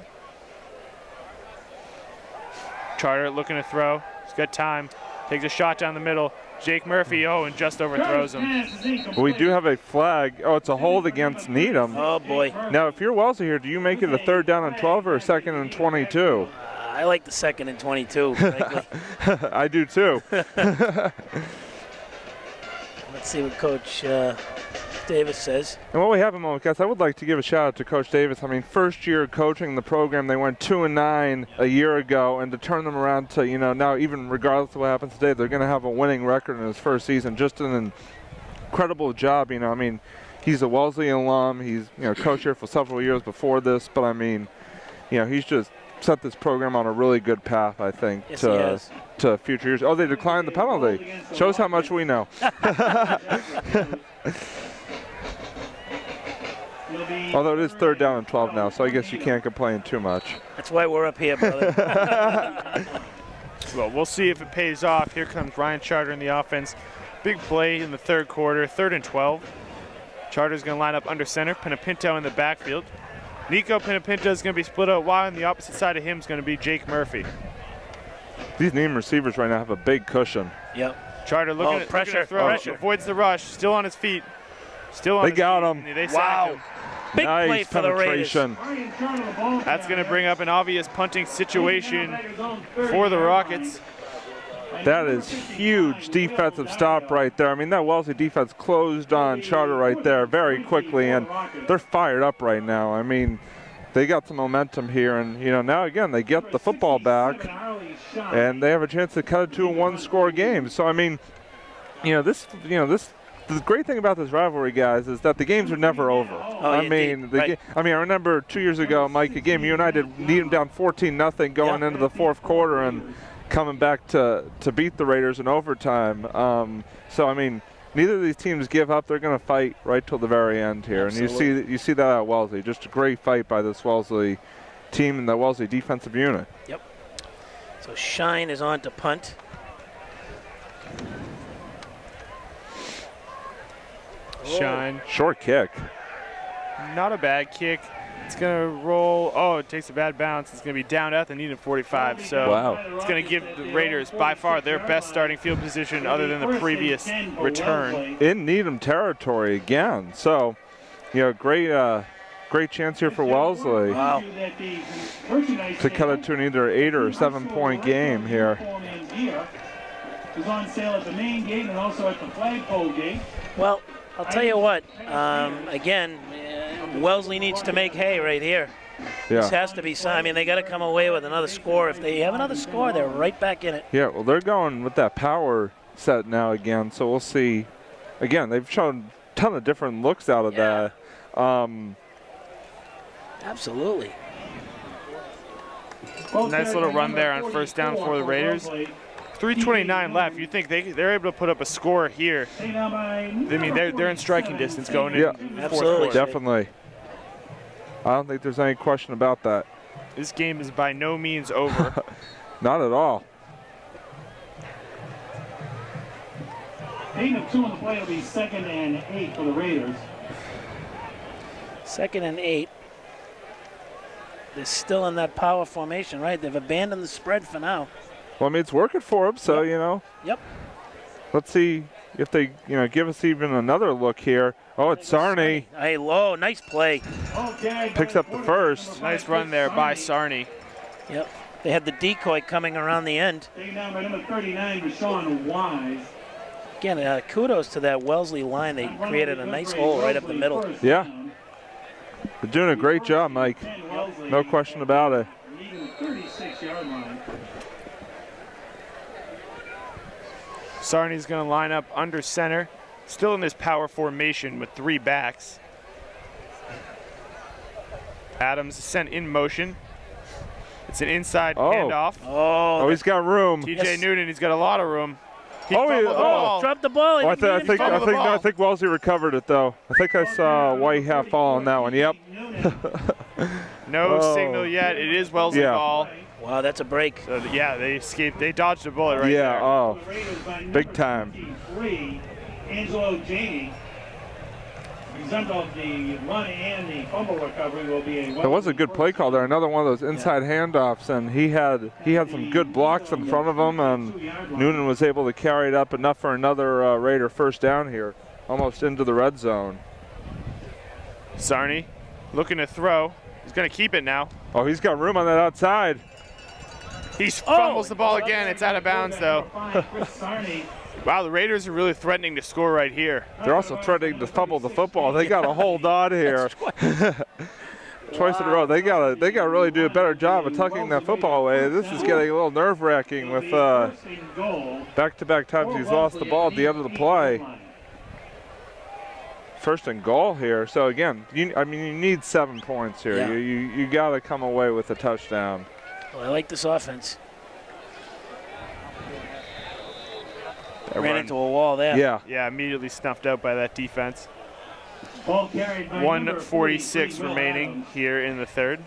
Charter looking to throw. He's got time. Takes a shot down the middle. Jake Murphy, and just overthrows him. We do have a flag. Oh, it's a hold against Needham. Oh boy. Now, if you're Wellesley here, do you make it a 3rd down and 12 or a 2nd and 22? I like the 2nd and 22, frankly. I do too. Let's see what Coach Davis says. And while we have a moment, guys, I would like to give a shout out to Coach Davis. I mean, first year coaching the program, they went 2-9 a year ago, and to turn them around to, now even regardless of what happens today, they're going to have a winning record in his first season. Just an incredible job, I mean, he's a Wellesley alum. He's, coached here for several years before this, but I mean, he's just set this program on a really good path, I think, yes, to future years. Oh, they declined the penalty. Shows how much we know. Although it is 3rd down and 12 now, so I guess you can't complain too much. That's why we're up here, brother. Well, we'll see if it pays off. Here comes Ryan Charter in the offense. Big play in the 3rd quarter, 3rd and 12. Charter's going to line up under center. Penapinto in the backfield. Nico Penapinto is going to be split out wide, and the opposite side of him is going to be Jake Murphy. These Needham receivers right now have a big cushion. Yep. Charter looking at pressure, throw. pressure. Avoids the rush. Still on his feet. They got him. They sack him. Big nice play for the Raiders. That's going to bring up an obvious punting situation for the Rockets. That is huge defensive stop right there. I mean, that Wellesley defense closed on Charter right there very quickly, and they're fired up right now. I mean, they got some momentum here, and now again they get the football back, and they have a chance to cut it to a one-score game. So I mean, the great thing about this rivalry, guys, is that the games are never over. I mean, I remember 2 years ago, Mike, a game you and I did Needham down 14-0 going into the fourth quarter and coming back to beat the Raiders in overtime. So I mean, neither of these teams give up. They're going to fight right till the very end here. Absolutely. And you see that at Wellesley. Just a great fight by this Wellesley team and the Wellesley defensive unit. Yep. So Shine is on to punt. Shine. Short kick. Not a bad kick. It's going to roll. Oh, it takes a bad bounce. It's going to be down at the Needham 45. So wow. It's going to give the Raiders by far their best starting field position other than the previous return. In Needham territory again. So, great chance here for Wellesley. Wow. To cut it to an either 8 or 7 point game here. Is on sale at the main gate and also at the flagpole gate. Well, I'll tell you what, again, Wellesley needs to make hay right here. Yeah. This has to be, I mean, they got to come away with another score. If they have another score, they're right back in it. Yeah, well, they're going with that power set now again, so we'll see. Again, they've shown a ton of different looks out of that. Absolutely. Nice little run there on first down for the Raiders. 3:29 left. You think they're able to put up a score here? I mean, they're in striking distance going into the fourth quarter. Definitely. I don't think there's any question about that. This game is by no means over. Not at all. Gain of 2 on the play will be 2nd and 8 for the Raiders. 2nd and 8. They're still in that power formation, right? They've abandoned the spread for now. Well, I mean, it's working for them, so, Yep. Let's see if they, give us even another look here. Oh, it's Sarney. Hey, low, nice play. Picks up the first. Nice run there by Sarney. Yep. They had the decoy coming around the end. Taken down by number 39, Deshaun Wise. Again, kudos to that Wellesley line. They created a nice hole right up the middle. Yeah. They're doing a great job, Mike. No question about it. 36-yard line. Sarney's going to line up under center, still in this power formation with 3 backs. Adams is sent in motion. It's an inside handoff. Oh, he's got room. TJ Noonan, he's got a lot of room. He Dropped the ball. I think Wellesley recovered it though. I think I saw Whitehat fall on that one. Yep. No signal yet. It is Wellesley ball. Wow, that's a break. So yeah, they escaped. They dodged a bullet right there. Oh, big time. Angelo Janey. Exempt of the run and the fumble recovery will be a. That was a good play call there. Another one of those inside handoffs, and he had some good blocks in front of him, and Noonan was able to carry it up enough for another Raider first down here, almost into the red zone. Sarney looking to throw. He's going to keep it now. Oh, he's got room on that outside. He fumbles the ball again. It's out of bounds, though. Wow, the Raiders are really threatening to score right here. They're also threatening to fumble the football. They got to hold on here. Twice in a row. They got to really do a better job of tucking that football away. This is getting a little nerve-wracking with back-to-back times he's lost the ball at the end of the play. First and goal here. So again, you need 7 points here. Yeah. You got to come away with a touchdown. Well, I like this offense. Ran into a wall there. Yeah, immediately snuffed out by that defense. 1:46 remaining here in the third.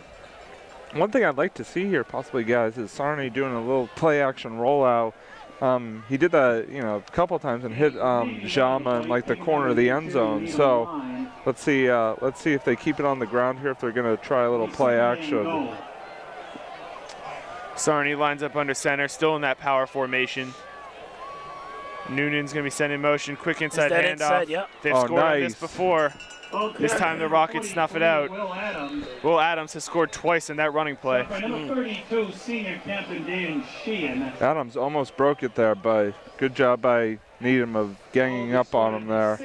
One thing I'd like to see here possibly, guys, is Sarney doing a little play-action rollout. He did that, a couple times and hit Jama in like the corner of the end zone. So let's see if they keep it on the ground here, if they're going to try a little play action. Sarney lines up under center, still in that power formation. Noonan's going to be sending in motion. Quick inside that handoff. inside? Yep. They've Oh, scored on nice. this before. This time the Rockets snuff it out. Will Adams has scored twice in that running play. Number 32, senior captain Dan Sheehan. Adams almost broke it there, but good job by Needham of ganging up on him there.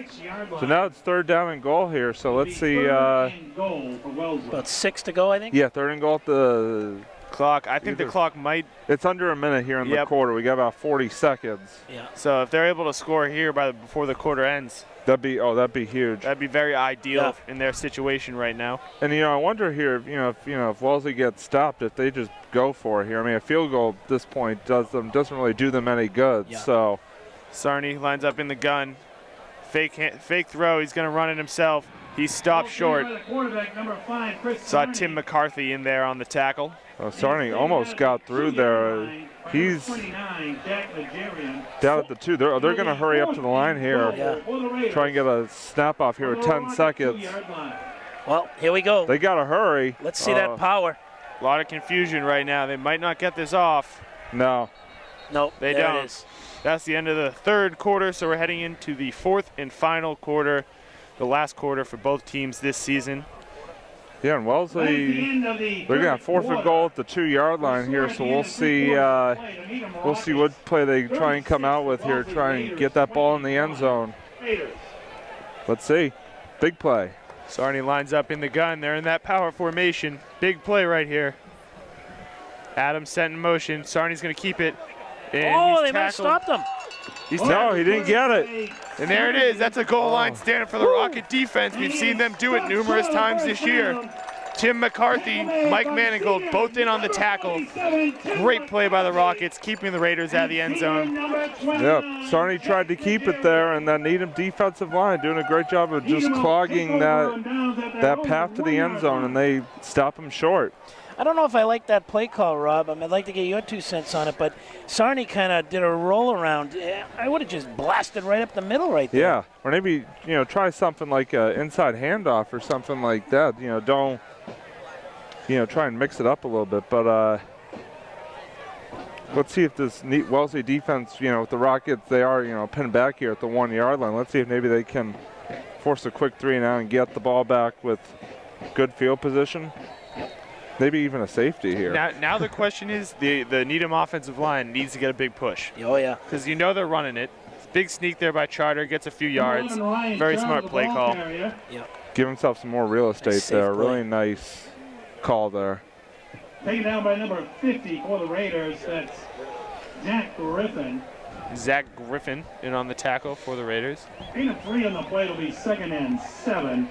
So now it's 3rd down and goal here. So let's see. About 6 to go, I think. Yeah, 3rd and goal at the Clock. I think the clock might. It's under a minute here in the quarter. We got about 40 seconds. Yeah. So if they're able to score here before the quarter ends, that'd be huge. That'd be very ideal in their situation right now. And I wonder here, if Wellesley gets stopped, if they just go for it here. I mean, a field goal at this point doesn't really do them any good. Yeah. So Sarney lines up in the gun. Fake throw. He's going to run it himself. He's stopped short. Saw Tim McCarthy in there on the tackle. Sarney almost got through there. He's down at the 2. They're going to hurry up to the line here. Yeah. Try and get a snap off here with 10 seconds. Well, here we go. They got to hurry. Let's see that power. A lot of confusion right now. They might not get this off. No. Nope, they there don't. It is. That's the end of the 3rd quarter, so we're heading into the 4th and final quarter, the last quarter for both teams this season. Yeah, and Wellesley, they're going to have 4th and goal at the 2-yard line here, so we'll see what play they try and come out with here, try and get that ball in the end zone. Let's see. Big play. Sarney lines up in the gun. They're in that power formation. Big play right here. Adams sent in motion. Sarney's going to keep it. And they might have stopped him. No, he didn't get it. And there it is. That's a goal line stand for the Rocket defense. We've seen them do it numerous times this year. Tim McCarthy, Mike Manigold, both in on the tackle. Great play by the Rockets, keeping the Raiders out of the end zone. Yep, Sarney tried to keep it there, and that Needham defensive line doing a great job of just clogging that path to the end zone, and they stop him short. I don't know if I like that play call, Rob. I'd like to get your 2 cents on it, but Sarney kind of did a roll around. I would have just blasted right up the middle right there. Yeah, or maybe, try something like an inside handoff or something like that. Don't, try and mix it up a little bit. But let's see if this Wellesley defense, with the Rockets, they are, pinned back here at the 1-yard line. Let's see if maybe they can force a quick 3 now and get the ball back with good field position. Maybe even a safety here. Now the question is, the Needham offensive line needs to get a big push. Oh, yeah. Because they're running it. Big sneak there by Charter, gets a few yards. Very smart play call. Yep. Give himself some more real estate there. Really nice call there. Taken down by number 50 for the Raiders. That's Zach Griffin. Zach Griffin in on the tackle for the Raiders. 3 on the play. It'll be 2nd and 7.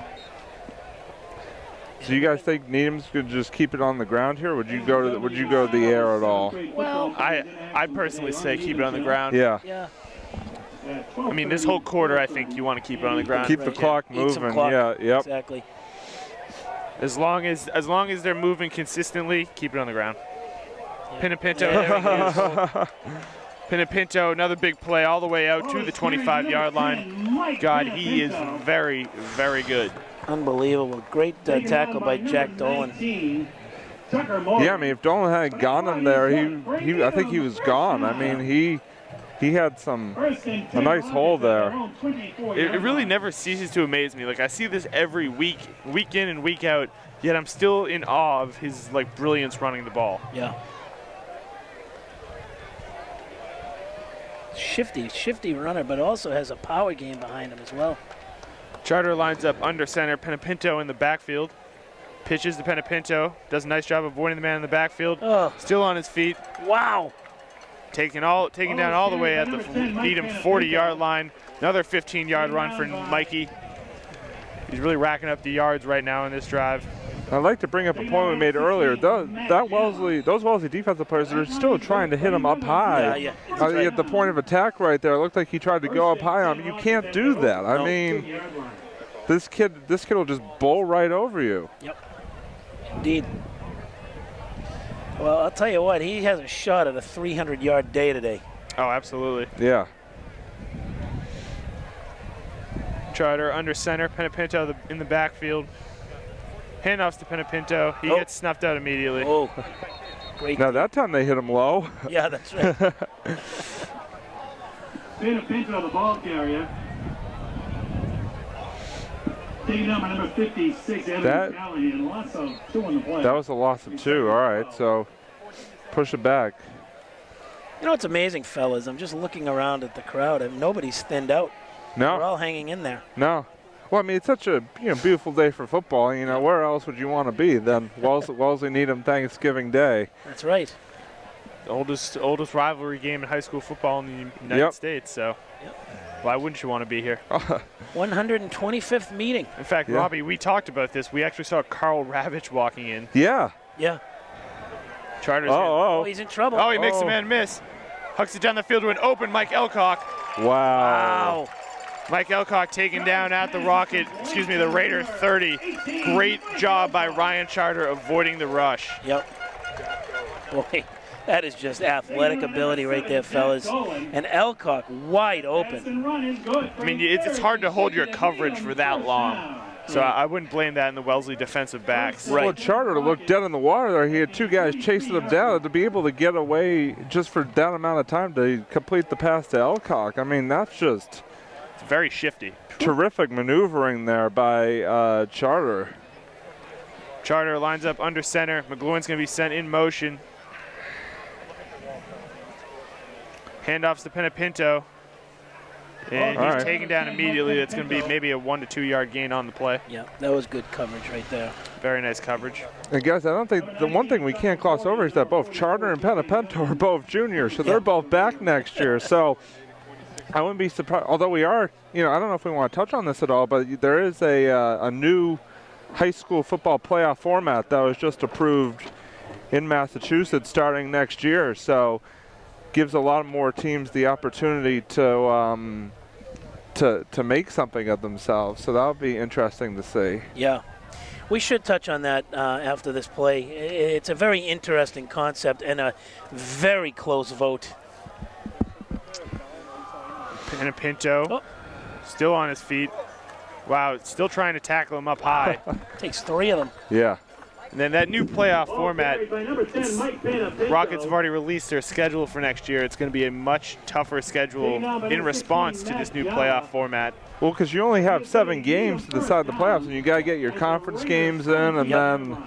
So you guys think Needham's could just keep it on the ground here? Or would you go to the air at all? Well, I personally say keep it on the ground. Yeah. Yeah. I mean, this whole quarter, I think you want to keep it on the ground. Keep the clock moving. Clock. Yeah. Yep. Exactly. As long as they're moving consistently, keep it on the ground. Yeah. Pinapinto. Pinapinto, another big play all the way out to the 25-yard line. God, he is very, very good. Unbelievable. Great tackle by Jack Dolan. Yeah, I mean, if Dolan hadn't gone him there, I think he was gone. I mean, he had a nice hole there. It really never ceases to amaze me. Like, I see this every week in and week out, yet I'm still in awe of his brilliance running the ball. Yeah. Shifty runner, but also has a power game behind him as well. Charter lines up under center. Pinapinto in the backfield. Pitches to Pinapinto. Does a nice job avoiding the man in the backfield. Oh. Still on his feet. Wow. Taking down all the way at the Needham 40-yard line. Another 15-yard run for Mikey. He's really racking up the yards right now in this drive. I'd like to bring up a point we made earlier. Those Wellesley defensive players are still trying to hit him up high. Yeah. At the point of attack right there, it looked like he tried to go up high on him. You can't do that. I mean, this kid will just bowl right over you. Yep. Indeed. Well, I'll tell you what, he has a shot at a 300-yard day today. Oh, absolutely. Yeah. Charter under center. Pinapinto in the backfield. Handoffs to Pinapinto. He gets snuffed out immediately. Oh, great. Now that time they hit him low. Yeah, that's right. Pinto, the ball carrier. Taking down by number 56, Evan Callahan. Loss of 2 on the play. That was a loss of 2. All right, so push it back. You know what's amazing, fellas? I'm just looking around at the crowd, and nobody's thinned out. No. We're all hanging in there. No. Well, I mean, it's such a beautiful day for football. You know, where else would you want to be than Wellesley Needham Thanksgiving Day? That's right. The oldest rivalry game in high school football in the United States. So, why wouldn't you want to be here? 125th meeting. In fact, Robbie, we talked about this. We actually saw Carl Ravitch walking in. Yeah. Yeah. Charters. Oh, he's in trouble. Oh, he makes the man miss. Hucks it down the field to an open Mike Elcock. Wow. Mike Elcock taken down at the Raider 30. Great job by Ryan Charter avoiding the rush. Yep. Boy, that is just athletic ability right there, fellas. And Elcock wide open. I mean, it's hard to hold your coverage for that long. So I wouldn't blame that in the Wellesley defensive backs. Right. Well, Charter looked dead in the water there. He had 2 guys chasing him down. To be able to get away just for that amount of time to complete the pass to Elcock, I mean, that's just... It's very shifty. Terrific maneuvering there by Charter. Charter lines up under center. McGloin's going to be sent in motion. Handoffs to Pinto. And he's taken down immediately. That's going to be maybe a 1 to 2 yard gain on the play. Yeah, that was good coverage right there. Very nice coverage. And guys, I don't think the one thing we can't gloss over is that both Charter and Pinto are both juniors, so they're both back next year. So I wouldn't be surprised. Although we are, I don't know if we want to touch on this at all, but there is a new high school football playoff format that was just approved in Massachusetts starting next year. So gives a lot more teams the opportunity to make something of themselves. So that'll be interesting to see. Yeah. We should touch on that after this play. It's a very interesting concept and a very close vote. And Pinto still on his feet. Wow, still trying to tackle him up high. Takes 3 of them. Yeah. And then that new playoff format, Rockets have already released their schedule for next year. It's going to be a much tougher schedule in response to this new playoff format. Well, because you only have 7 games to decide the playoffs, and you got to get your conference games in, and then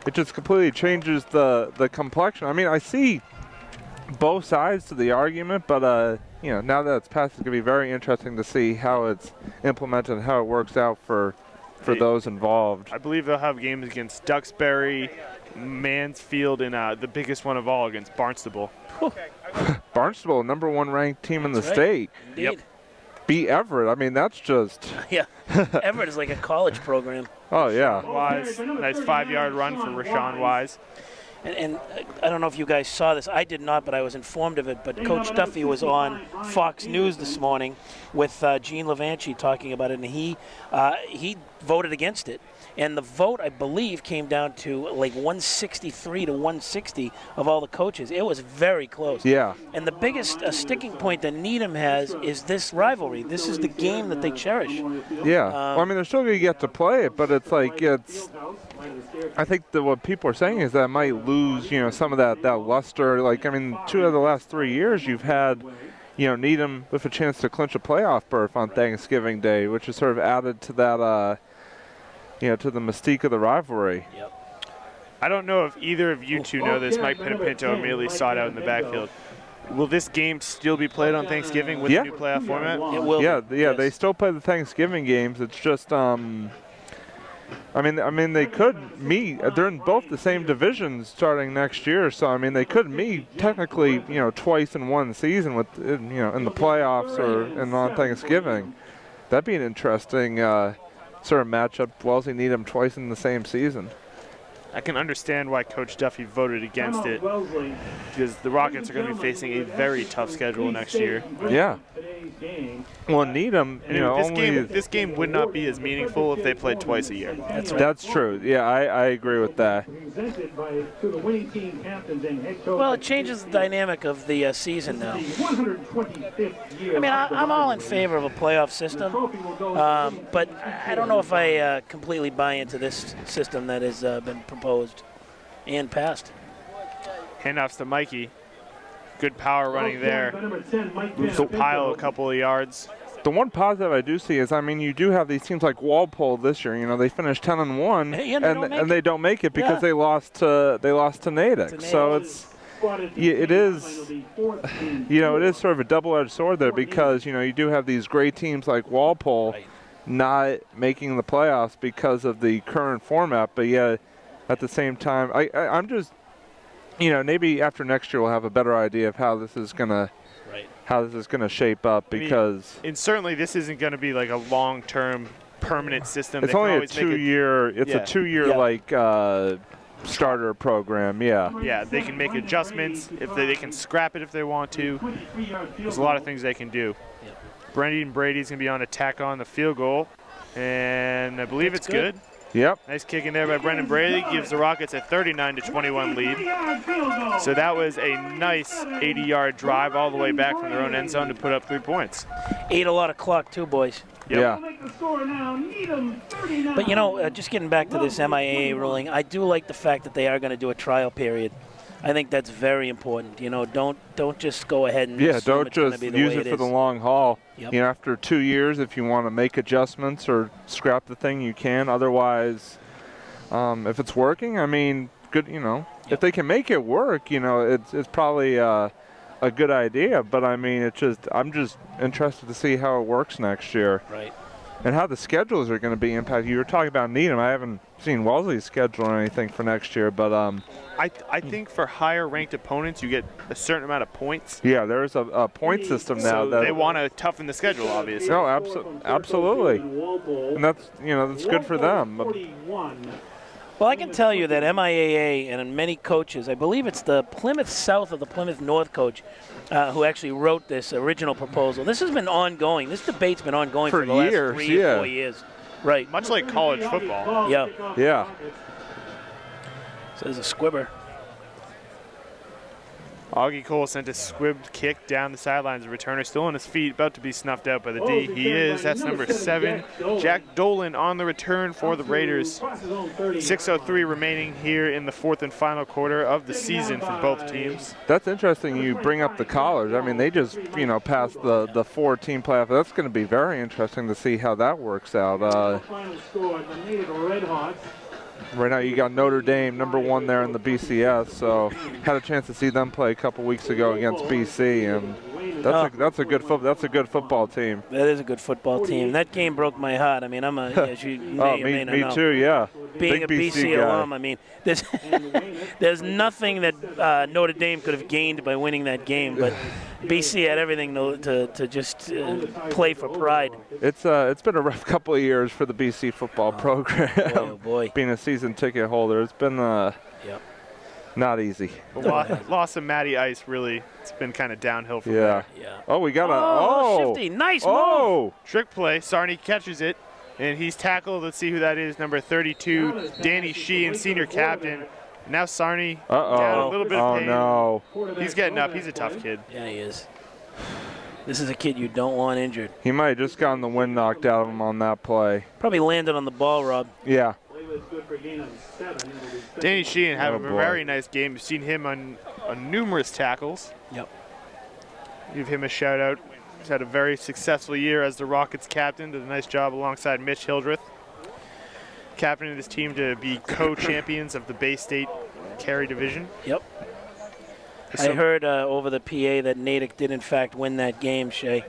it just completely changes the complexion. I mean, I see both sides to the argument, but now that it's passed, it's going to be very interesting to see how it's implemented and how it works out for those involved. I believe they'll have games against Duxbury, Mansfield, and the biggest one of all against Barnstable. Barnstable, #1 ranked team in the state. Indeed. Yep. Beat Everett. I mean, that's just... Yeah. Everett is like a college program. Oh, yeah. Wise, nice 5-yard run for Rashawn Wise. And I don't know if you guys saw this. I did not, but I was informed of it. But Coach Duffy was on Fox News this morning with Gene Levanchi talking about it, and he voted against it. And the vote, I believe, came down to like 163 to 160 of all the coaches. It was very close. Yeah. And the biggest sticking point that Needham has is this rivalry. This is the game that they cherish. Yeah. Well, I mean, they're still going to get to play it, but it's like I think what people are saying is that it might lose, some of that luster. Like, I mean, 2 of the last 3 years you've had, Needham with a chance to clinch a playoff berth on Thanksgiving Day, which has sort of added to that, to the mystique of the rivalry. Yep. I don't know if either of you two know this. Mike Pinto immediately saw it out in the backfield. Will this game still be played on Thanksgiving with the new playoff format? It will. Yeah, Yes. They still play the Thanksgiving games. It's just, I mean, they could meet. They're in both the same divisions starting next year, so I mean, they could meet technically, twice in one season with, in the playoffs or on Thanksgiving. That'd be an interesting sort of matchup. Wellesley Needham twice in the same season. I can understand why Coach Duffy voted against it, because the Rockets are going to be facing a very tough schedule next year. Yeah. Well, Needham, this game would not be as meaningful if they played twice a year. That's true. Yeah, I agree with that. Well, it changes the dynamic of the season now. I mean, I'm all in favor of a playoff system, but I don't know if I completely buy into this system that has been proposed and passed. Handoffs to Mikey. Good power running there. Moves the pile a couple of yards. The one positive I do see is, I mean, you do have these teams like Walpole this year. You know, they finished 10-1, and they don't make it because they lost to Natick. So it is, you know, it is sort of a double-edged sword there because, you know, you do have these great teams like Walpole not making the playoffs because of the current format, but yet at the same time, I'm just, you know, maybe after next year we'll have a better idea of how this is gonna shape up because. I mean, and certainly this isn't going to be like a long-term permanent system. It's only a 2-year. It's a 2-year like starter program. Yeah. Yeah, they can make adjustments if they can scrap it if they want to. There's a lot of things they can do. Brendan Brady's going to be on attack on the field goal, and I believe it's good. Yep. Nice kick in there by Brendan Brady. Gives the Rockets a 39-21 lead. So that was a nice 80-yard drive all the way back from their own end zone to put up 3 points. Ate a lot of clock too, boys. Yep. Yeah. But, you know, just getting back to this MIAA ruling, I do like the fact that they are going to do a trial period. I think that's very important. You know, don't just go ahead and don't just use it for the long haul. Yep. You know, after 2 years, if you want to make adjustments or scrap the thing, you can. Otherwise, if it's working, I mean, good. You know, if they can make it work, you know, it's probably a good idea. But I mean, I'm just interested to see how it works next year. Right. And how the schedules are going to be impacted. You were talking about Needham. I haven't seen Wellesley's schedule or anything for next year, but I think for higher ranked opponents, you get a certain amount of points. yeah, there's a point system now. So they want to toughen the schedule, obviously. No, absolutely. And that's, you know, that's good for them. Well, I can tell you that MIAA and many coaches, I believe it's the Plymouth South or the Plymouth North coach who actually wrote this original proposal. This has been ongoing. This debate's been ongoing for the last 3 or 4 years. Right. Much like college football. Yeah. Yeah. So there's a squibber. Augie Cole sent a squibbed kick down the sidelines. The returner still on his feet, about to be snuffed out by the D. He is. That's number 7. Jack Dolan on the return for the Raiders. 6:03 remaining here in the 4th and final quarter of the season for both teams. That's interesting you bring up the college. I mean, they just, you know, passed the 4-team playoff. That's going to be very interesting to see how that works out. Right now you got Notre Dame, number 1 there in the BCS, so had a chance to see them play a couple weeks ago against BC, and that's a good football team. That is a good football team. That game broke my heart. I mean, I'm a, as you may or may not know. Me too, yeah. Being Big a BC alum, I mean, there's nothing that Notre Dame could have gained by winning that game, but BC had everything to just play for pride. It's been a rough couple of years for the BC football program. Oh boy. Being a season ticket holder, it's been not easy. Loss of Matty Ice, really, it's been kind of downhill from there. Yeah. Oh, we got Shifty, nice move. Trick play, Sarney catches it, and he's tackled. Let's see who that is, number 32, Danny Sheehan, senior captain. Now Sarney down a little bit of pain. Oh, no. He's getting up. He's a tough kid. Yeah, he is. This is a kid you don't want injured. He might have just gotten the wind knocked out of him on that play. Probably landed on the ball, Rob. Yeah. Danny Sheehan having a very nice game. You've seen him on numerous tackles. Yep. Give him a shout out. He's had a very successful year as the Rockets captain. Did a nice job alongside Mitch Hildreth. Captaining this team to be co-champions of the Bay State Carry Division. Yep. I heard over the PA that Natick did in fact win that game, Shay.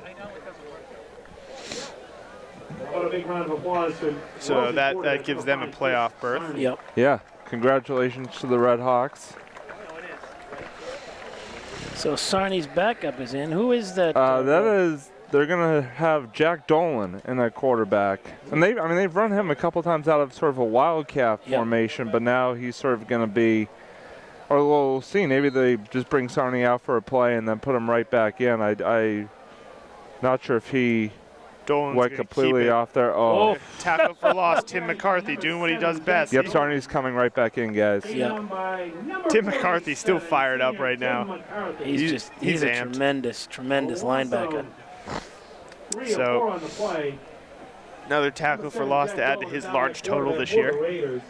So that gives them a playoff berth. Yep. Yeah. Congratulations to the Red Hawks. So Sarney's backup is in. Who is that? They're gonna have Jack Dolan in that quarterback, and they've run him a couple times out of sort of a wildcat formation, but now he's sort of gonna be, or we'll see. Maybe they just bring Sarney out for a play and then put him right back in. I not sure if he went completely off there. Oh. Tackle for loss. Tim McCarthy doing what he does best. Yep, Sarney's coming right back in, guys. Yep. Tim McCarthy's still fired up right now. He's a tremendous linebacker. So another tackle for loss to add to his large total this year.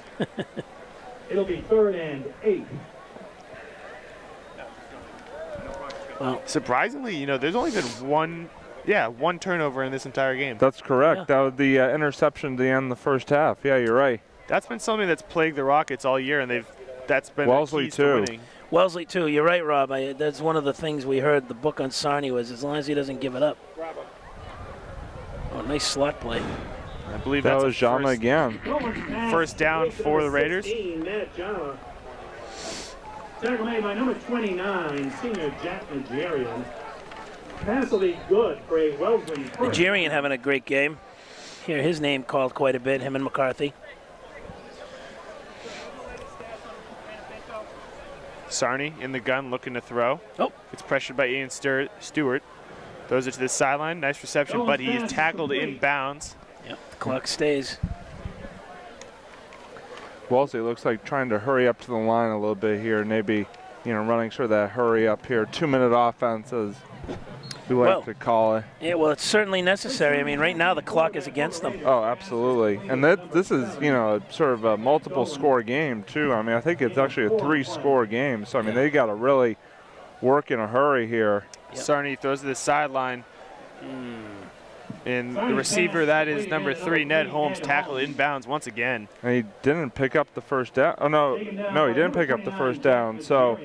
It'll be 3rd and 8. Well, surprisingly, you know, there's only been one turnover in this entire game. That's correct. Yeah. That was the interception at the end of the first half. Yeah, you're right. That's been something that's plagued the Rockets all year, and that's been Wellesley, the keys to too. winning. Wellesley, too. You're right, Rob. That's one of the things we heard. The book on Sarni was as long as he doesn't give it up. Oh, nice slot play. I believe That that's was Jama again. first down for the Raiders. Tackle made by number 29, senior Jack Nigerian. Pass will be good for a Wellesley first. Nigerian having a great game. Hear his name called quite a bit, him and McCarthy. Sarni in the gun looking to throw. Oh. It's pressured by Ian Stewart. Throws it to the sideline. Nice reception, but he is tackled in bounds. Yep, the clock stays. Wellesley looks like trying to hurry up to the line a little bit here. Maybe, you know, running sort of that hurry up here. 2-minute offense, as we like to call it. Yeah, well, it's certainly necessary. I mean, right now the clock is against them. Oh, absolutely. And this is, you know, sort of a multiple score game, too. I mean, I think it's actually a 3-score game. So, I mean, they got to really work in a hurry here. Yep. Sarni throws to the sideline. And the receiver, that is number 3, Ned Holmes, tackled inbounds once again. And he didn't pick up the first down. Oh, no, he didn't pick up the first down. So,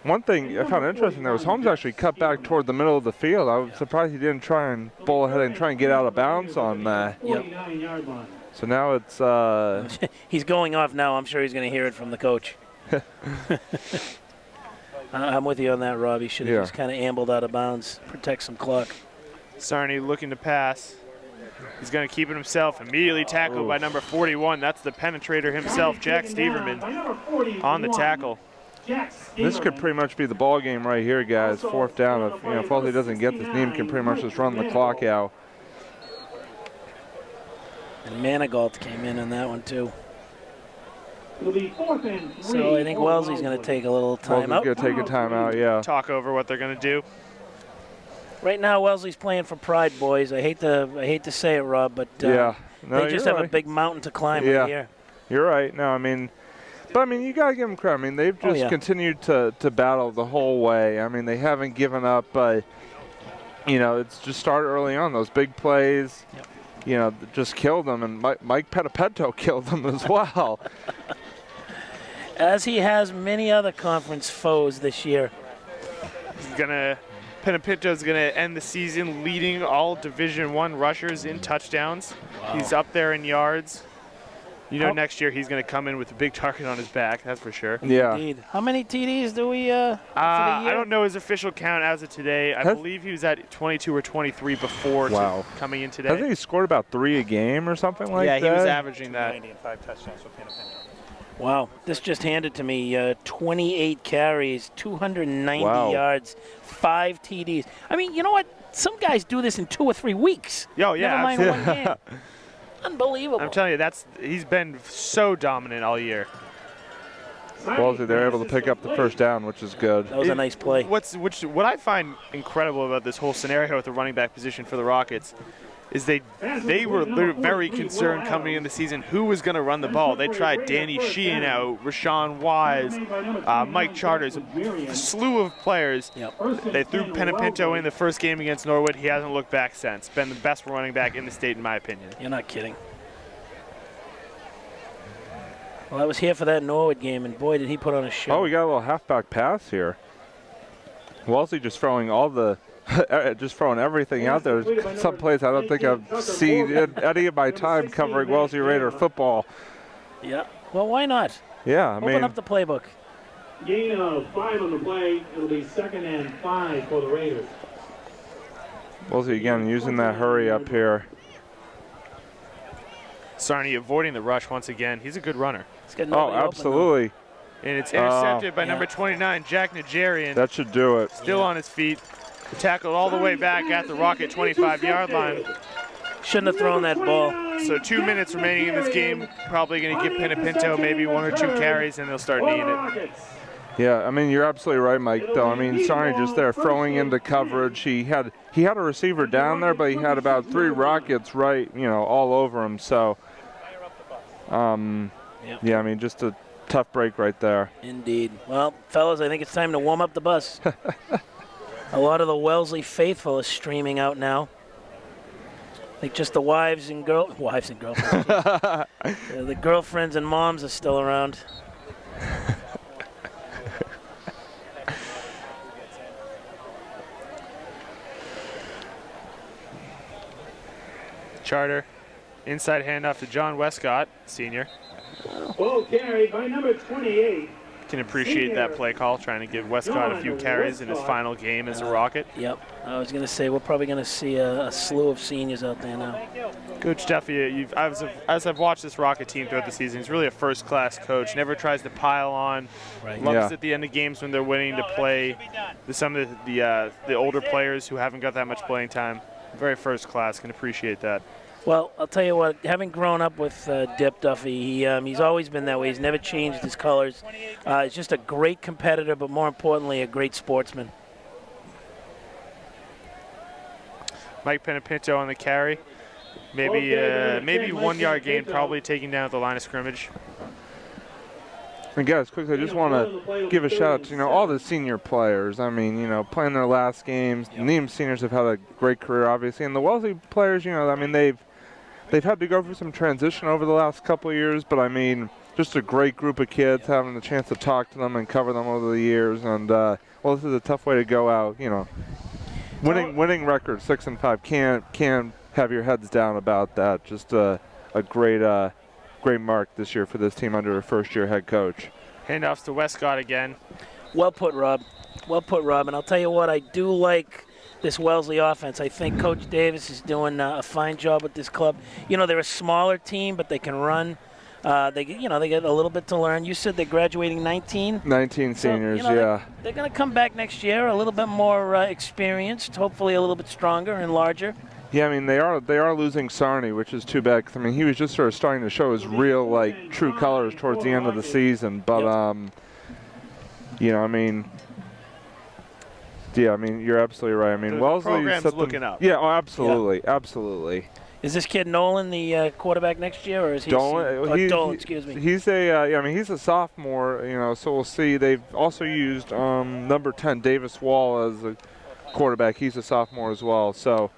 one thing I found interesting there was Holmes actually cut back toward the middle of the field. I was surprised he didn't try and bowl ahead and try and get out of bounds on that. Yep. So now it's He's going off now. I'm sure he's going to hear it from the coach. I'm with you on that, Rob. He should have just kind of ambled out of bounds, protect some clock. Sarni looking to pass. He's going to keep it himself. Immediately tackled by number 41. That's the penetrator himself, Jack Steverman, on the tackle. this could pretty much be the ball game right here, guys. 4th down. If Wellesley doesn't get this, Needham can pretty much just run the clock out. And Manigault came in on that one, too. It'll be 4th and 3. So I think Wellesley's going to take a little time out. Wellesley's going to take a timeout, yeah. Talk over what they're going to do. Right now, Wellesley's playing for pride, boys. I hate to say it, Rob, but No, they just have a big mountain to climb right here. You're right. No, I mean, but I mean, you got to give them credit. I mean, they've just continued to battle the whole way. I mean, they haven't given up. You know, it's just started early on. Those big plays, you know, just killed them. And Mike Petapento killed them as well. As he has many other conference foes this year. Penapinto's going to end the season leading all Division I rushers in touchdowns. Wow. He's up there in yards. You know, next year he's going to come in with a big target on his back, that's for sure. Yeah. Indeed. How many TDs do we for the year? I don't know his official count as of today. I believe he was at 22 or 23 before coming in today. I think he scored about 3 a game or something like that. Yeah, he was averaging that. 90 and 5 touchdowns for Penapinto. Wow, this just handed to me 28 carries, 290 yards, 5 TDs. I mean, you know what? Some guys do this in 2 or 3 weeks. Oh, yeah. Never mind one game. Unbelievable. I'm telling you, he's been so dominant all year. Wellesley, they're able to pick up the first down, which is good. That was a nice play. What I find incredible about this whole scenario with the running back position for the Rockets is they were very concerned coming in the season who was going to run the ball. They tried Danny Sheehan out, Rashawn Wise, Mike Charters, a slew of players. Yep. They threw Penapinto in the first game against Norwood. He hasn't looked back since. Been the best running back in the state, in my opinion. You're not kidding. Well, I was here for that Norwood game, and boy, did he put on a show. Oh, we got a little halfback pass here. Wellesley just throwing just throwing everything out there. Some plays I don't think I've seen in any of my time covering Wellesley Raider football. Yeah. Well, why not? Yeah, I mean. Open up the playbook. Gain of 5 on the play. It'll be 2nd and 5 for the Raiders. Wellesley again using that hurry up here. Sarni avoiding the rush once again. He's a good runner. He's got nobody open, absolutely. And it's intercepted by number 29, Jack Nigerian. That should do it. Still on his feet. Tackled all the way back at the Rocket 25-yard line. Shouldn't have thrown that ball. So 2 minutes remaining in this game. Probably going to give Penapinto maybe 1 or 2 carries, and they'll start needing it. Yeah, I mean, you're absolutely right, Mike, though. I mean, Sarni just there throwing into coverage. He had a receiver down there, but he had about 3 Rockets right, you know, all over him. So, yeah, I mean, just a tough break right there. Indeed. Well, fellas, I think it's time to warm up the bus. A lot of the Wellesley faithful are streaming out now. I think just the wives and girlfriends. The girlfriends and moms are still around. Charter, inside handoff to John Westcott, senior. Ball carried by number 28. Can appreciate that play call, trying to give Westcott a few carries in his final game as a Rocket. Yep, I was going to say we're probably going to see a slew of seniors out there now. Coach Duffy, as I've watched this Rocket team throughout the season, he's really a first-class coach. Never tries to pile on. Right. Loves at the end of games when they're winning to play some of the older players who haven't got that much playing time. Very first-class. Can appreciate that. Well, I'll tell you what, having grown up with Dip Duffy, he's always been that way. He's never changed his colors. He's just a great competitor, but more importantly, a great sportsman. Mike Penapinto on the carry. Maybe 1 yard gain, probably taking down at the line of scrimmage. And guys, quickly, I just want to give a shout out to, all the senior players. I mean, playing their last games. The Needham seniors have had a great career, obviously. And the Wellesley players, I mean, they've had to go through some transition over the last couple of years, but I mean, just a great group of kids, having the chance to talk to them and cover them over the years. And, well, this is a tough way to go out, Winning record, 6-5, can't have your heads down about that. Just a great mark this year for this team under a first-year head coach. Handoffs to Westcott again. Well put, Rob. Well put, Rob. And I'll tell you what, I do like this Wellesley offense. I think Coach Davis is doing a fine job with this club. They're a smaller team, but they can run. They get a little bit to learn. You said they're graduating 19? 19 seniors, so, yeah. They're going to come back next year a little bit more experienced, hopefully a little bit stronger and larger. Yeah, I mean, they are losing Sarney, which is too bad. 'Cause, I mean, he was just sort of starting to show his real, true colors towards the end of the season. But, I mean, you're absolutely right. I mean, Wellesley program's looking up. Yeah, oh, absolutely, absolutely. Is this kid Nolan the quarterback next year, or is he? Dolan, excuse me. He's he's a sophomore. So we'll see. They've also used number 10 Davis Wall as a quarterback. He's a sophomore as well. So.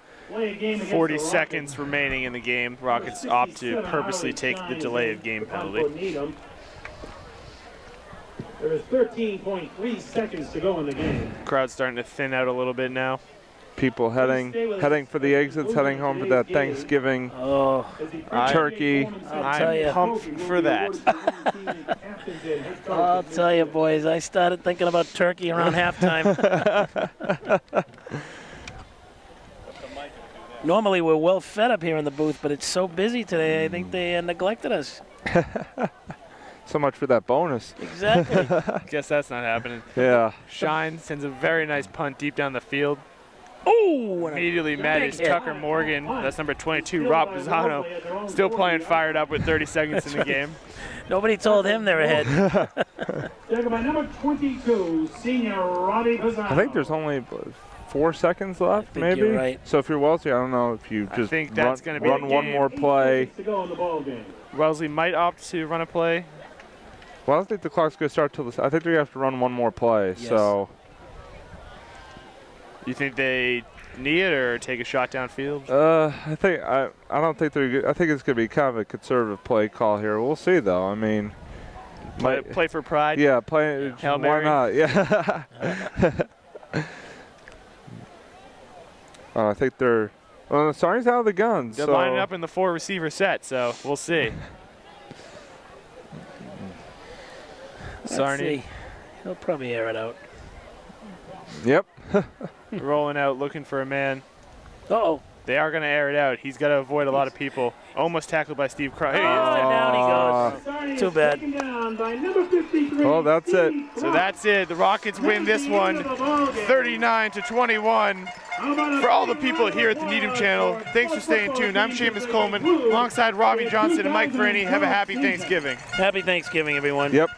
40 seconds remaining in the game. Rockets opt to purposely take the delay of game penalty. There is 13.3 seconds to go in the game. Crowd's starting to thin out a little bit now. People heading for the exits, heading home for that Thanksgiving turkey. I'm pumped for that. I'll tell you, boys, I started thinking about turkey around halftime. Normally we're well fed up here in the booth, but it's so busy today, I think they neglected us. So much for that bonus. Exactly. Guess that's not happening. Yeah. Shine sends a very nice punt deep down the field. Oh! Immediately met is Tucker Morgan. That's number 22, Rob Pisano. Still playing fired up with 30 seconds in the game. Nobody told him they're ahead. By number 22, senior Robbie Pisano. I think there's only 4 seconds left, maybe. You're right. So if you're Wellesley, I don't know if you just run one more play. Wellesley might opt to run a play. Well, I don't think the clock's going to start till I think we have to run one more play. Yes. So. You think they knee it or take a shot downfield? I don't think they're. I think it's going to be kind of a conservative play call here. We'll see, though. I mean, play for pride. Yeah, play. Hail why Mary. not? Yeah. I think they're. Well, Sarni's out of the gun. They're so. lining up in the 4 receiver set, so we'll see. Sarni. He'll probably air it out. Yep. Rolling out, looking for a man. Uh-oh. They are going to air it out. He's got to avoid a lot of people. Almost tackled by Steve Cross. Down he goes. Too bad. Well, that's it. So that's it. The Rockets win this one, 39-21. For all the people here at the Needham channel, thanks for staying tuned. I'm Seamus Coleman, alongside Robbie Johnson and Mike Fernie. Have a happy Thanksgiving. Happy Thanksgiving, everyone. Yep.